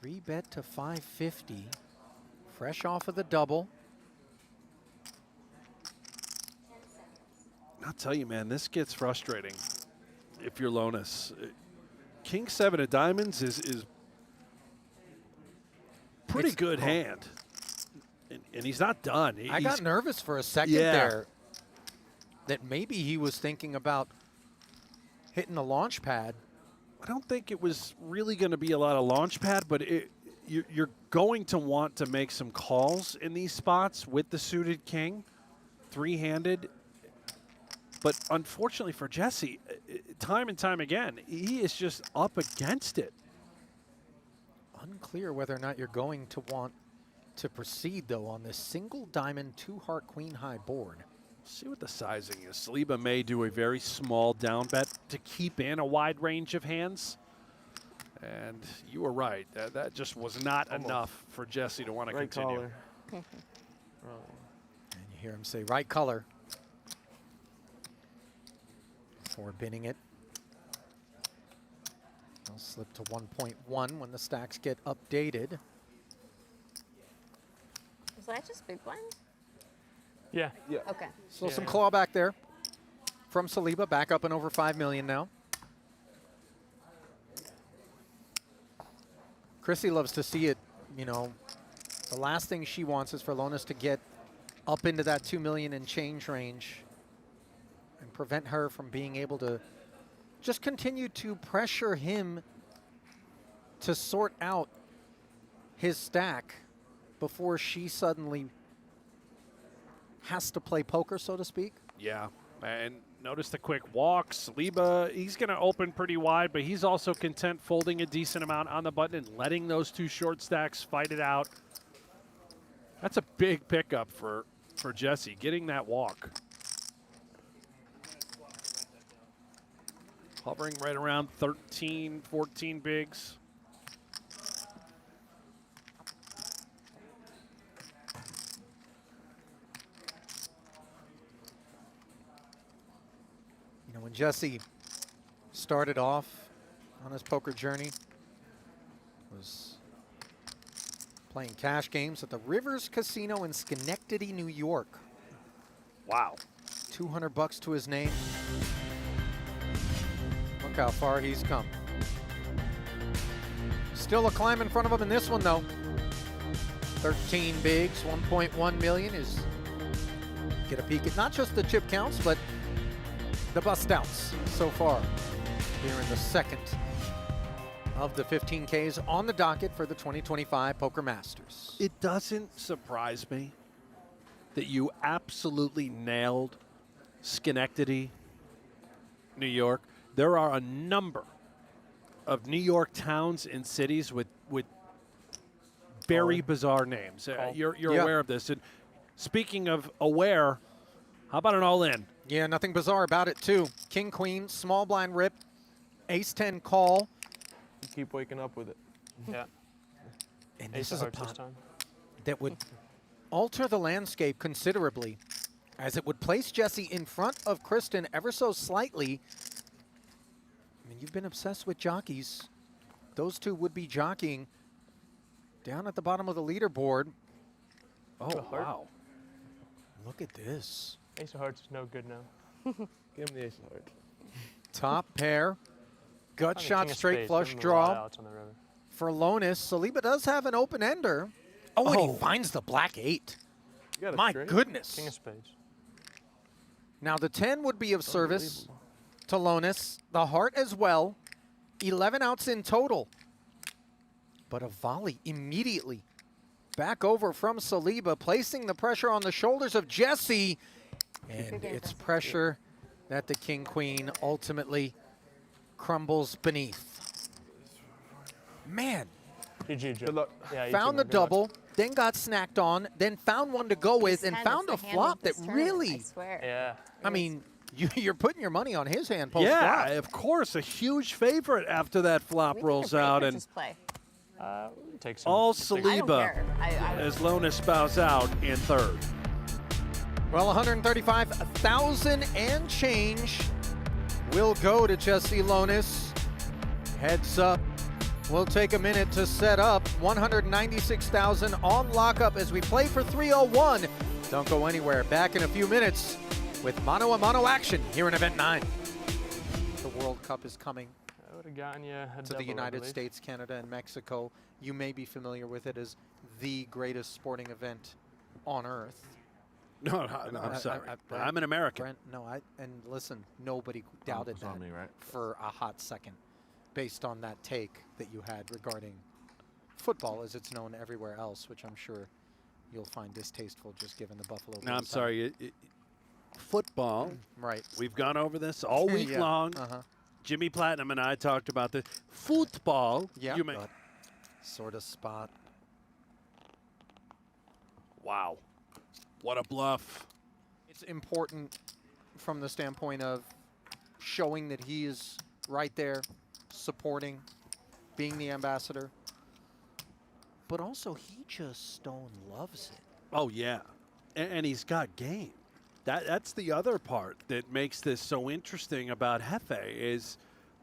Three bet to 550. Fresh off of the double. 10 seconds. I'll tell you, man, this gets frustrating if you're Lonis. King 7 of diamonds is pretty It's- good hand. And he's not done. I got nervous for a second Yeah. there that maybe he was thinking about hitting the launch pad. I don't think it was really going to be a lot of launch pad, but you're going to want to make some calls in these spots with the suited king, three-handed. But unfortunately for Jesse, time and time again, he is just up against it. Unclear whether or not you're going to want to proceed, though, on this single diamond, 2-heart, queen-high board. See what the sizing is. Saliba may do a very small down bet to keep in a wide range of hands. And you were right. That just was not enough for Jesse to want to Right continue. collar. And you hear him say, right color. Before binning it. I'll slip to 1.1 when the stacks get updated. Was that just big blind? Yeah. Yeah. Okay. So some clawback there from Saliba, back up and over 5 million now. Chrissy loves to see it, you know. The last thing she wants is for Lonis to get up into that 2 million and change range and prevent her from being able to just continue to pressure him to sort out his stack before she suddenly has to play poker, so to speak. Yeah, and notice the quick walk. Saliba, he's going to open pretty wide, but he's also content folding a decent amount on the button and letting those two short stacks fight it out. That's a big pickup for Jesse, getting that walk. Hovering right around 13, 14 bigs. You know, when Jesse started off on his poker journey, was Playing cash games at the Rivers Casino in Schenectady, New York. Wow. 200 bucks to his name. Look how far he's come. Still a climb in front of him in this one, though. 13 bigs, 1.1 million is get a peek at not just the chip counts, but the bust outs so far here in the second of the 15Ks on the docket for the 2025 Poker Masters. It doesn't surprise me that you absolutely nailed Schenectady, New York. There are a number of New York towns and cities with very bizarre names. You're aware of this. And speaking of aware, how about an all-in? Yeah, nothing bizarre about it, too. King, queen, small blind rip, ace-10 call. You keep waking up with it. Yeah. And Ace this is of a hearts this pot time. that would alter the landscape considerably, as it would place Jesse in front of Kristen ever so slightly. I mean, you've been obsessed with jockeys. Those two would be jockeying down at the bottom of the leaderboard. Oh, wow. Look at this. Ace of hearts is no good now. Give him the ace of hearts. Top pair. Gut I mean, shot, king of straight spades, flush give him a lot of draw outs on the river. for Lonis. Saliba does have an open ender. Oh, and he finds the black 8. You got a My straight? goodness. King of spades. Now the 10 would be of service to Lonis. The heart as well. 11 outs in total. But a volley immediately back over from Saliba, placing the pressure on the shoulders of Jesse. And it's pressure that the king-queen ultimately crumbles beneath. Man, GG. Good luck. Yeah, you found too, the man. Good luck. double, then got snacked on, then found one to go with, and 10 found is a the hand flop of that this tournament, really, I swear. Yeah. I mean, you're putting your money on his hand post Yeah, flop. of course. A huge favorite after that flop We need rolls to break out. or And just play. Take some. all take some- I don't Saliba care. as Lonis bows out in third. Well, 135,000 and change will go to Jesse Lonis. Heads up. We'll take a minute to set up. 196,000 on lockup as we play for 301. Don't go anywhere. Back in a few minutes with mano-a-mano action here in Event 9. The World Cup is coming I would have gotten you a to double, the I United believe. States, Canada, and Mexico. You may be familiar with it as the greatest sporting event on earth. No, I'm sorry. I'm an American. Brent, no, and listen, nobody doubted it's on that me, right? for a hot second, based on that take that you had regarding football as it's known everywhere else, which I'm sure you'll find distasteful just given the Buffalo Bills. No, I'm sorry. Football. Right. We've gone over this all week Yeah, long. Jimmy Platinum and I talked about the football. Yeah. You may, but sort of spot. wow. What a bluff. It's important from the standpoint of showing that he is right there, supporting, being the ambassador. But also, he just stone loves it. Oh, yeah. And he's got game. That's the other part that makes this so interesting about Jefe is,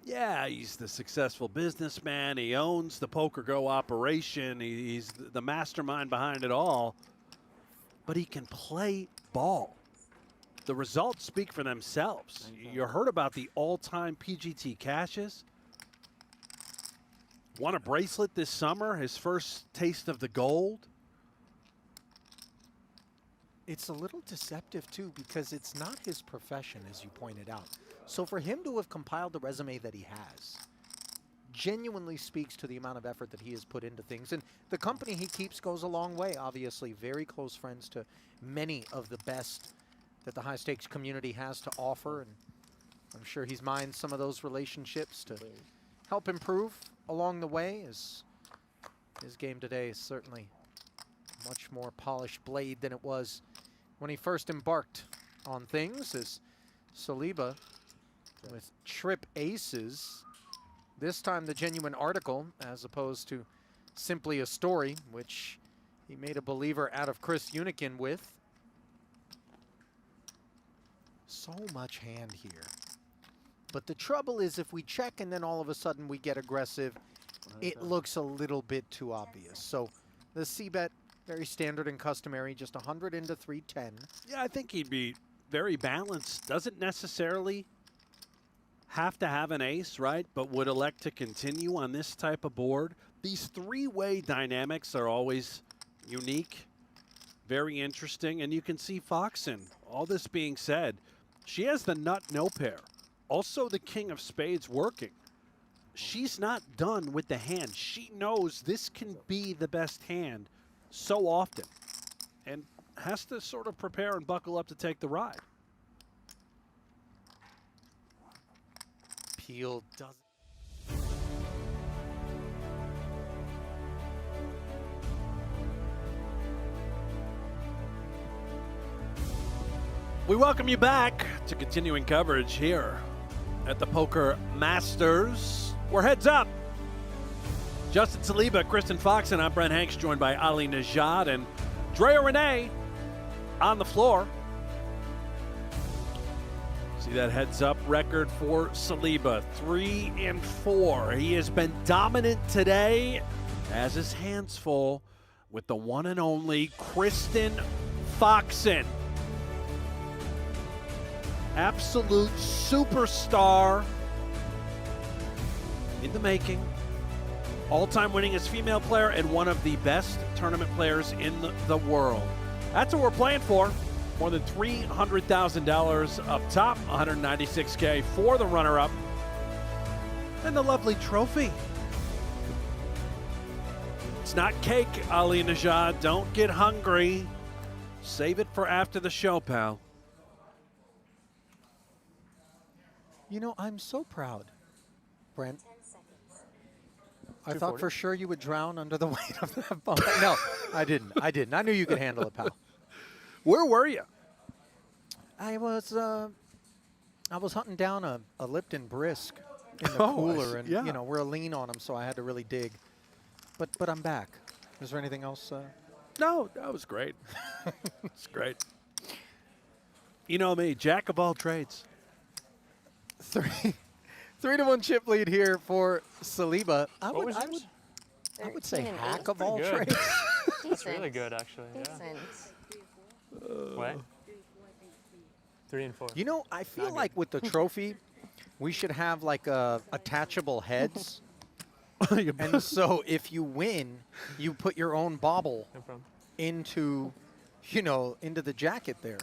yeah, he's the successful businessman. He owns the PokerGO operation. He's the mastermind behind it all. But he can play ball. The results speak for themselves. You heard about the all-time PGT cashes. Won a bracelet this summer, his first taste of the gold. It's a little deceptive, too, because it's not his profession, as you pointed out. So for him to have compiled the resume that he has genuinely speaks to the amount of effort that he has put into things. And the company he keeps goes a long way, obviously. Very close friends to many of the best that the high-stakes community has to offer. And I'm sure he's mined some of those relationships to help improve along the way, as his game today is certainly a much more polished blade than it was when he first embarked on things, as Saliba with trip aces. This time the genuine article as opposed to simply a story, which he made a believer out of Chris Hunichen with. So much hand here. But the trouble is if we check and then all of a sudden we get aggressive, it looks a little bit too obvious. So The C-bet, very standard and customary, just 100 into 310. Yeah, I think he'd be very balanced. Doesn't necessarily have to have an ace, right? But would elect to continue on this type of board. These three-way dynamics are always unique, very interesting. And you can see Foxen, all this being said, she has the nut no pair. Also the king of spades working. She's not done with the hand. She knows this can be the best hand so often and has to sort of prepare and buckle up to take the ride. Peel doesn't. We welcome you back to continuing coverage here at the Poker Masters. We're heads up. Justin Saliba, Kristen Foxen, I'm Brent Hanks, joined by Ali Najad and Drea Renee on the floor. See that heads up record for Saliba, 3-4. He has been dominant today, has his hands full with the one and only Kristen Foxen. Absolute superstar in the making. All-time winningest female player and one of the best tournament players in the world. That's what we're playing for. More than $300,000 up top, $196K for the runner-up. And the lovely trophy. It's not cake, Ali Najad. Don't get hungry. Save it for after the show, pal. You know, I'm so proud, Brent. 10 seconds. I thought for sure you would drown under the weight of that ball. No, I didn't. I knew you could handle it, pal. Where were you? I was hunting down a Lipton Brisk in the cooler, and you know, we're a lean on them, so I had to really dig. But I'm back. Is there anything else? No, that was great. It's great. You know me, jack of all trades. 3-1 chip lead here for Saliba. I would say hack of all good. trades. That's really good, actually. Decent. Yeah. What? 3 and 4. You know, I feel Not like with the trophy, we should have like attachable heads. And so if you win, you put your own bobble No problem. into, you know, into the jacket there.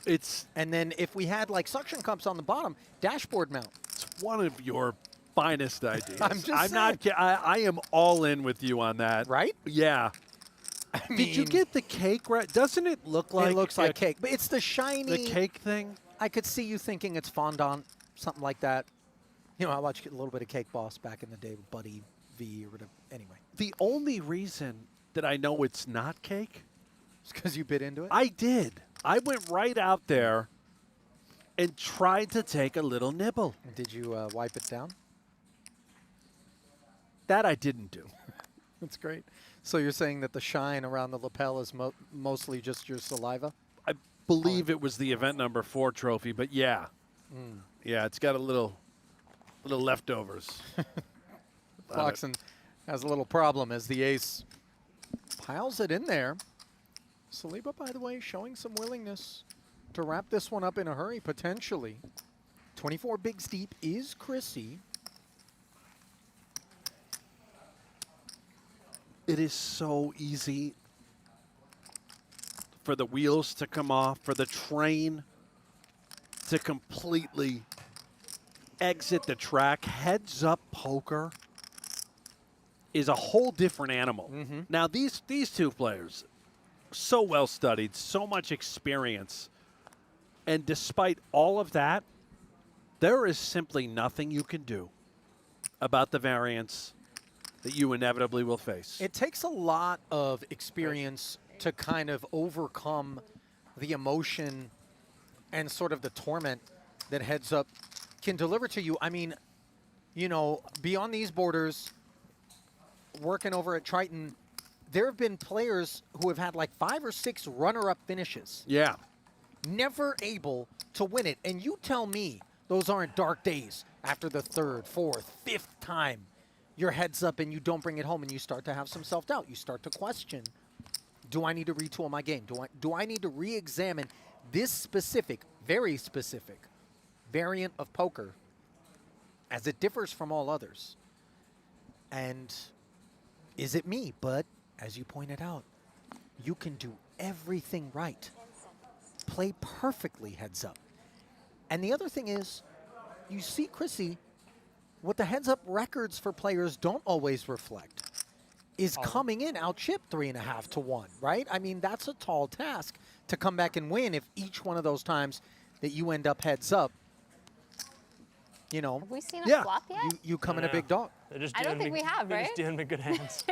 And then if we had like suction cups on the bottom, dashboard mount. It's one of your finest ideas. I'm just saying. I am all in with you on that. Right? Yeah. Did you get the cake right? Doesn't it look like it looks like cake, but it's the shiny the cake thing? I could see you thinking it's fondant, something like that. You know, I watched a little bit of Cake Boss back in the day with Buddy V or whatever. Anyway. The only reason that I know it's not cake is because you bit into it? I did. I went right out there and tried to take a little nibble. Did you wipe it down? That I didn't do. That's great. So you're saying that the shine around the lapel is mostly just your saliva? I believe it was the event number 4 trophy, but yeah. Yeah, it's got a little leftovers. Foxen has a little problem as the ace piles it in there. Saliba, by the way, showing some willingness to wrap this one up in a hurry, potentially. 24 bigs deep is Chrissy. It is so easy for the wheels to come off, for the train to completely exit the track. Heads up poker is a whole different animal. Now these two players, so well studied, so much experience, and despite all of that, there is simply nothing you can do about the variance that you inevitably will face. It takes a lot of experience to kind of overcome the emotion and sort of the torment that heads up can deliver to you. I mean, you know, beyond these borders, working over at Triton, there have been players who have had like 5 or 6 runner-up finishes. Yeah. Never able to win it. And you tell me those aren't dark days after the 3rd, 4th, 5th time your head's up and you don't bring it home and you start to have some self-doubt. You start to question Do I need to retool my game? Do I need to re-examine this specific, very specific variant of poker as it differs from all others? And is it me? But as you pointed out, you can do everything right. Play perfectly heads up. And the other thing is, you see Chrissy, what the heads up records for players don't always reflect is coming in out chip 3.5 to 1, right? I mean, that's a tall task to come back and win if each one of those times that you end up heads up, you know. Have we seen a flop yet? You come in a big dog. I don't think we have, right? They're just dealing me good hands.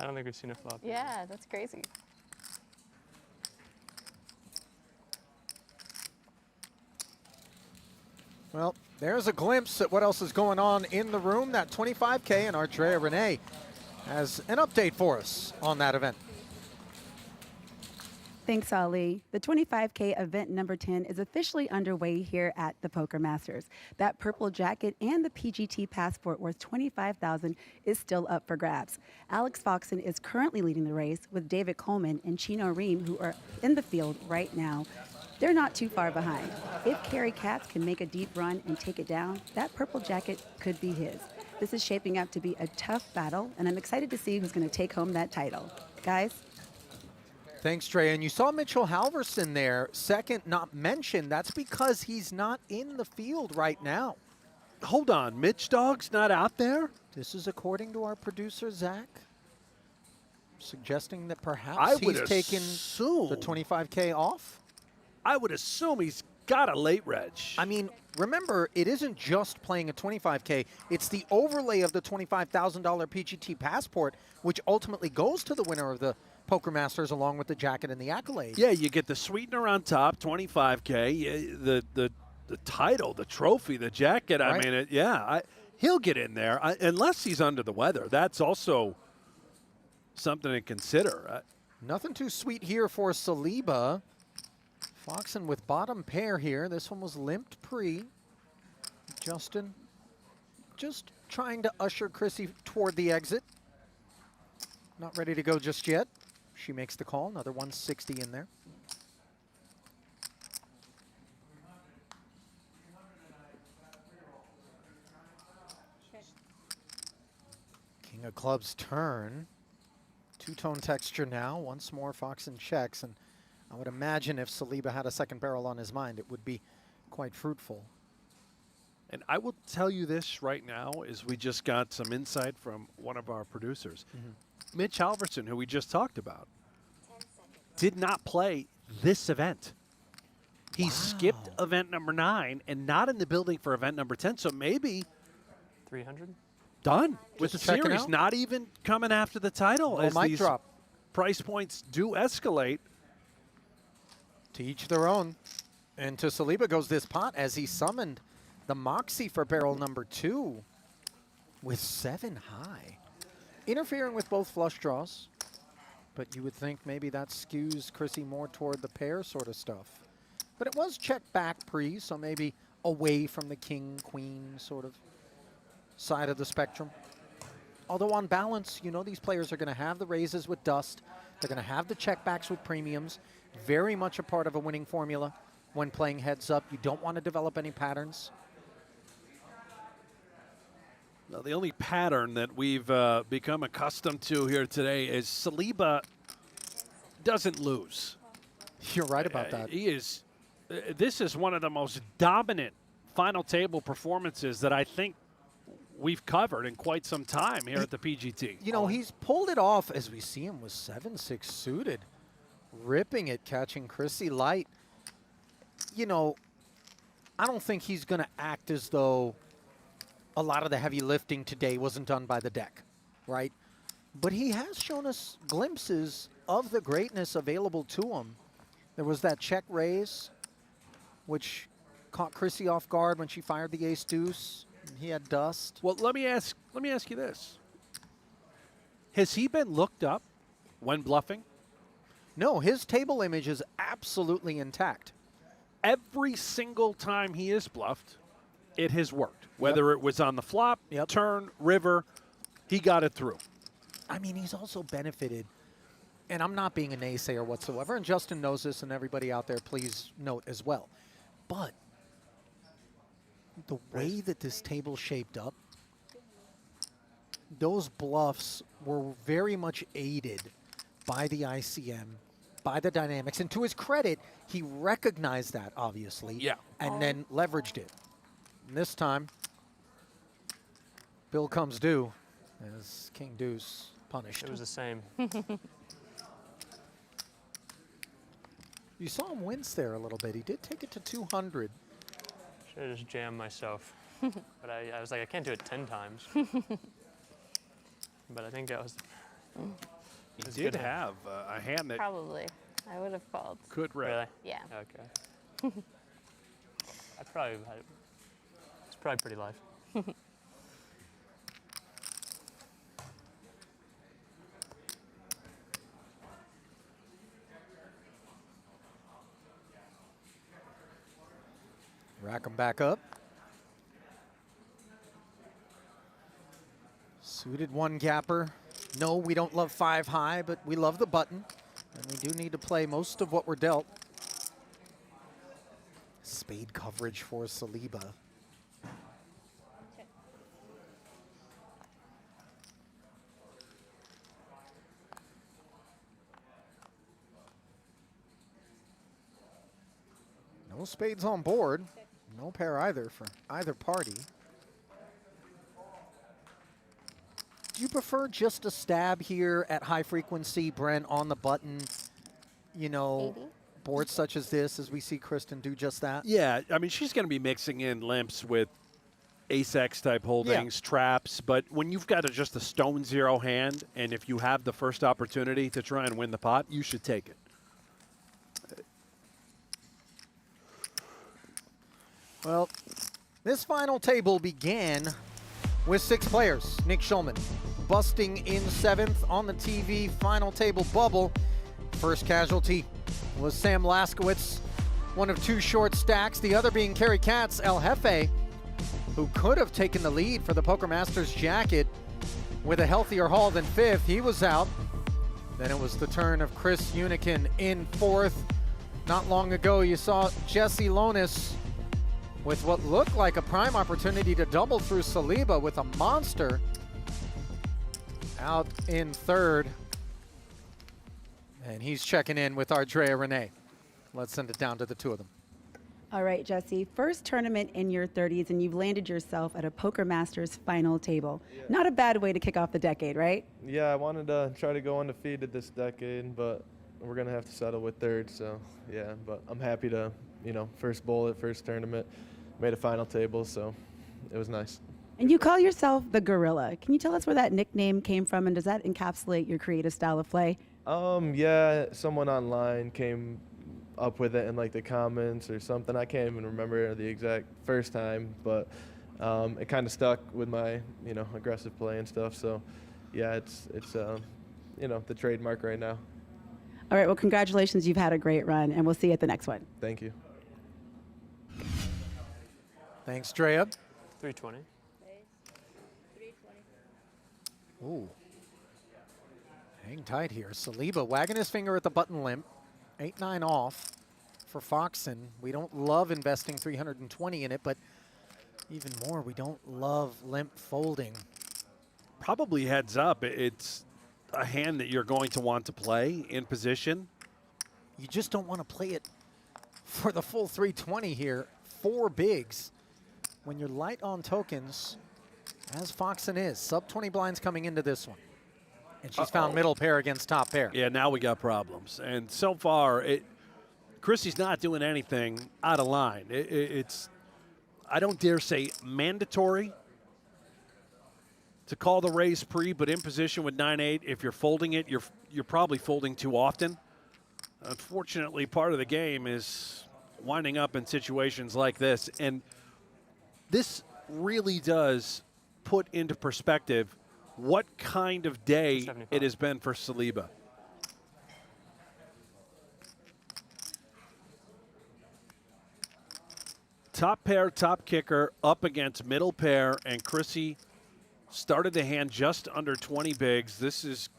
I don't think we've seen a flop yet. Yeah, that's crazy. Well, there's a glimpse at what else is going on in the room. That 25K, and Artrea Renee has an update for us on that event. Thanks, Ali. The 25K event number 10 is officially underway here at the Poker Masters. That purple jacket and the PGT passport worth $25,000 is still up for grabs. Alex Foxen is currently leading the race with David Coleman and Chino Ream, who are in the field right now. They're not too far behind. If Cary Katz can make a deep run and take it down, that purple jacket could be his. This is shaping up to be a tough battle, and I'm excited to see who's going to take home that title. Guys? Thanks, Trey. And you saw Mitchell Halverson there, second not mentioned. That's because he's not in the field right now. Hold on, Mitch Dog's not out there? This is according to our producer, Zach, suggesting that perhaps he's taken the 25K off. I would assume he's got a late reg. I mean, remember, it isn't just playing a 25K. It's the overlay of the $25,000 PGT passport, which ultimately goes to the winner of the Poker Masters along with the jacket and the accolade. Yeah, you get the sweetener on top, 25K, the title, the trophy, the jacket. Right. I mean, he'll get in there unless he's under the weather. That's also something to consider. Nothing too sweet here for Saliba. Foxen with bottom pair here. This one was limped pre. Justin just trying to usher Chrissy toward the exit. Not ready to go just yet. She makes the call. Another 160 in there. King of Clubs turn. Two-tone texture now. Once more, Foxen checks. And I would imagine if Saliba had a second barrel on his mind, it would be quite fruitful. And I will tell you this right now, is we just got some insight from one of our producers. Mitch Halverson, who we just talked about, did not play this event. He skipped event number 9 and not in the building for event number 10. So maybe 300 done with the Just checking series, out. not even coming after the title as mic these drop. price points do escalate. To each their own. And to Saliba goes this pot as he summoned the Moxie for barrel number 2 with 7 high. Interfering with both flush draws, but you would think maybe that skews Chrissy more toward the pair sort of stuff. But it was checked back pre, so maybe away from the king, queen sort of side of the spectrum. Although on balance, you know these players are going to have the raises with dust. They're going to have the checkbacks with premiums. Very much a part of a winning formula when playing heads up. You don't want to develop any patterns. Now, the only pattern that we've become accustomed to here today is Saliba doesn't lose. You're right about that. He is. This is one of the most dominant final table performances that I think we've covered in quite some time here at the PGT. You know, he's pulled it off as we see him with 7-6 suited, ripping it, catching Chrissy light. You know, I don't think he's going to act as though a lot of the heavy lifting today wasn't done by the deck, right? But he has shown us glimpses of the greatness available to him. There was that check raise, which caught Chrissy off guard when she fired the ace deuce. He had dust. Well, let me ask you this. Has he been looked up when bluffing? No, his table image is absolutely intact. Every single time he is bluffed, it has worked. Whether it was on the flop, turn, river, he got it through. I mean, he's also benefited, and I'm not being a naysayer whatsoever, and Justin knows this, and everybody out there, please note as well. But the way that this table shaped up, those bluffs were very much aided by the ICM, by the dynamics. And to his credit, he recognized that, obviously, and then leveraged it. And this time, bill comes due as King Deuce punished. It was the same. You saw him wince there a little bit. He did take it to 200. Should have just jammed myself. But I was like, I can't do it 10 times. But I think that was. He did have a hand that Probably. I would have called. could rip. Really? Yeah. Okay. I probably had. It's probably pretty live. Rack him back up. Suited one gapper. No, we don't love 5 high, but we love the button. And we do need to play most of what we're dealt. Spade coverage for Saliba. No spades on board. No pair either for either party. Do you prefer just a stab here at high frequency, Brent, on the button? You know, 80? boards such as this, as we see Kristen do just that? Yeah, I mean, she's going to be mixing in limps with ace-X type holdings, traps, but when you've got just a stone zero hand, and if you have the first opportunity to try and win the pot, you should take it. Well, this final table began with 6 players. Nick Schulman busting in 7th on the TV final table bubble. First casualty was Sam Laskowitz, one of 2 short stacks, the other being Cary Katz, El Jefe, who could have taken the lead for the Poker Masters jacket with a healthier haul than 5th. He was out. Then it was the turn of Chris Hunichen in 4th. Not long ago, you saw Jesse Lonis with what looked like a prime opportunity to double through Saliba with a monster out in 3rd. And he's checking in with Ardrea Renee. Let's send it down to the 2 of them. All right, Jesse, first tournament in your 30s, and you've landed yourself at a Poker Masters final table. Yeah. Not a bad way to kick off the decade, right? Yeah, I wanted to try to go undefeated this decade, but we're going to have to settle with 3rd. So, yeah, but I'm happy to, you know, first bullet, first tournament, made a final table, so it was nice. And you call yourself the Gorilla. Can you tell us where that nickname came from, and does that encapsulate your creative style of play? Yeah, someone online came up with it in like the comments or something. I can't even remember the exact first time, but it kind of stuck with my, you know, aggressive play and stuff. So, yeah, it's you know, the trademark right now. All right, well, congratulations. You've had a great run, and we'll see you at the next one. Thank you. Thanks, Drea. 320. Ooh. Hang tight here. Saliba wagging his finger at the button limp. 8-9 off for Foxen. We don't love investing 320 in it, but even more, we don't love limp folding. Probably heads up, it's a hand that you're going to want to play in position. You just don't want to play it for the full 320 here. 4 bigs. When you're light on tokens, as Foxen is, sub 20 blinds coming into this one. And she's found middle pair against top pair. Yeah, now we got problems. And so far, Chrissy's not doing anything out of line. It's, I don't dare say mandatory to call the raise pre, but in position with 9-8, if you're folding it, you're probably folding too often. Unfortunately, part of the game is winding up in situations like this. And this really does put into perspective what kind of day it has been for Saliba. Top pair, top kicker up against middle pair, and Chrissy Started the hand just under 20 bigs. This is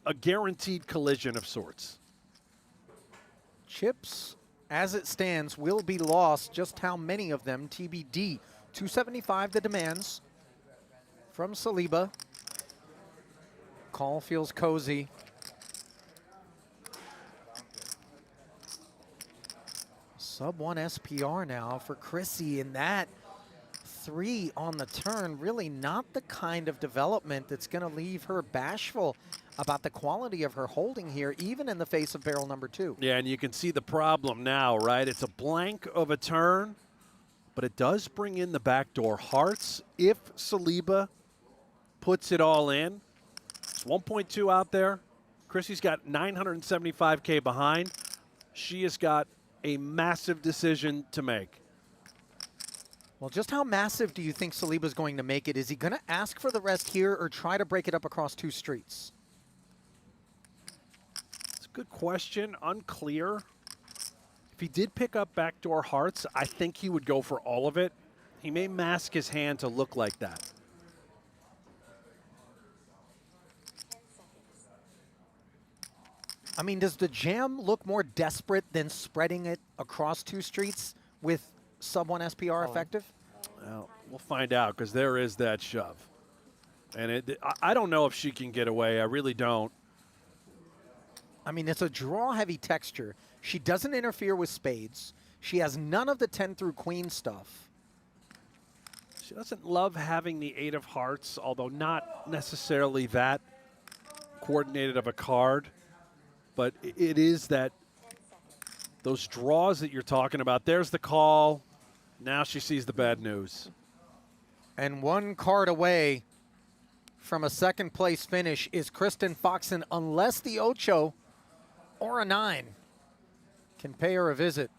a guaranteed collision of sorts. Chips, as it stands, will be lost. Just how many of them, TBD. 275 the demands from Saliba. Call feels cozy. Sub 1 SPR now for Chrissy, and that 3 on the turn, really not the kind of development that's going to leave her bashful about the quality of her holding here, even in the face of barrel number 2. Yeah, and you can see the problem now, right? It's a blank of a turn, but it does bring in the backdoor hearts if Saliba puts it all in. It's 1.2 out there. Chrissy's got 975K behind. She has got a massive decision to make. Well, just how massive do you think Saliba's going to make it? Is he going to ask for the rest here or try to break it up across 2 streets? It's a good question. Unclear. If he did pick up backdoor hearts, I think he would go for all of it. He may mask his hand to look like that. 10 seconds. I mean, does the jam look more desperate than spreading it across 2 streets with sub 1 SPR effective? Well, we'll find out, because there is that shove. And I don't know if she can get away. I really don't. I mean, it's a draw-heavy texture. She doesn't interfere with spades. She has none of the 10 through queen stuff. She doesn't love having the 8 of hearts, although not necessarily that coordinated of a card. But it is that those draws that you're talking about. There's the call. Now she sees the bad news. And 1 card away from a second place finish is Kristen Foxen, unless the Ocho or a 9 can pay her a visit.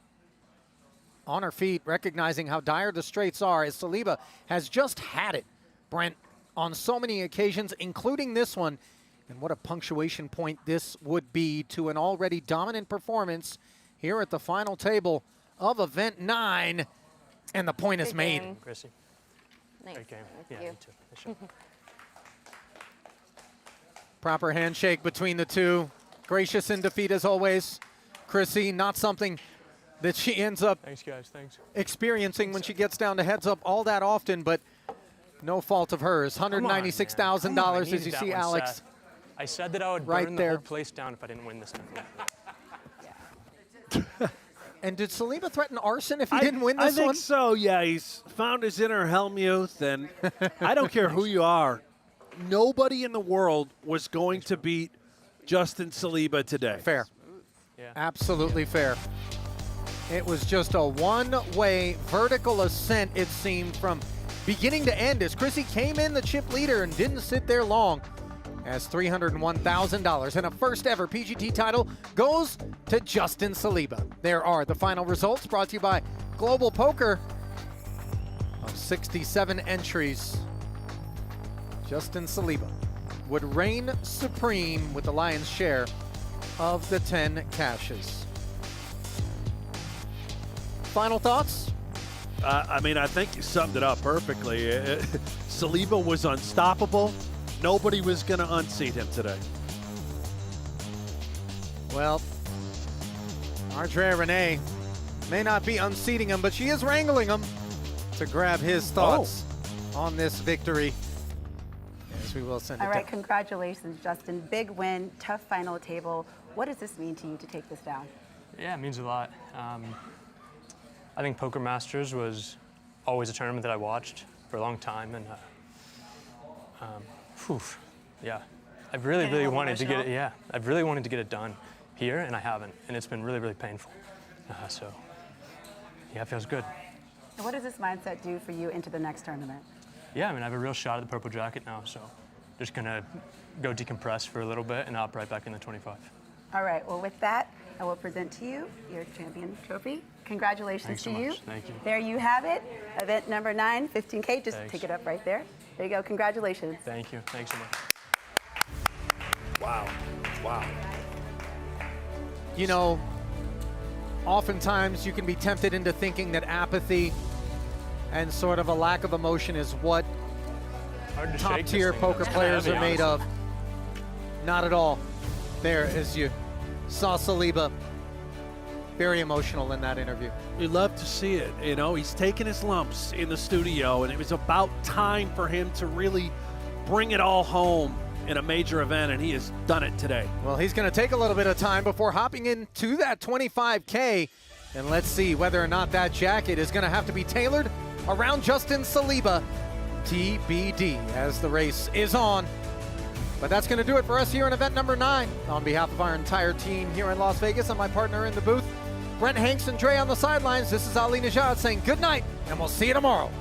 On her feet, recognizing how dire the straights are, as Saliba has just had it, Brent, on so many occasions, including this one. And what a punctuation point this would be to an already dominant performance here at the final table of event 9. And the point is made. Chrissy. Nice. Great game. Thank Yeah, you. me too. Nice shot. Proper handshake between the two. Gracious in defeat as always. Chrissy, not something that she ends up Thanks, guys. Thanks. experiencing when she gets down to heads up all that often, but no fault of hers. $196,000 as you see Alex. I said that I would right burn there. the whole place down if I didn't win this time. And did Saliba threaten arson if he didn't win this one? I think so, yeah. He's found his inner Helmuth, and I don't care who you are. Nobody in the world was going to beat Justin Saliba today. Fair. Yeah. Absolutely fair. It was just a one-way vertical ascent, it seemed, from beginning to end as Chrissy came in the chip leader and didn't sit there long, as $301,000 and a first ever PGT title goes to Justin Saliba. There are the final results brought to you by Global Poker. Of 67 entries, Justin Saliba would reign supreme with the lion's share of the 10 cashes. Final thoughts? I mean, I think you summed it up perfectly. Saliba was unstoppable. Nobody was going to unseat him today. Well, Andrea Renee may not be unseating him, but she is wrangling him to grab his thoughts on this victory. As we will send All it right, down. congratulations, Justin. Big win, tough final table. What does this mean to you to take this down? Yeah, it means a lot. I think Poker Masters was always a tournament that I watched for a long time, and yeah, I've really wanted to get it. Yeah, I've really wanted to get it done here, and I haven't, and it's been really painful. So yeah, it feels good. And what does this mindset do for you into the next tournament? Yeah, I mean, I have a real shot at the purple jacket now, so just gonna go decompress for a little bit and hop right back in the 25. All right, well, with that, I will present to you your champion trophy. Congratulations Thanks so to you. much. Thank you. There you have it. Event number 9, 15K. Just Thanks. pick it up right there. There you go. Congratulations. Thank you. Thanks so much. Wow. Wow. You know, oftentimes you can be tempted into thinking that apathy and sort of a lack of emotion is what top-tier poker players are made of. Not at all. There, as you saw Saliba, very emotional in that interview. You love to see it. You know, he's taking his lumps in the studio, and it was about time for him to really bring it all home in a major event, and he has done it today. Well, he's going to take a little bit of time before hopping into that 25K, and let's see whether or not that jacket is going to have to be tailored around Justin Saliba. TBD as the race is on. But that's going to do it for us here in event number 9. On behalf of our entire team here in Las Vegas and my partner in the booth, Brent Hanks and Dre on the sidelines, this is Ali Najad saying good night, and we'll see you tomorrow.